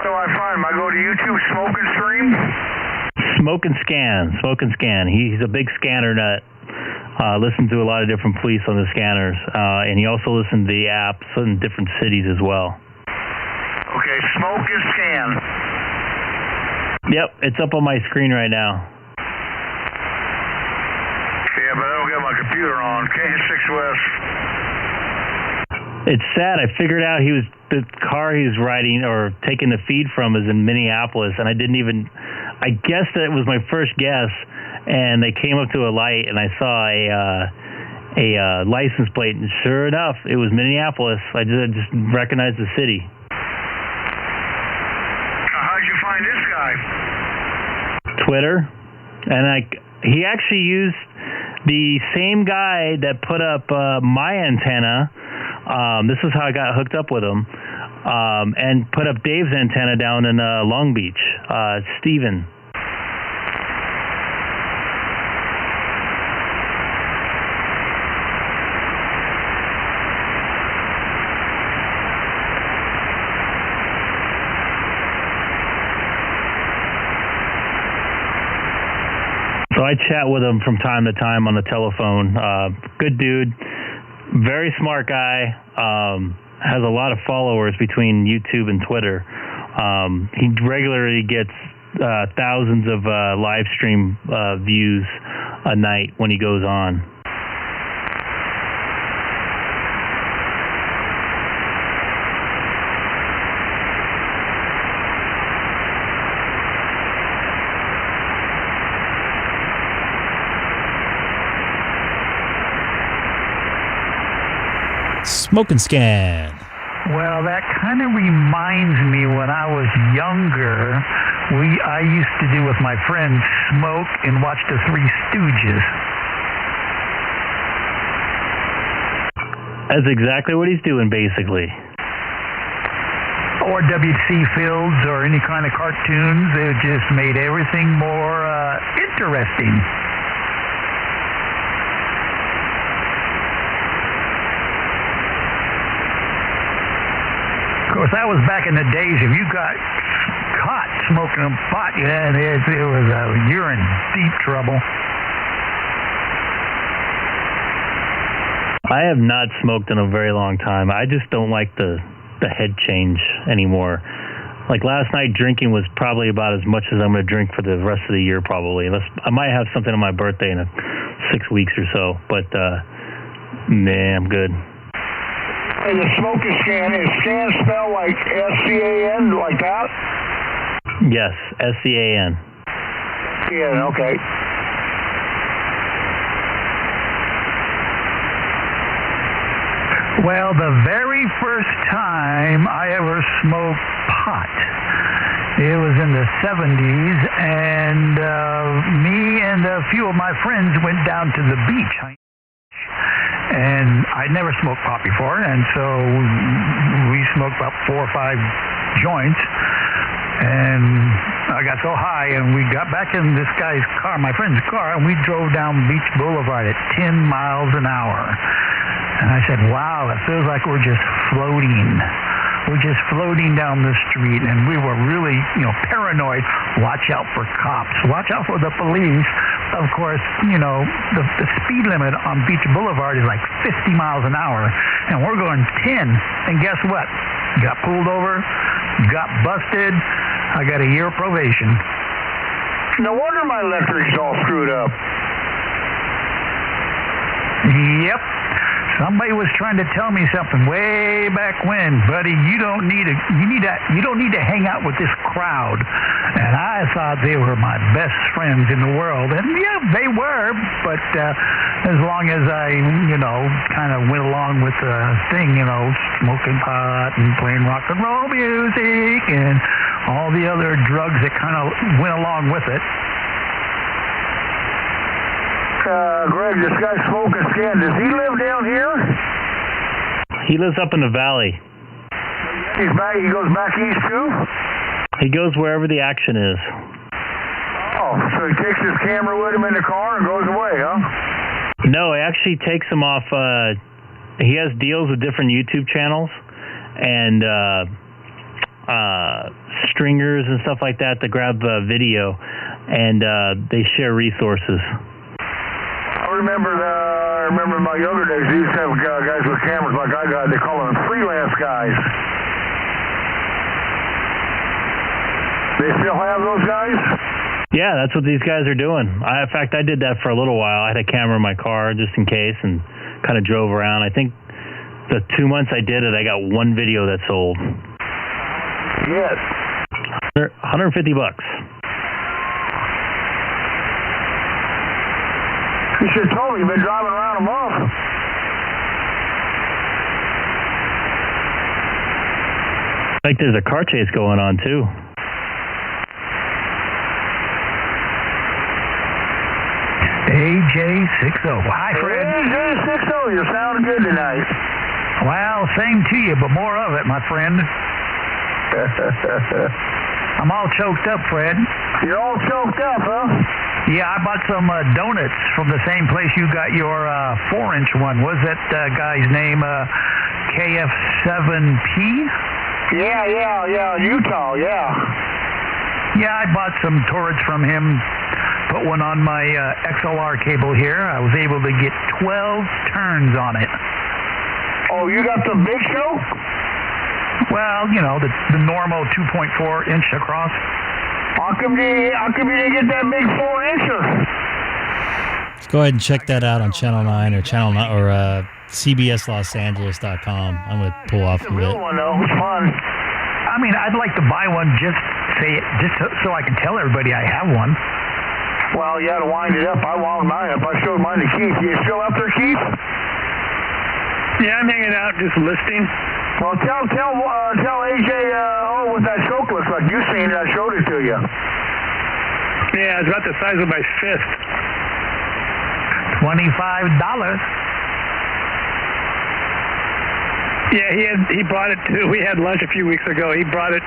So I find him. I go to YouTube, Smoke and Stream. Smoke and Scan. He's a big scanner nut. Listens to a lot of different police on the scanners, and he also listens to the apps in different cities as well. Okay, Smoke and Scan. Yep, it's up on my screen right now. Yeah, but I don't get my computer on. K6West. It's sad. I figured out the car he was riding or taking the feed from is in Minneapolis, and I guessed that it was my first guess, and they came up to a light, and I saw a license plate, and sure enough, it was Minneapolis. I just recognized the city. How'd you find this guy? Twitter, and he actually used the same guy that put up my antenna. This is how I got hooked up with him, and put up Dave's antenna down in Long Beach. Steven. So I chat with him from time to time on the telephone. Good dude, very smart guy. Has a lot of followers between YouTube and Twitter. He regularly gets thousands of live stream views a night when he goes on. Smoke and Scan. Well, that kind of reminds me when I was younger, I used to do with my friends smoke and watch the Three Stooges. That's exactly what he's doing, basically. Or W.C. Fields or any kind of cartoons. It just made everything more interesting. Of course, that was back in the days. If you got caught smoking pot, you're in deep trouble. I have not smoked in a very long time. I just don't like the head change anymore. Like last night, drinking was probably about as much as I'm going to drink for the rest of the year, probably. I might have something on my birthday in 6 weeks or so, but I'm good. And the Smoke and Scan, is Scan spelled like S-C-A-N, like that? Yes, S-C-A-N. Yeah, okay. Well, the very first time I ever smoked pot, it was in the 70s, and me and a few of my friends went down to the beach. And I'd never smoked pot before, and so we smoked about 4 or 5 joints, and I got so high, and we got back in this guy's car, my friend's car, and we drove down Beach Boulevard at 10 miles an hour. And I said, wow, it feels like we're just floating. We're just floating down the street, and we were really, paranoid. Watch out for cops. Watch out for the police. Of course, the speed limit on Beach Boulevard is like 50 miles an hour, and we're going 10. And guess what? Got pulled over, got busted. I got a year of probation. No wonder my electric's all screwed up. Yep. So Somebody was trying to tell me something way back when, buddy. You don't need to hang out with this crowd. And I thought they were my best friends in the world, and yeah, they were. But as long as I, kind of went along with the thing, smoking pot and playing rock and roll music and all the other drugs that kind of went along with it. Greg, this guy Smoking Skin, does he live down here? He lives up in the valley. He goes back east too? He goes wherever the action is. Oh, so he takes his camera with him in the car and goes away, huh? No, he actually takes them off. He has deals with different YouTube channels and stringers and stuff like that to grab video, and they share resources. I remember in my younger days, they used to have guys with cameras like I got. They call them freelance guys. They still have those guys? Yeah, that's what these guys are doing. In fact, I did that for a little while. I had a camera in my car just in case and kind of drove around. I think the 2 months I did it, I got one video that sold. Yes. $150. You should have told me you've been driving around a month. I think there's a car chase going on, too. AJ60. Hi, Fred. AJ60, you're sounding good tonight. Well, same to you, but more of it, my friend. I'm all choked up, Fred. You're all choked up, huh? Yeah, I bought some donuts from the same place you got your 4-inch one. Was that guy's name KF7P? Yeah, Utah, yeah. Yeah, I bought some turrets from him, put one on my XLR cable here. I was able to get 12 turns on it. Oh, you got the big show? Well, the normal 2.4-inch across. How come you didn't get that big 4-incher? Let's go ahead and check that out on Channel 9 or CBSLosAngeles.com. I'm going to pull off It's of a real it. one, though. It's fun. I mean, I'd like to buy one just so I can tell everybody I have one. Well, you had to wind it up. I wound mine up. I showed mine to Keith. You still out there, Keith? Yeah, I'm hanging out, just listening. Well, tell AJ what that choke looks like. You seen it? I showed it to you. Yeah, it's about the size of my fist. $25. Yeah, he brought it to. We had lunch a few weeks ago. He brought it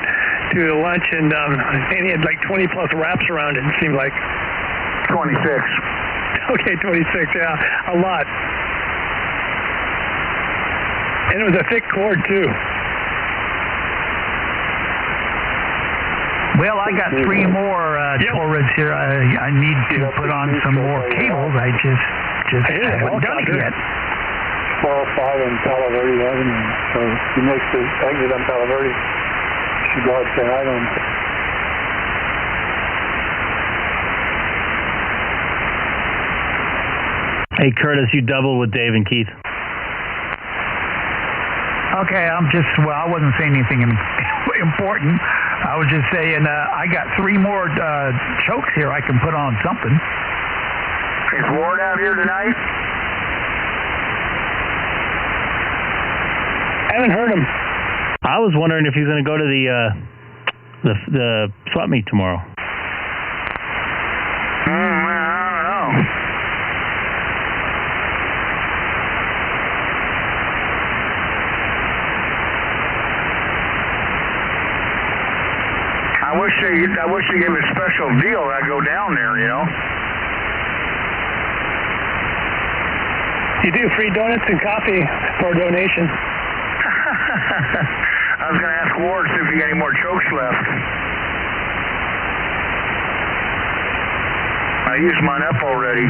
to lunch, and he had like 20 plus wraps around it. It seemed like 26. Okay, 26. Yeah, a lot. And it was a thick cord too. Well, I got 3 more turrets here. I need to put on some more cables. I just haven't done it yet. 405 in Palo Verde Avenue. So he makes the exit on Palo Verde. You should go out and say hi to him. Hey, Curtis, you doubled with Dave and Keith. Okay, I wasn't saying anything important. I was just saying I got 3 more chokes here I can put on something. Is Ward out here tonight? I haven't heard him. I was wondering if he's going to go to the swap meet tomorrow. I don't know. I wish they gave a special deal. I'd go down there, You do free donuts and coffee for a donation. I was going to ask Ward if he got any more chokes left. I used mine up already.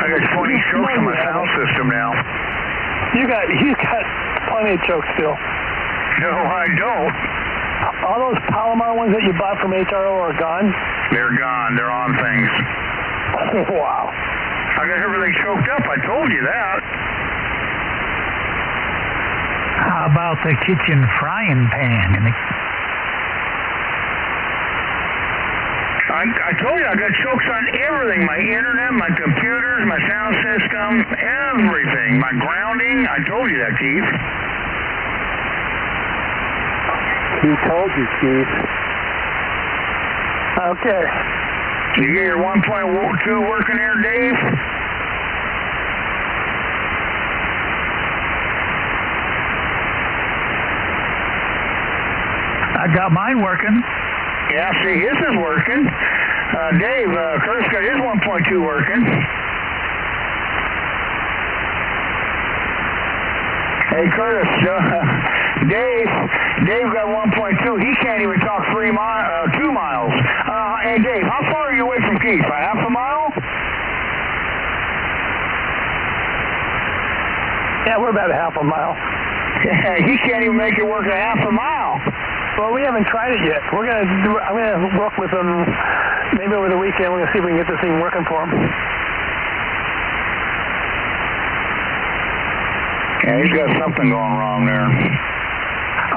I got 20 chokes in my sound system now. You got plenty of chokes still. No, I don't. All those Palomar ones that you bought from HRO are gone? They're gone. They're on things. Wow. I I got everything choked up. I told you that. How about the kitchen frying pan? I told you I got chokes on everything. My internet, my computers, my sound system, everything. My grounding. I told you that, Keith. He told you, Keith. Okay. You get your 1.2 working there, Dave? I got mine working. Yeah, see, his is working. Dave, Curtis got his 1.2 working. Hey, Curtis, Dave got 1.2. He can't even talk 2 miles. Hey, Dave, how far are you away from Keith? A half a mile? Yeah, we're about a half a mile. Yeah, he can't even make it work a half a mile. Well, we haven't tried it yet. I'm gonna work with him maybe over the weekend. We're gonna see if we can get this thing working for him. Yeah, he's got something going wrong there.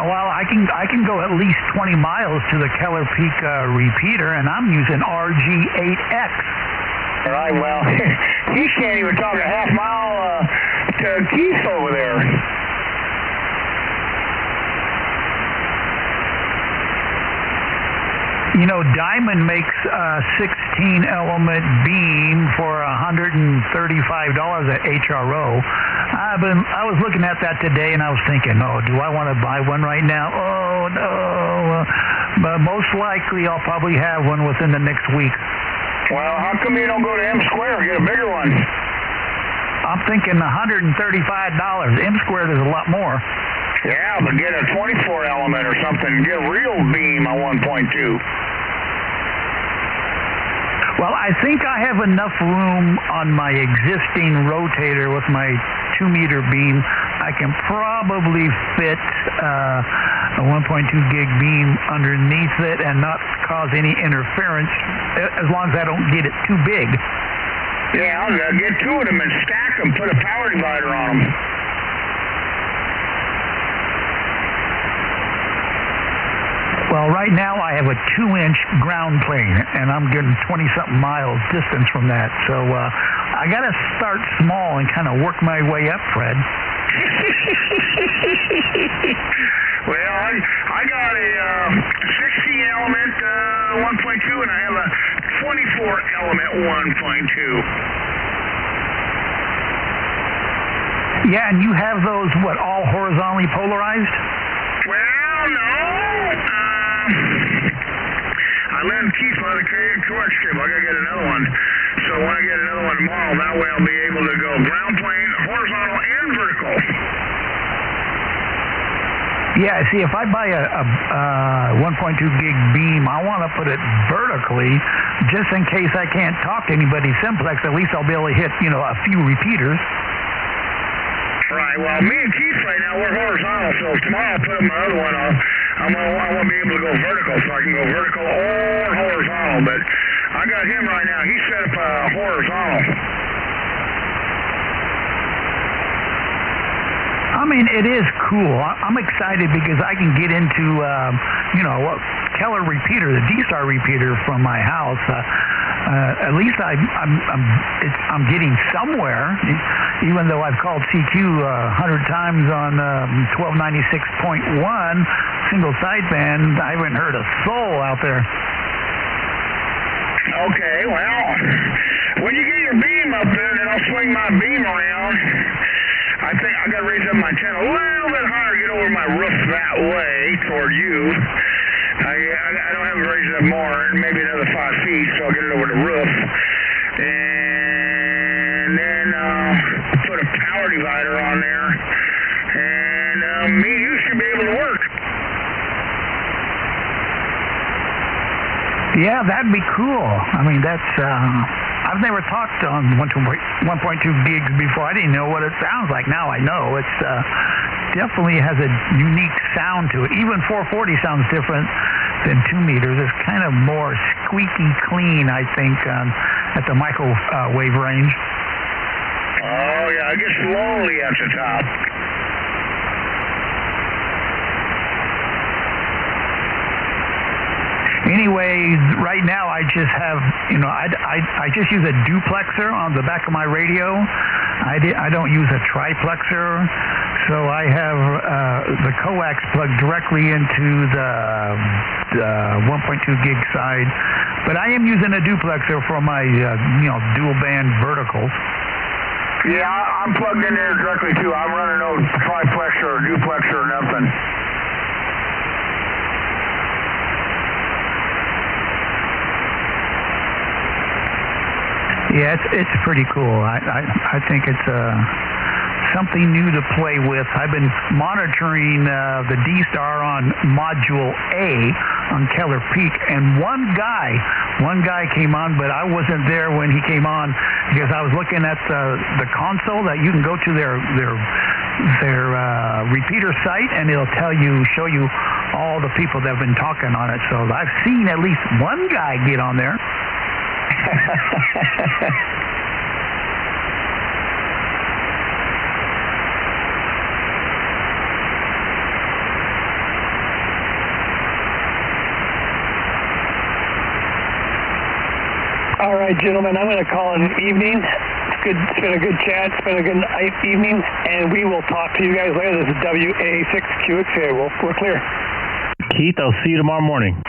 Well, I can go at least 20 miles to the Keller Peak repeater, and I'm using RG8X. All right, well, he can't even talk a half mile to Keith over there. You know, Diamond makes a 16-element beam for $135 at HRO. I was looking at that today, and I was thinking, oh, do I want to buy one right now? Oh, no. But most likely I'll probably have one within the next week. Well, how come you don't go to M Square and get a bigger one? I'm thinking $135. M Squared is a lot more. Yeah, but get a 24-element or something. Get a real beam on 1.2. Well, I think I have enough room on my existing rotator with my 2-meter beam. I can probably fit a 1.2 gig beam underneath it and not cause any interference as long as I don't get it too big. Yeah, I'll get 2 of them and stack them, put a power divider on them. Well, right now I have a 2-inch ground plane, and I'm getting 20-something miles distance from that. So I got to start small and kind of work my way up, Fred. Well, I got a 16-element 1.2, and I have a 24-element 1.2. Yeah, and you have those, what, all horizontally polarized? Well, no. I lent Keith on the coax cable. I got to get another one. So when I get another one tomorrow, that way I'll be able to go ground plane, horizontal, and vertical. Yeah, see, if I buy a 1.2 gig beam, I want to put it vertically just in case I can't talk to anybody simplex. At least I'll be able to hit, a few repeaters. Right. Well, me and Keith right now, we're horizontal, so tomorrow I'll put up my other one. I won't be able to go vertical, so I can go vertical or horizontal. But I got him right now. He set up horizontal. I mean, it is cool. I'm excited because I can get into, Keller repeater, the D-Star repeater from my house. At least I'm getting somewhere, even though I've called CQ 100 times on 1296.1 single sideband. I haven't heard a soul out there. Okay, well, when you get your beam up there, then I'll swing my beam around. I think I got to raise up my antenna a little bit higher, get over my roof that way toward you. I don't have to raise it up more, maybe another 5 feet, so I'll get it over the roof. And then put a power divider on there, and me and you should be able to work. Yeah, that'd be cool. I mean, that's, I've never talked on 1.2 gigs before. I didn't know what it sounds like. Now I know. It's definitely has a unique sound to it. Even 440 sounds different than 2 meters. It's kind of more squeaky clean, I think, at the microwave range. Yeah, it gets lonely at the top. Anyways, right now I just have, I just use a duplexer on the back of my radio. I don't use a triplexer, so I have the coax plugged directly into the 1.2 gig side. But I am using a duplexer for my, dual band verticals. Yeah, I'm plugged in there directly too. I'm running no triplexer or duplexer or nothing. Yeah, it's pretty cool. I think it's something new to play with. I've been monitoring the D-Star on Module A on Keller Peak, and one guy came on, but I wasn't there when he came on because I was looking at the console that you can go to their repeater site, and it'll show you all the people that have been talking on it. So I've seen at least one guy get on there. All right, gentlemen, I'm going to call it an evening. It's been a good chat. It's been a good evening, and we will talk to you guys later. This is WA6QXA. We're clear. Keith, I'll see you tomorrow morning.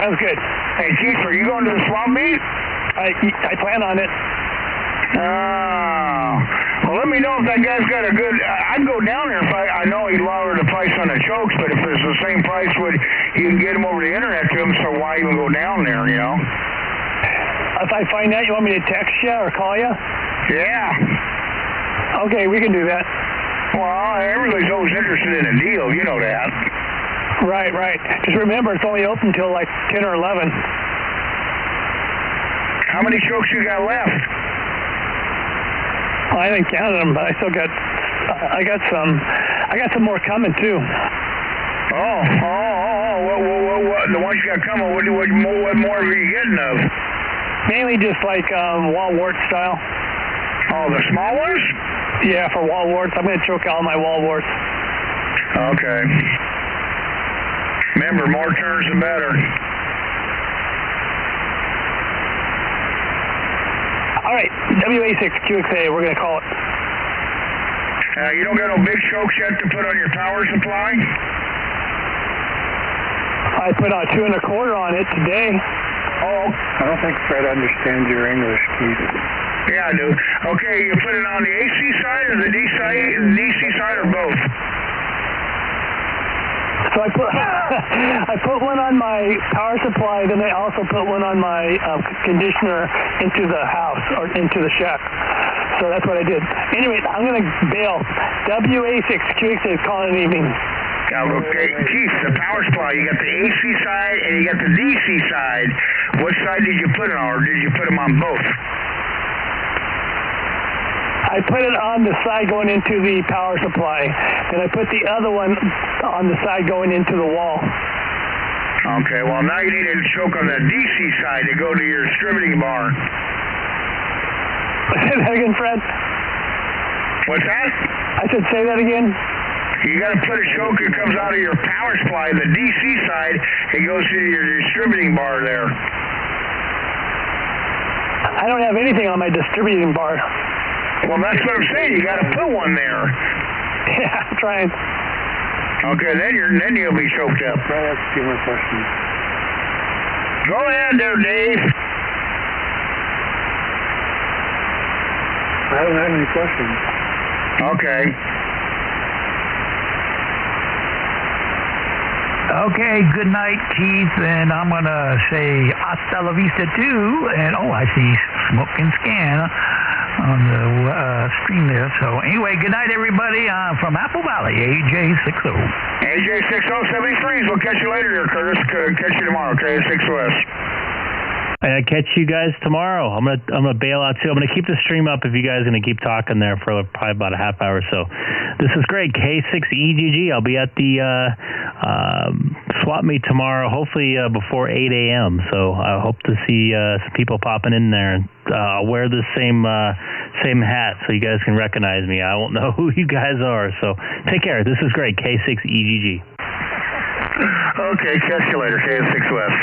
Sounds good. Hey, Chief, are you going to the swamp meet? I plan on it. Well, let me know if that guy's got a good... I'd go down there if I know he lowered the price on the chokes, but if it's the same price, you can get him over the internet to him, so why even go down there, you know? If I find out, you want me to text you or call you? Yeah. Okay, we can do that. Well, everybody's always interested in a deal, you know that. Right. Just remember, it's only open till like 10 or 11. How many chokes you got left? Well, I haven't counted them, but I still got. I got some more coming too. Oh! What? The ones you got coming? What more are you getting of? Mainly just like wall wart style. Oh, the small ones? Yeah, for wall warts. I'm going to choke all my wall warts. Okay. Remember, more turns the better. All right, WA6QXA, we're going to call it. You don't got no big chokes yet to put on your power supply? I put 2 1/4 on it today. Oh, I don't think Fred understands your English, Keith. yeah, I do. Okay, you put it on the AC side or the DC side or both? So I put one on my power supply, then I also put one on my conditioner into the house or into the shack. So that's what I did. Anyway, I'm going to bail. WA6QXA is calling an evening. Okay, Keith, the power supply, you got the AC side and you got the DC side. What side did you put it on, or did you put them on both? I put it on the side going into the power supply. Then I put the other one on the side going into the wall. Okay, well, now you need to choke on the DC side to go to your distributing bar. Say that again, Fred? What's that? I said say that again? You got to put a choke that comes out of your power supply, the DC side, it goes to your distributing bar there. I don't have anything on my distributing bar. Well, that's what I'm saying. You got to put one there. Yeah, I'm trying. Okay, then you'll be choked up. Fred has a few more questions. Go ahead there, Dave. I don't have any questions. Okay. Okay, good night, Keith, and I'm going to say hasta la vista too, and I see Smoke and Scan on the screen there. So anyway, good night, everybody. I'm from Apple Valley, AJ60. AJ6073s. We'll catch you later here, Curtis. Catch you tomorrow, okay? 6OS. I catch you guys tomorrow. I'm gonna bail out too. I'm gonna keep the stream up if you guys are gonna keep talking there for probably about a half hour or so. This is great. K6EGG. I'll be at the swap meet tomorrow, hopefully before 8 a.m. So I hope to see some people popping in there. I'll wear the same same hat, so you guys can recognize me. I won't know who you guys are. So take care. This is great. K6EGG. Okay, catch you later, K6 West.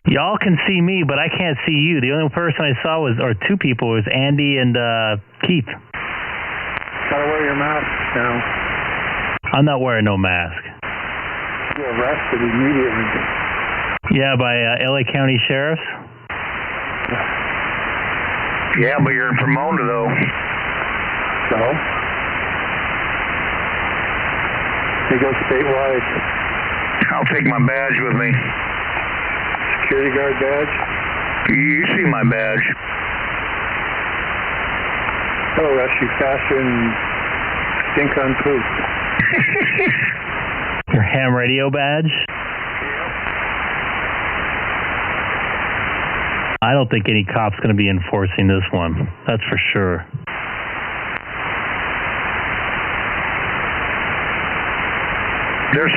Y'all can see me, but I can't see you. The only person I saw or two people, was Andy and Keith. Gotta wear your mask now. I'm not wearing no mask. You're arrested immediately. Yeah, by LA County Sheriffs. Yeah, but you're in Pomona, though. So? They go statewide. I'll take my badge with me. Security guard badge? You see my badge. Oh, arrest you faster than stink on poop. Your ham radio badge? I don't think any cop's going to be enforcing this one. That's for sure. They're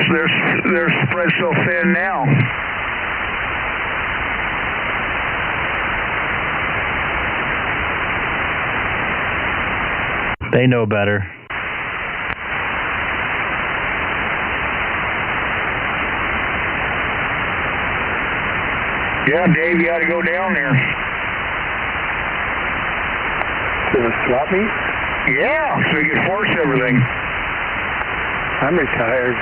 spread so thin now. They know better. Yeah, Dave, you got to go down there. To the swap meet? Yeah, so you can force everything. I'm retired.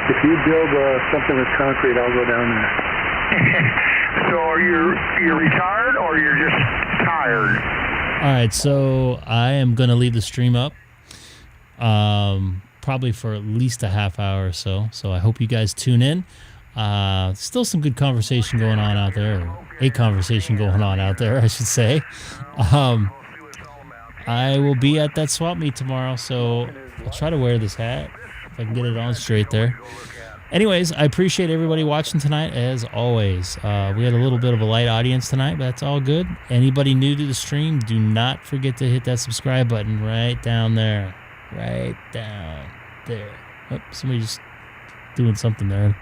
If you build something with concrete, I'll go down there. So are you're retired or you're just tired? All right, so I am going to leave the stream up probably for at least a half hour or so. So I hope you guys tune in. Still some good conversation going on out there. Or a conversation going on out there, I should say. I will be at that swap meet tomorrow, so I'll try to wear this hat if I can get it on straight there. Anyways, I appreciate everybody watching tonight, as always. We had a little bit of a light audience tonight, but that's all good. Anybody new to the stream, do not forget to hit that subscribe button right down there. Right down there. Oh, somebody just doing something there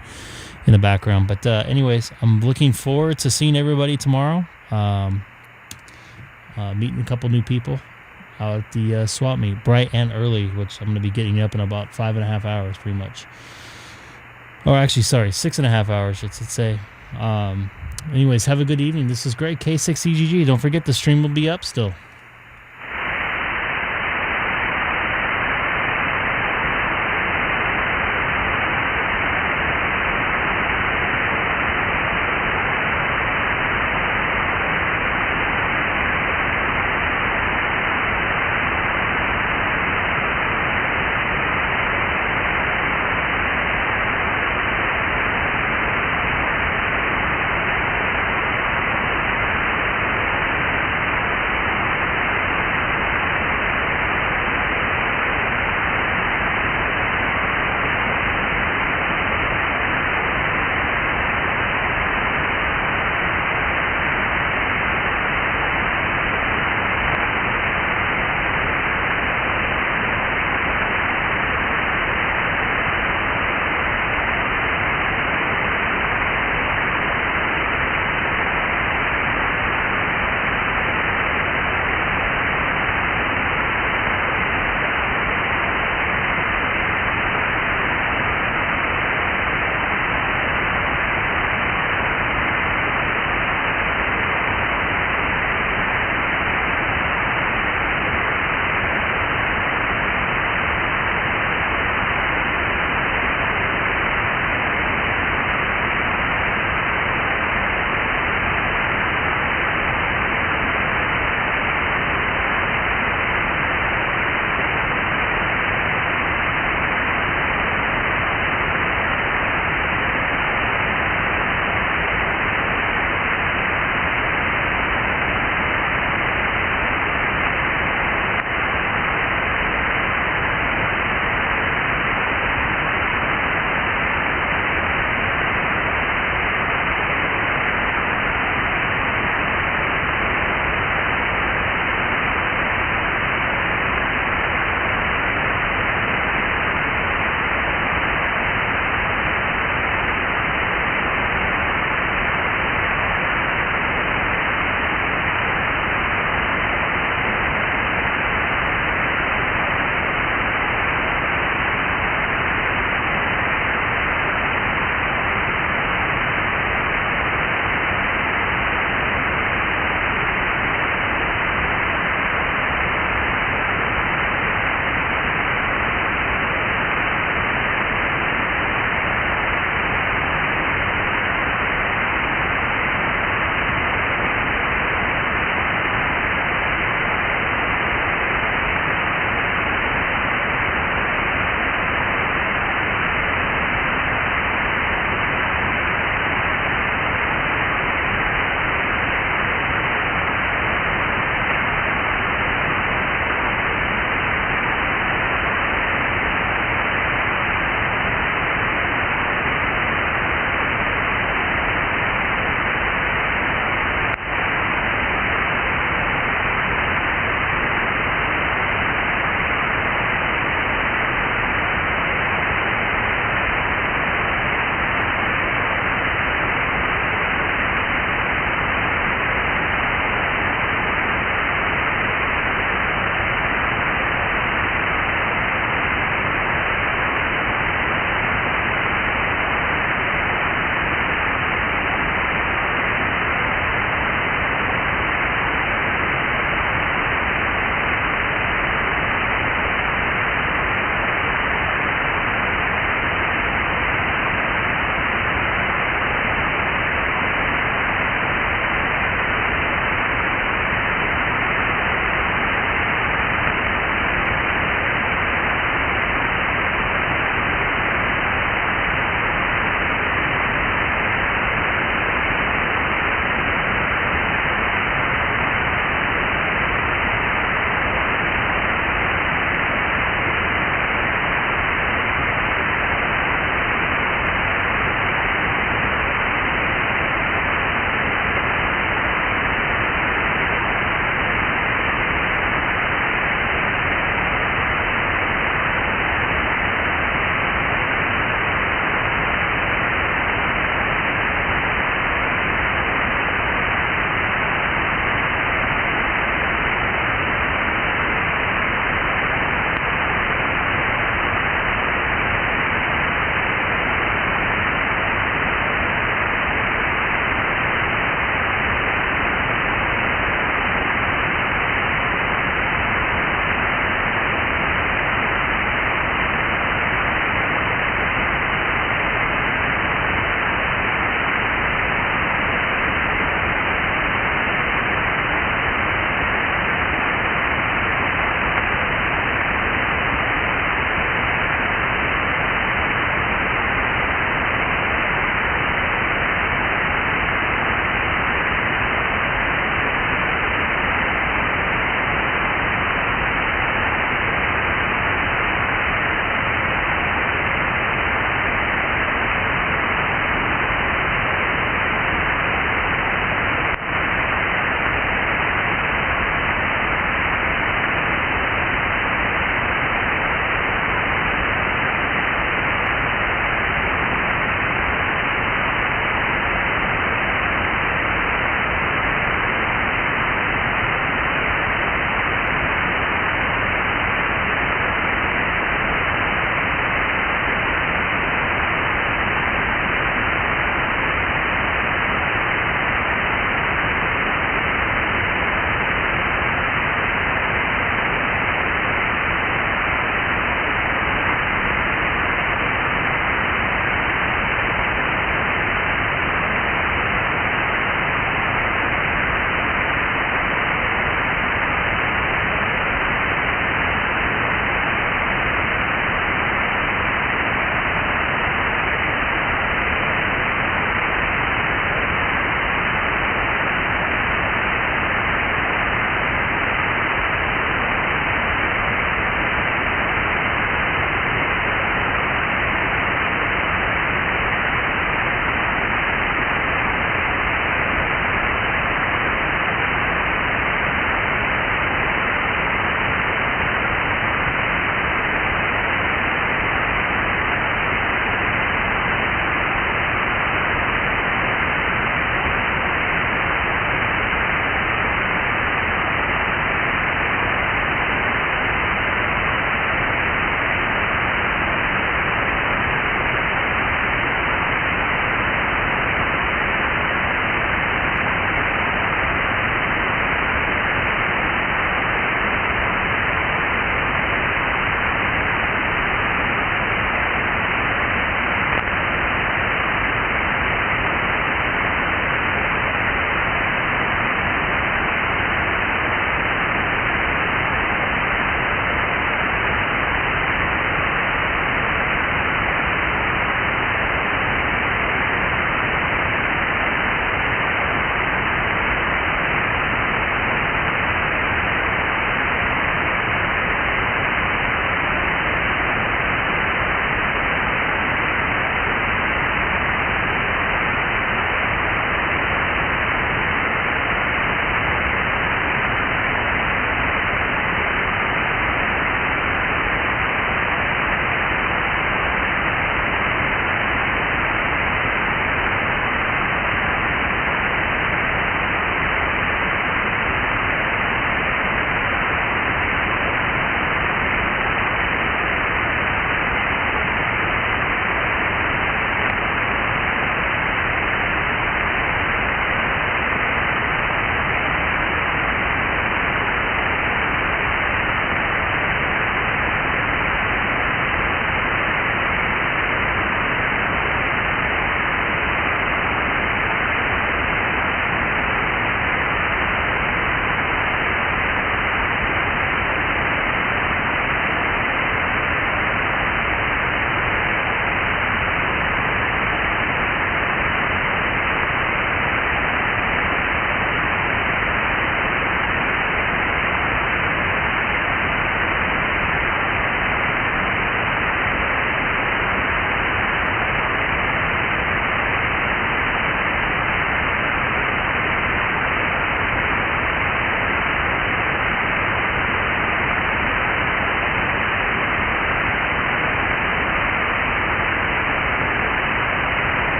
in the background. But anyways, I'm looking forward to seeing everybody tomorrow. Meeting a couple new people out at the swap meet, bright and early, which I'm going to be getting up in about 5.5 hours, pretty much. Or actually, sorry, 6.5 hours, I should say. Anyways, have a good evening. This is great. K6EGG. Don't forget, the stream will be up still.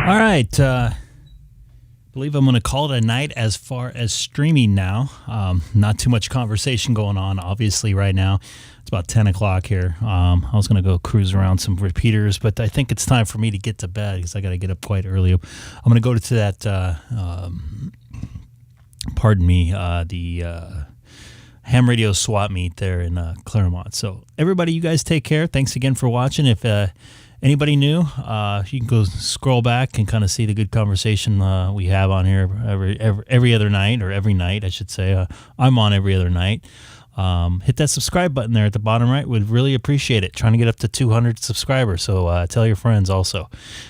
All right. Believe I'm going to call it a night as far as streaming now. Not too much conversation going on, obviously, right now. It's about 10 o'clock here. I was going to go cruise around some repeaters, but I think it's time for me to get to bed because I got to get up quite early. I'm going to go to that, the ham radio swap meet there in Claremont. So everybody, you guys take care. Thanks again for watching. If anybody new, you can go scroll back and kind of see the good conversation we have on here every other night, or every night, I should say. I'm on every other night. Hit that subscribe button there at the bottom right. Would really appreciate it. Trying to get up to 200 subscribers, so tell your friends also.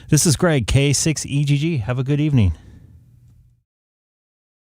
This is Greg, K6EGG. Have a good evening.